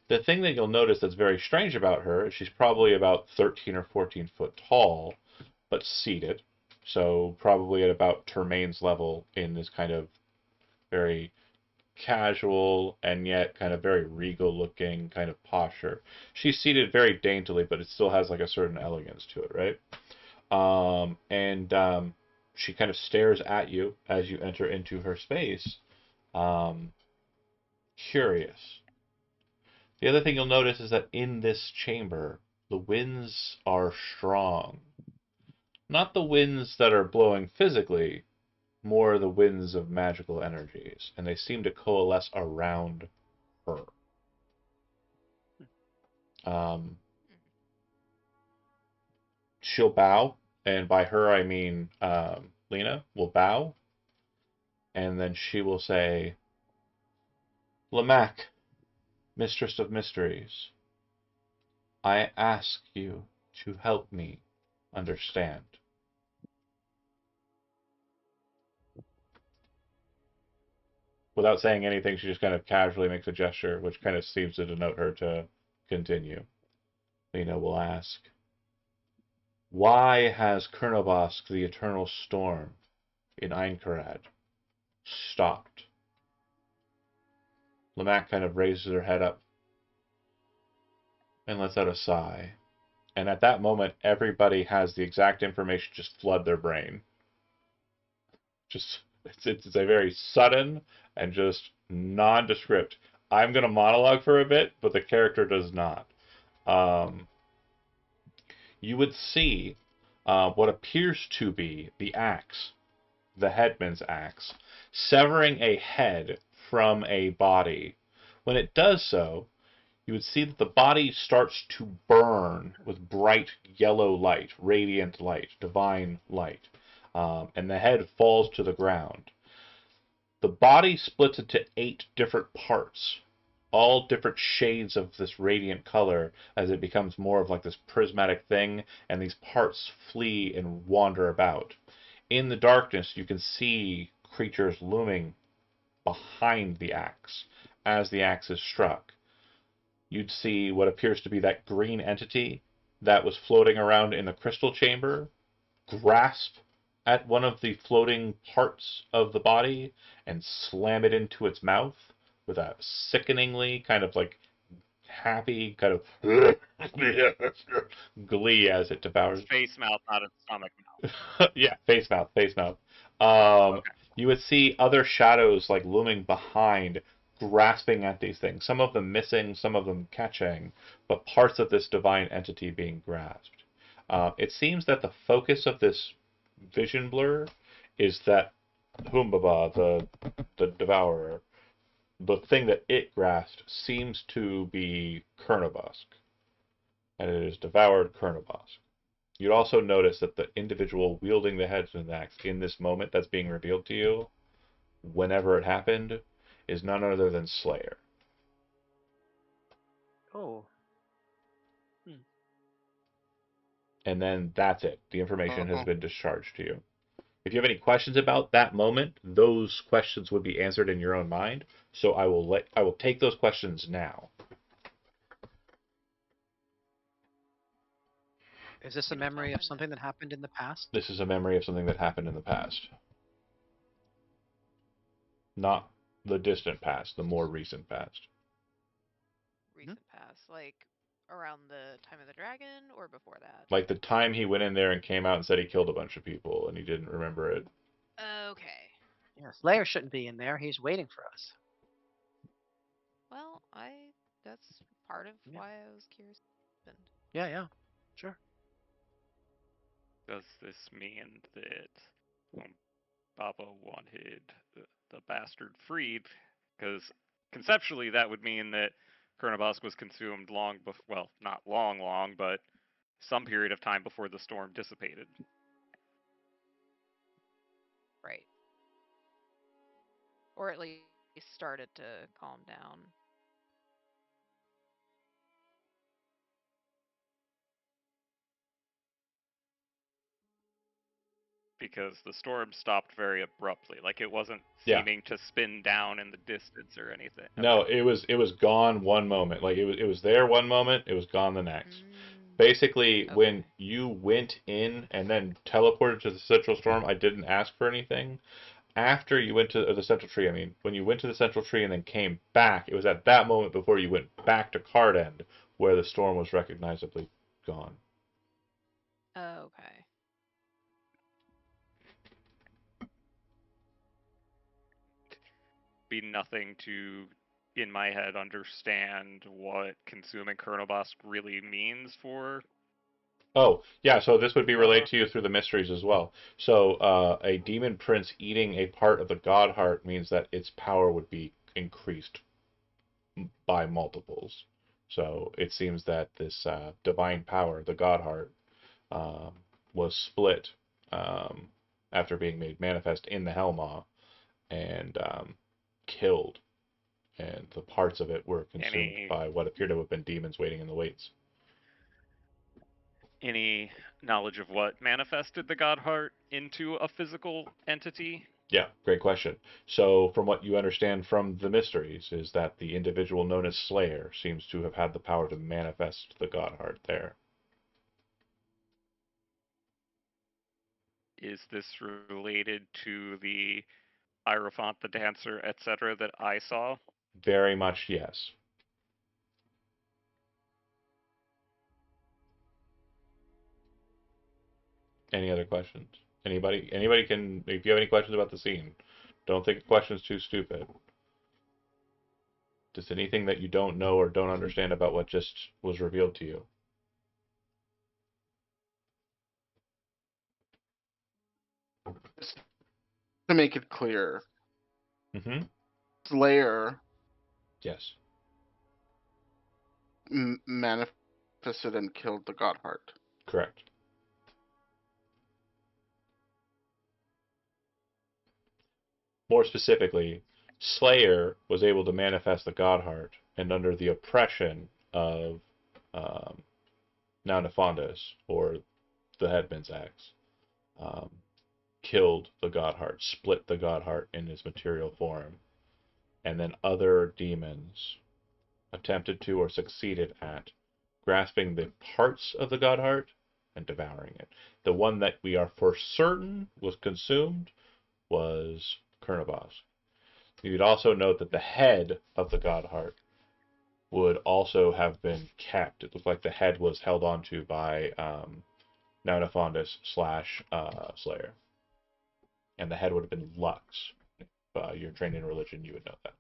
The thing that you'll notice that's very strange about her is she's probably about 13 or 14 foot tall, but seated. So probably at about Termaine's level in this kind of very casual and yet kind of very regal looking kind of posture. She's seated very daintily, but it still has like a certain elegance to it, right? And she kind of stares at you as you enter into her space, curious. The other thing you'll notice is that in this chamber, the winds are strong. Not the winds that are blowing physically, more the winds of magical energies, and they seem to coalesce around her. She'll bow, and by her I mean Lena will bow, and then she will say, Lemac, Mistress of Mysteries, I ask you to help me understand. Without saying anything, she just kind of casually makes a gesture, which kind of seems to denote her to continue. Lena will ask, why has Kurnobosk, the Eternal Storm, in Einkarad, stopped? Lemac kind of raises her head up and lets out a sigh. And at that moment, everybody has the exact information just flood their brain. It's a very sudden and just nondescript. I'm going to monologue for a bit, but the character does not. You would see what appears to be the axe, the headman's axe, severing a head from a body. When it does so, you would see that the body starts to burn with bright yellow light, radiant light, divine light, and the head falls to the ground. The body splits into 8 different parts, all different shades of this radiant color as it becomes more of like this prismatic thing, and these parts flee and wander about. In the darkness, you can see creatures looming behind the axe as the axe is struck. You'd see what appears to be that green entity that was floating around in the crystal chamber grasp at one of the floating parts of the body and slam it into its mouth with a sickeningly kind of like happy kind of glee as it devours. Face mouth, not a stomach mouth. Yeah, face mouth. Okay. You would see other shadows like looming behind, grasping at these things, some of them missing, some of them catching, but parts of this divine entity being grasped. It seems that the focus of this vision blur is that Humbaba, the devourer, the thing that it grasped seems to be Kurnobosk, and it has devoured Kurnobosk. You'd also notice that the individual wielding the headsman's axe in this moment that's being revealed to you, whenever it happened, is none other than Slayer. Oh. And then that's it. The information has been discharged to you. If you have any questions about that moment, those questions would be answered in your own mind. So I will take those questions now. Is this a memory of something that happened in the past? This is a memory of something that happened in the past. Not the distant past, the more recent past. Recent past, like around the time of the dragon or before that? Like the time he went in there and came out and said he killed a bunch of people and he didn't remember it. Okay. Yeah, Slayer shouldn't be in there. He's waiting for us. Well, that's part of Yeah. why I was curious. Yeah, sure. Does this mean that Baba wanted the bastard freed? Because conceptually, that would mean that Kurnobosk was consumed long before, well, not long, but some period of time before the storm dissipated. Right. Or at least started to calm down. because the storm stopped very abruptly. Like it wasn't Yeah. seeming to spin down in the distance or anything. No, Okay. it was gone one moment. Like it was there one moment, it was gone the next. Mm, Basically, when okay. you went in and then teleported to the central storm, I didn't ask for anything. After you went to the central tree, I mean, when you went to the central tree and then came back, it was at that moment before you went back to Card End where the storm was recognizably gone. Okay. Be nothing to, in my head, understand what consuming Chronobosk really means for. Oh, yeah, so this would be relayed Uh, to you through the mysteries as well. So, a demon prince eating a part of the god heart means that its power would be increased by multiples. So, it seems that this divine power, the god heart, um, was split um, after being made manifest in the Helmaw and killed, and the parts of it were consumed any by what appeared to have been demons waiting in the waits. any knowledge of what manifested the God Heart into a physical entity? Yeah, great question. So, from what you understand from the mysteries, is that the individual known as Slayer seems to have had the power to manifest the God Heart there. Is this related to the Hierophant, the dancer, etc. that I saw? Very much yes. Any other questions? Anybody can, if you have any questions about the scene, don't think a question's too stupid. Just anything that you don't know or don't understand about what just was revealed to you. Just to make it clear, Mm-hmm. Slayer Yes. manifested and killed the Godheart. Correct. More specifically, Slayer was able to manifest the God Heart, and under the oppression of um, Nonifondus, or the Headman's Axe, um, killed the God Heart, split the God Heart in his material form, and then other demons attempted to or succeeded at grasping the parts of the God Heart and devouring it. The one that we are for certain was consumed was Chernobog. You'd also note that the head of the God Heart would also have been kept. It looked like the head was held onto by Nonifondus slash Slayer. And the head would have been Lux. If you're trained in religion, you would know that.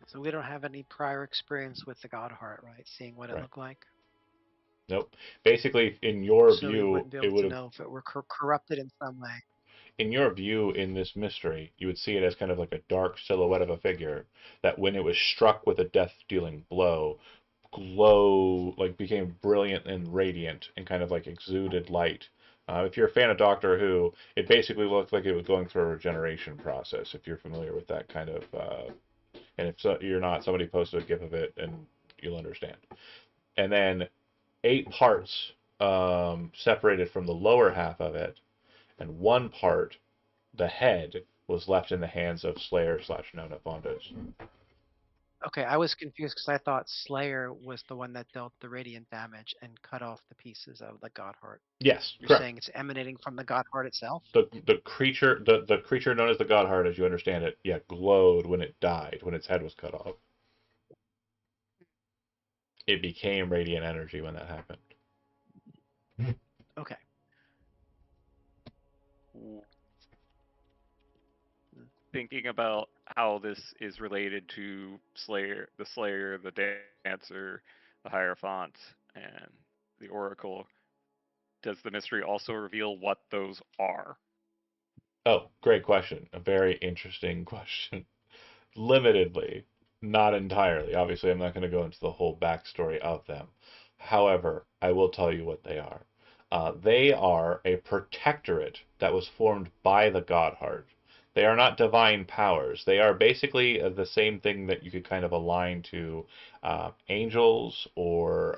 So we don't have any prior experience with the God Heart, right? Seeing what it Right. looked like. Nope. Basically, in your So we view, wouldn't be it able would to have, know if it were corrupted in some way. in your view, in this mystery, you would see it as kind of like a dark silhouette of a figure that when it was struck with a death-dealing blow, like became brilliant and radiant and kind of like exuded light. If you're a fan of Doctor Who, it basically looked like it was going through a regeneration process. If you're familiar with that kind of, and if so, you're not, somebody posted a gif of it and you'll understand. And then 8 parts separated from the lower half of it, and one part, the head, was left in the hands of Slayer slash Nona Vondos. Okay, I was confused because I thought Slayer was the one that dealt the radiant damage and cut off the pieces of the God Heart. Yes, You're correct. saying it's emanating from the God Heart itself? The creature known as the Godheart, as you understand it, yeah, glowed when it died, when its head was cut off. It became radiant energy when that happened. Okay. Thinking about how this is related to Slayer, the Dancer, the Hierophant, and the Oracle, does the mystery also reveal what those are? Oh, great question. A very interesting question. Limitedly, not entirely. Obviously, I'm not going to go into the whole backstory of them. However, I will tell you what they are. They are a protectorate that was formed by the Godheart. They are not divine powers. They are basically the same thing that you could kind of align to angels or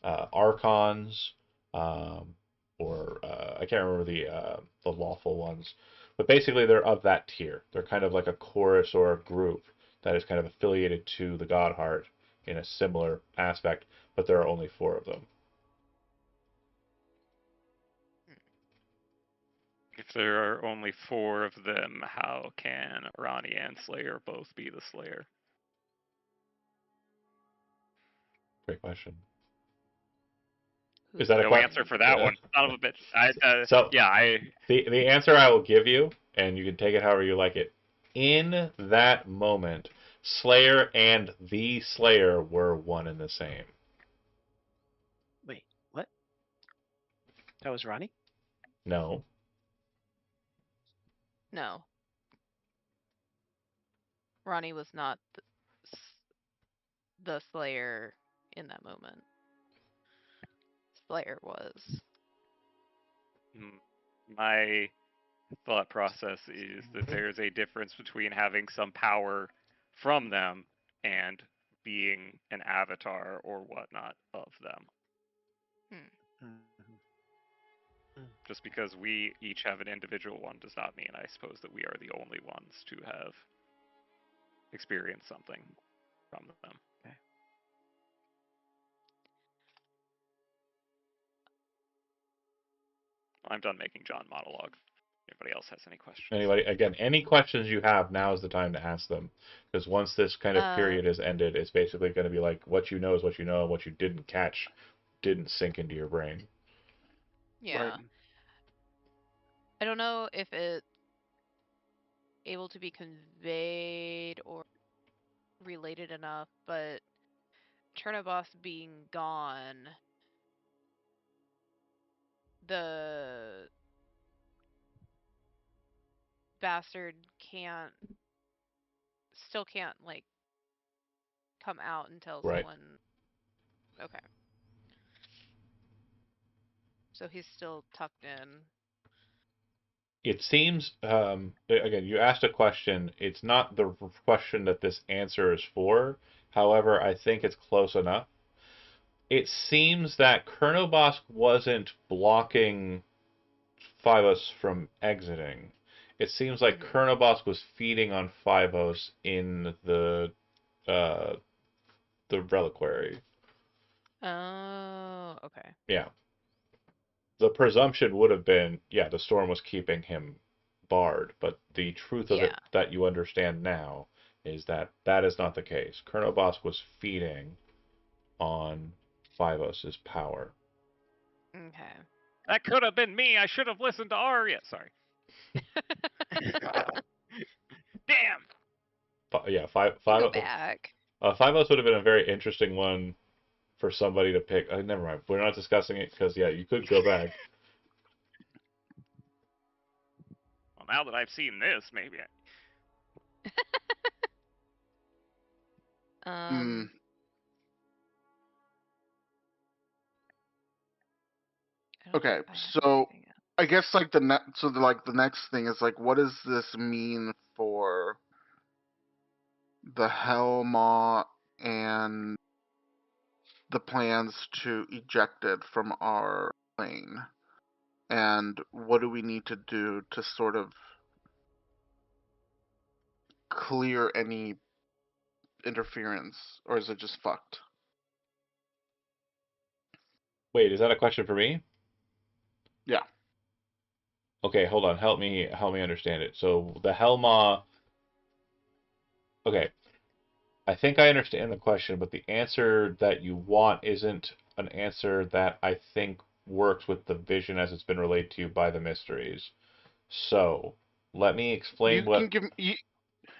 archons, or I can't remember the lawful ones, but basically they're of that tier. They're kind of like a chorus or a group that is kind of affiliated to the God Heart in a similar aspect, but there are only 4 of them. If there are only 4 of them, how can Ronnie and Slayer both be the Slayer? Great question. Who's Is that a No question? answer for that one. Son of a bitch. So Yeah, the answer I will give you, and you can take it however you like it. In that moment, Slayer and the Slayer were one and the same. Wait, what? That was Ronnie? No. No. Ronnie was not the Slayer in that moment. Slayer was. my thought process is that there's a difference between having some power from them and being an avatar or whatnot of them. Mhm. Just because we each have an individual one does not mean, I suppose, that we are the only ones to have experienced something from them. Okay. I'm done making John monologue. Anybody else has any questions? Anybody, again, any questions you have, now is the time to ask them. Because once this kind of period is ended, it's basically going to be like, what you know is what you know, and what you didn't catch didn't sink into your brain. Yeah. Right. I don't know if it's able to be conveyed or related enough, but Chernobos being gone, the bastard still can't like come out until Right. someone. Okay. So he's still tucked in. It seems, again, you asked a question. It's not the question that this answer is for. However, I think it's close enough. It seems that Chernobosc wasn't blocking Phivos from exiting. It seems like Chernobosc was feeding on Phivos in uh, the reliquary. Oh, okay. Yeah. The presumption would have been, yeah, the storm was keeping him barred, but the truth of it Yeah. that you understand now is that that is not the case. Colonel Bosk was feeding on Phivos' power. Okay. That could have been me. I should have listened to Arya. Sorry. Damn. Yeah, Go back. Phivos would have been a very interesting one for somebody to pick. Never mind. We're not discussing it because, yeah, you could go back. Well, now that I've seen this, maybe Um. I don't know Okay, if I have so anything else. I guess like the next thing is like, what does this mean for the Helmaw and the plans to eject it from our plane? And what do we need to do to sort of clear any interference, or is it just fucked? Wait, is that a question for me? Yeah. Okay, hold on. Help me understand it. So the Helma. Okay, I think I understand the question, but the answer that you want isn't an answer that I think works with the vision as it's been relayed to you by the mysteries. So, let me explain You can what. give me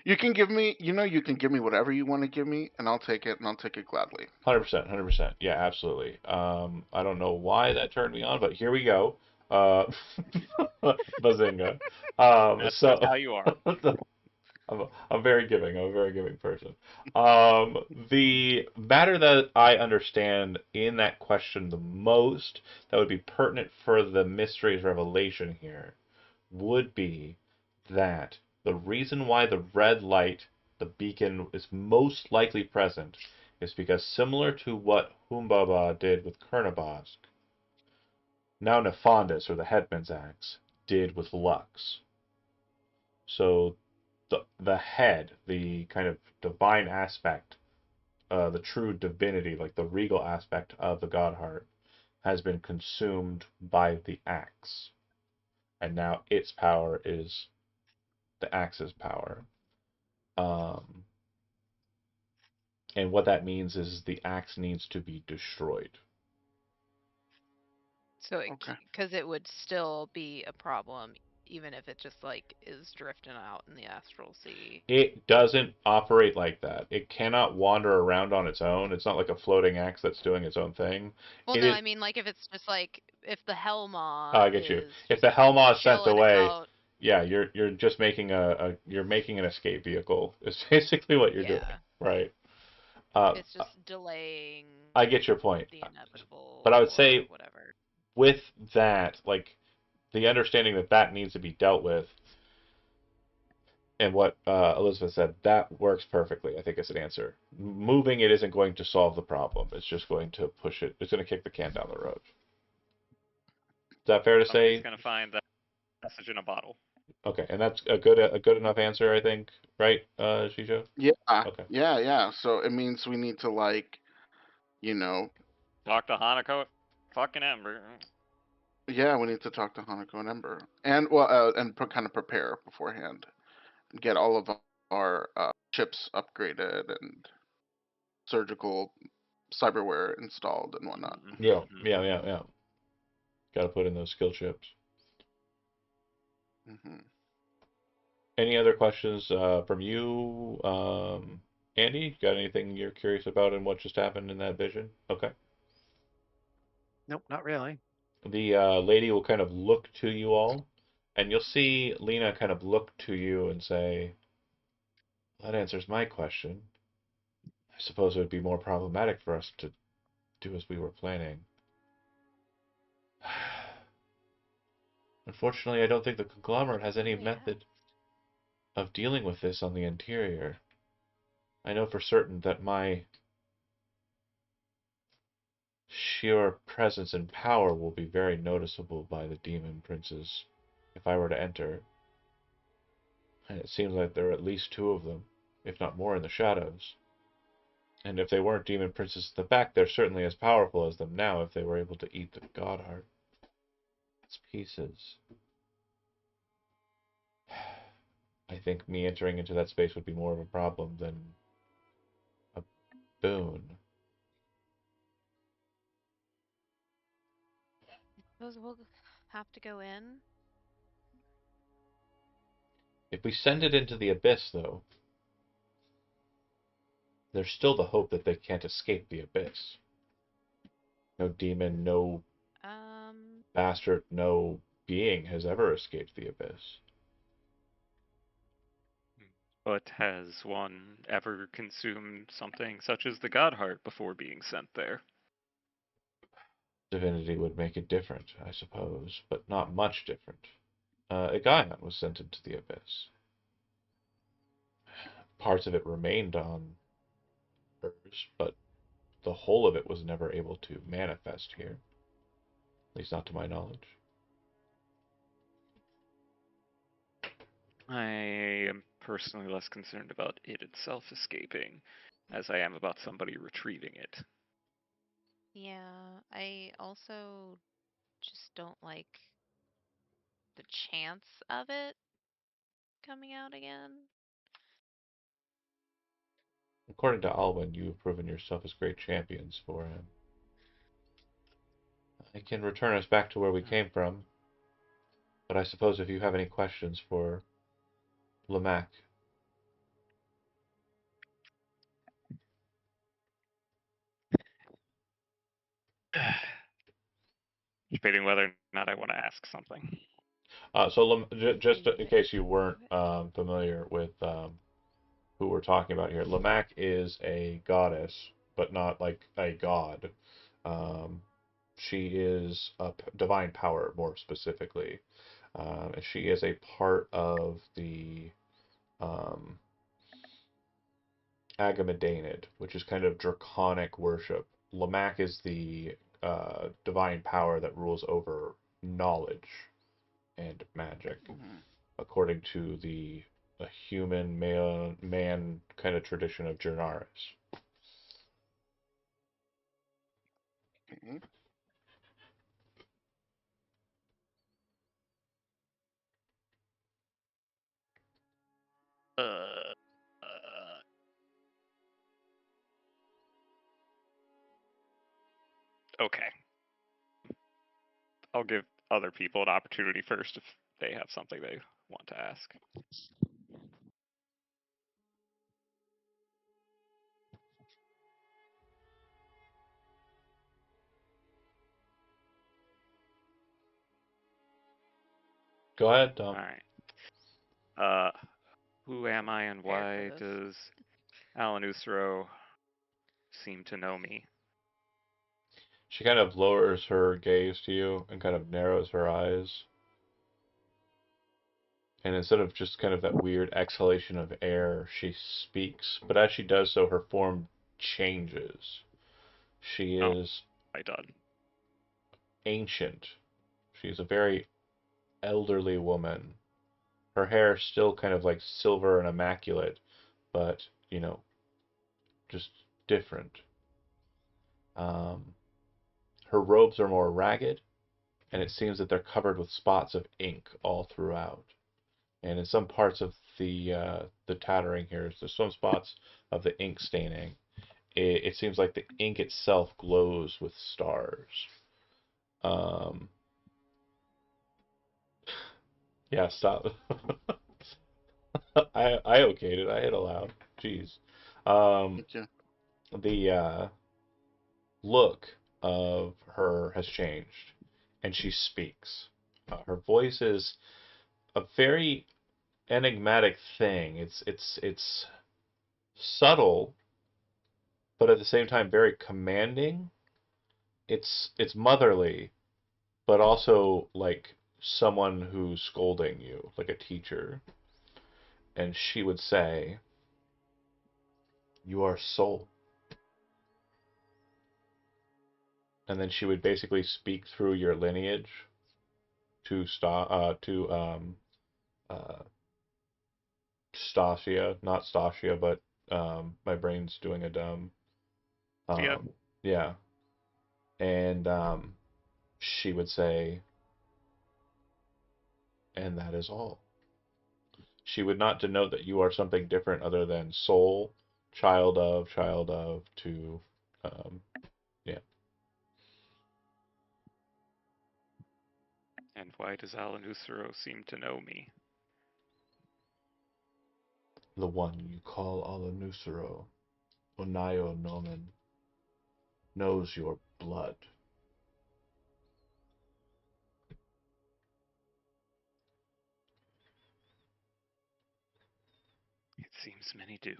you can give me, you can give me whatever you want to give me, and I'll take it, and I'll take it gladly. 100%, 100%. Yeah, absolutely. I don't know why that turned me on, but here we go. Bazinga. that's So how you are. I'm very giving. I'm a very giving person. The matter that I understand in that question the most, that would be pertinent for the mysteries revelation here, would be that the reason why the red light, the beacon, is most likely present is because similar to what Humbaba did with Kurnabask, now Nefandus, or the Headman's Axe, did with Lux. So the head, the kind of divine aspect, the true divinity, like the regal aspect of the Godheart, has been consumed by the axe. And now its power is the axe's power. And what that means is the axe needs to be destroyed. So Okay. because it would still be a problem even if it just like is drifting out in the astral sea. It doesn't operate like that. It cannot wander around on its own. It's not like a floating axe that's doing its own thing. Well, It no, is. I mean like if it's just like if the Helmaw I get you. is If just the Helmaw is sent chilling away, out, yeah, you're just making you're making an escape vehicle. It's basically what you're doing, yeah, right? it's just delaying I get your point, the inevitable but I would or say whatever. with that, like the understanding that that needs to be dealt with, and what Elizabeth said, that works perfectly. I think as an answer. Moving it isn't going to solve the problem. It's just going to push it. It's going to kick the can down the road. Is that fair to Somebody's say? gonna find that message in a bottle. Okay, and that's a good enough answer, I think, right, Shisho? Yeah. Okay. Yeah. So it means we need to like, you know, Talk to Hanako fucking Ember. yeah, we need to talk to Hanako and Ember, and kind of prepare beforehand, and get all of our chips upgraded and surgical cyberware installed and whatnot. Yeah. Got to put in those skill chips. Hmm. Any other questions from you, Andy? Got anything you're curious about in what just happened in that vision? Okay. Nope, not really. The lady will kind of look to you all, and you'll see Lena kind of look to you and say, "That answers my question. I suppose it would be more problematic for us to do as we were planning." Unfortunately, I don't think the conglomerate has any Yeah. method of dealing with this on the interior. I know for certain that my sheer presence and power will be very noticeable by the demon princes if I were to enter. And it seems like there are at least two of them, if not more, in the shadows. And if they weren't demon princes at the back, they're certainly as powerful as them now if they were able to eat the Godheart. Its pieces. I think me entering into that space would be more of a problem than a boon. Suppose we'll have to go in. If we send it into the abyss, though, there's still the hope that they can't escape the abyss. No demon, no bastard, no being has ever escaped the abyss. But has one ever consumed something such as the Godheart before being sent there? Divinity would make it different, I suppose, but not much different. Egaion was sent into the abyss. Parts of it remained on hers, but the whole of it was never able to manifest here. At least not to my knowledge. I am personally less concerned about it itself escaping, as I am about somebody retrieving it. Yeah, I also just don't like the chance of it coming out again. According to Alwyn, you have proven yourself as great champions for him. I can return us back to where we came from, but I suppose if you have any questions for Lamac. Debating whether or not I want to ask something. Just in case you weren't familiar with who we're talking about here, Lamac is a goddess, but not like a god. Um, she is a divine power, more specifically. She is a part of the Agamemdanid, which is kind of draconic worship. Lamech is the divine power that rules over knowledge and magic, Mhm. according to the a human man kind of tradition of Jernaris. Mhm. Uh, uh, okay. I'll give other people an opportunity first if they have something they want to ask. Go ahead, Tom. All right. Who am I and Prepare for why this. does Alan Usro seem to know me? She kind of lowers her gaze to you and kind of narrows her eyes. And instead of just kind of that weird exhalation of air, she speaks. But as she does so, her form changes. She Oh, is I done. ancient. She is a very elderly woman. Her hair is still kind of like silver and immaculate, but, just different. Um, Her robes are more ragged, and it seems that they're covered with spots of ink all throughout. And in some parts of the tattering here, there's some spots of the ink staining. It seems like the ink itself glows with stars. Um, yeah, stop. I okayed it. I hit aloud. Jeez. Um, Thank you. the look of her has changed, and she speaks. Her voice is a very enigmatic thing. It's subtle, but at the same time very commanding. It's motherly, but also like someone who's scolding you, like a teacher. And she would say, "You are soul." And then she would basically speak through your lineage to uh Stasia, not Stasia, but my brain's doing a dumb Yeah. yeah. And she would say, "And that is all." She would not denote that you are something different other than soul, child of, to, um, yeah. And why does Alan Usuro seem to know me? The one you call Alanusero, Onayo Nomen, knows your blood. It seems many do.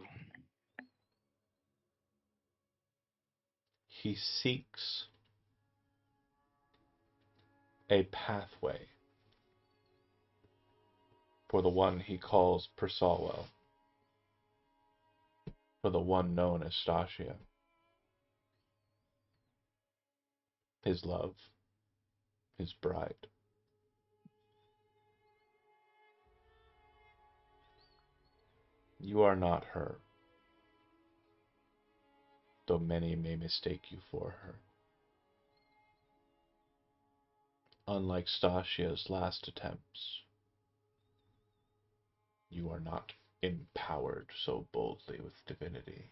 He seeks a pathway for the one he calls Persalwell, for the one known as Stasia. His love, his bride. You are not her, though many may mistake you for her. Unlike Stasia's last attempts, you are not empowered so boldly with divinity.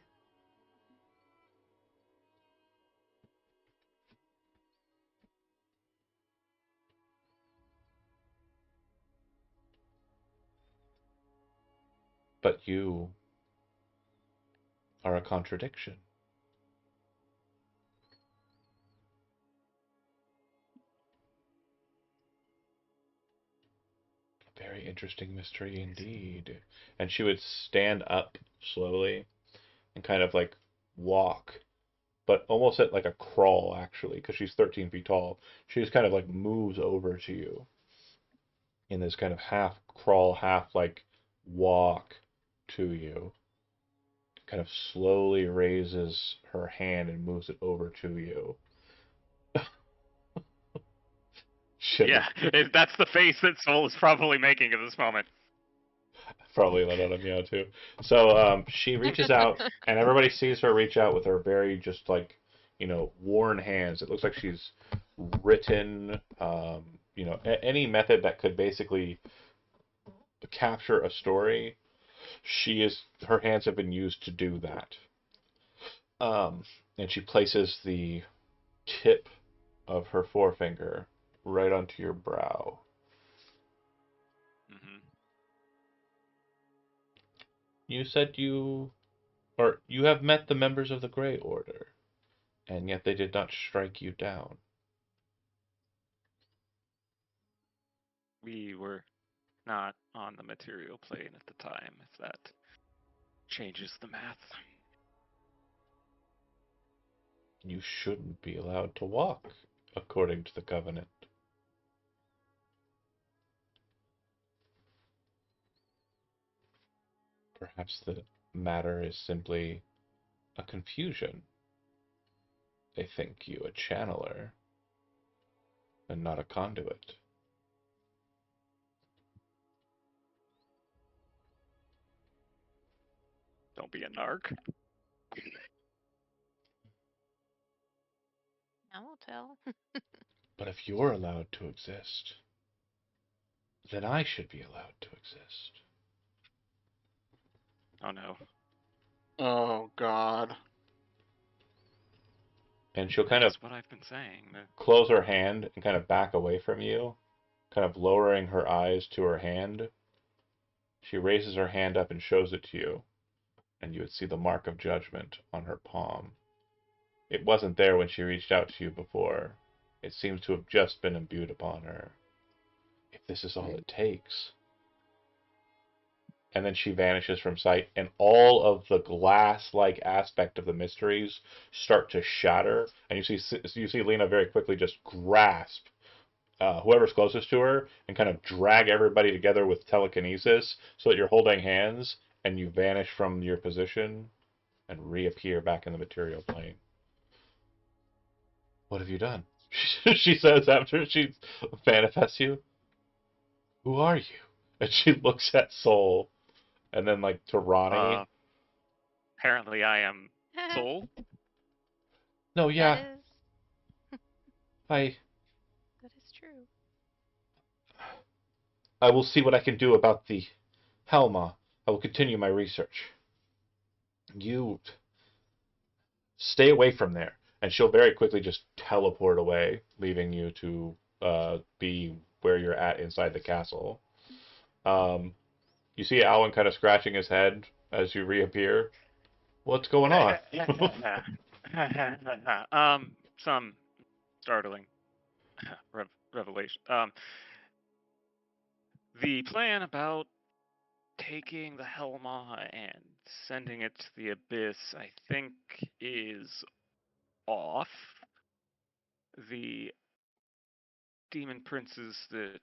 But you are a contradiction. Very interesting mystery indeed. And she would stand up slowly and kind of like walk, but almost at like a crawl actually, because she's 13 feet tall. She just kind of like moves over to you in this kind of half crawl, half like walk to you. kind of slowly raises her hand and moves it over to you. Shit, Yeah, that's the face that Soul is probably making at this moment. probably let out a meow too. So she reaches out, and everybody sees her reach out with her very just like, worn hands. It looks like she's written, any method that could basically capture a story. Her hands have been used to do that. And she places the tip of her forefinger right onto your brow. Hmm. You said you have met the members of the Grey Order, and yet they did not strike you down. We were not on the material plane at the time, if that changes the math. You shouldn't be allowed to walk, according to the Covenant. Perhaps the matter is simply a confusion. They think you a channeler, and not a conduit. Don't be a narc. I won't tell. But if you're allowed to exist, then I should be allowed to exist. Oh no. Oh God. And she'll kind of That's what I've been saying. close her hand and kind of back away from you, kind of lowering her eyes to her hand. She raises her hand up and shows it to you, and you would see the mark of judgment on her palm. It wasn't there when she reached out to you before. It seems to have just been imbued upon her. If this is all it takes. And then she vanishes from sight, and all of the glass-like aspect of the mysteries start to shatter. And you see Lena very quickly just grasp whoever's closest to her and kind of drag everybody together with telekinesis so that you're holding hands and you vanish from your position and reappear back in the material plane. What have you done? She says after she manifests you. Who are you? And she looks at Soul and then like to Ronnie. Apparently I am Soul. No, yeah, That is true. I will see what I can do about the Helma. I will continue my research. You stay away from there. And she'll very quickly just teleport away, leaving you to be where you're at inside the castle. You see Alwyn kind of scratching his head as you reappear. What's going on? Some startling revelation. The plan about taking the Helma and sending it to the Abyss, I think, is off. The demon princes that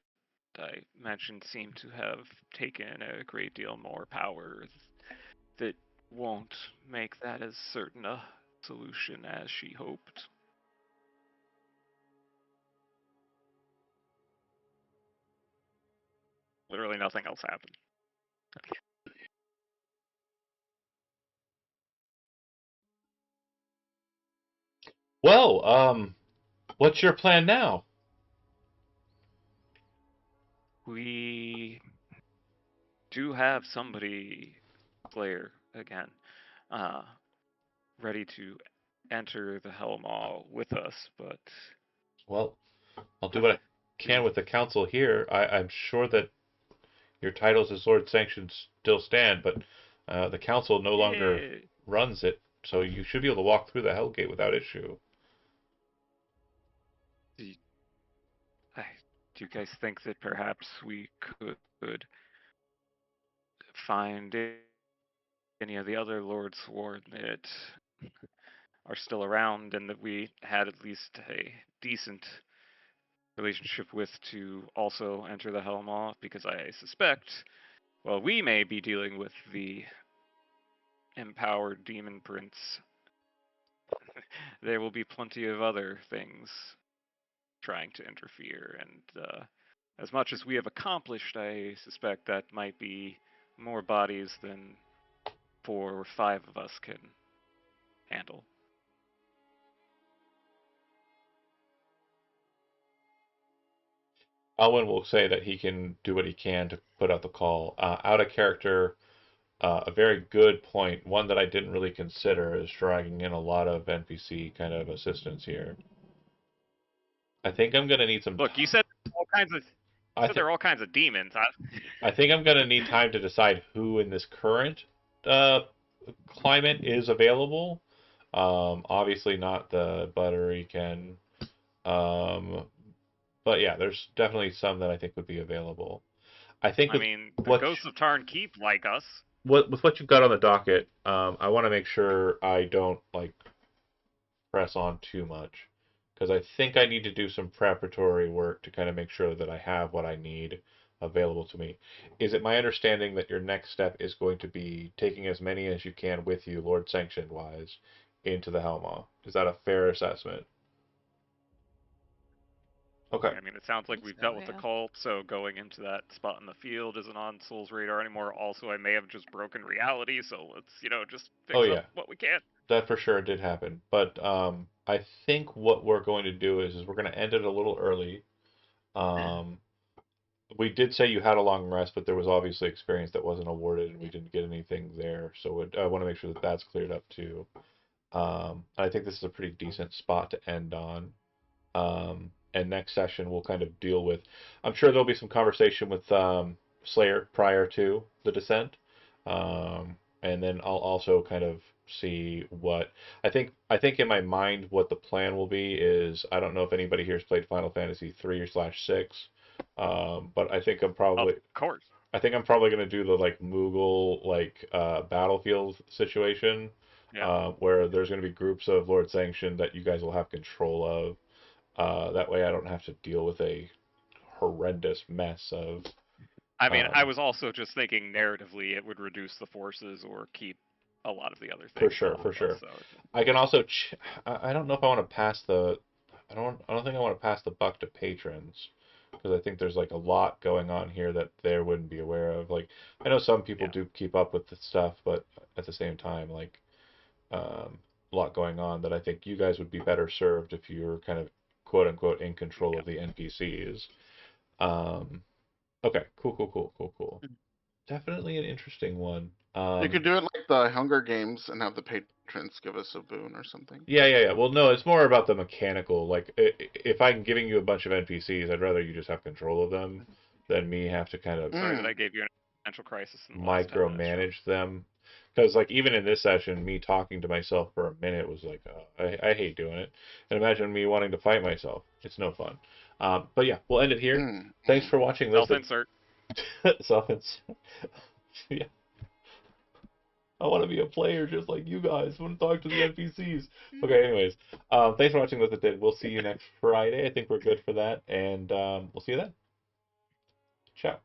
I mentioned seem to have taken a great deal more power that won't make that as certain a solution as she hoped. Literally nothing else happened. Well, what's your plan now? We do have somebody, player again, ready to enter the Helmaw with us, but Well, I'll do what I can with the council here. I'm sure that your titles as Lord Sanctioned still stand, but the council no longer runs it, so you should be able to walk through the Hellgate without issue. do you guys think that perhaps we could find any of the other Lords Sworn that are still around and that we had at least a decent relationship with to also enter the Helmaw? Because I suspect, well, we may be dealing with the empowered demon prince, there will be plenty of other things trying to interfere. And as much as we have accomplished, I suspect that might be more bodies than 4 or 5 of us can handle. Alwyn will say that he can do what he can to put out the call. Out of character, a very good point, one that I didn't really consider, is dragging in a lot of NPC kind of assistance here. I think I'm gonna need some. Look, you said all kinds of. I So there are all kinds of demons. I think I'm gonna need time to decide who in this current climate is available. Obviously not the Buttery Ken. But yeah, there's definitely some that I think would be available. I think I mean, the what ghosts of Tarn Keep like us. with what you've got on the docket, I want to make sure I don't like press on too much because I think I need to do some preparatory work to kind of make sure that I have what I need available to me. Is it my understanding that your next step is going to be taking as many as you can with you, Lord Sanctioned wise, into the Helmaw? Is that a fair assessment? Okay. I mean, it sounds like Think we've so, dealt with the yeah. cult, so going into that spot in the field isn't on Soul's radar anymore. Also, I may have just broken reality, so let's, just fix Oh up yeah, what we can. that for sure did happen. But I think what we're going to do is we're going to end it a little early. Um, we did say you had a long rest, but there was obviously experience that wasn't awarded, and we didn't get anything there. So I want to make sure that that's cleared up too. I think this is a pretty decent spot to end on. And next session we'll kind of deal with. I'm sure there'll be some conversation with Slayer prior to the descent, and then I'll also kind of see what I think in my mind what the plan will be is I don't know if anybody here has played Final Fantasy 3/6, but Of course. I think I'm probably going to do the like Moogle like battlefield situation, Yeah. where there's going to be groups of Lord Sanction that you guys will have control of. That way I don't have to deal with a horrendous mess of. I mean, I was also just thinking narratively it would reduce the forces or keep a lot of the other For things. sure, off for of us, sure. so I can also. I don't know if I want to pass the. I don't think I want to pass the buck to patrons because I think there's like a lot going on here that they wouldn't be aware of. Like I know some people Yeah. do keep up with the stuff, but at the same time, like a lot going on that I think you guys would be better served if you're kind of quote unquote in control of the NPCs. Um, okay, cool. Definitely an interesting one. You could do it like the Hunger Games and have the patrons give us a boon or something. Yeah. Well, no, it's more about the mechanical. Like, if I'm giving you a bunch of NPCs, I'd rather you just have control of them than me have to kind of Sorry Mm. that I gave you an existential crisis in the last 10 minutes, Sean. micromanage them. Because, like, even in this session, me talking to myself for a minute was like, I hate doing it. And imagine me wanting to fight myself. It's no fun. But yeah, we'll end it here. Mm. Thanks for watching, Lisbeth. Self-insert. Self-insert. Yeah. I want to be a player just like you guys. I want to talk to the NPCs. Okay, anyways. Thanks for watching Lisbeth Did. We'll see you next Friday. I think we're good for that. And we'll see you then. Ciao.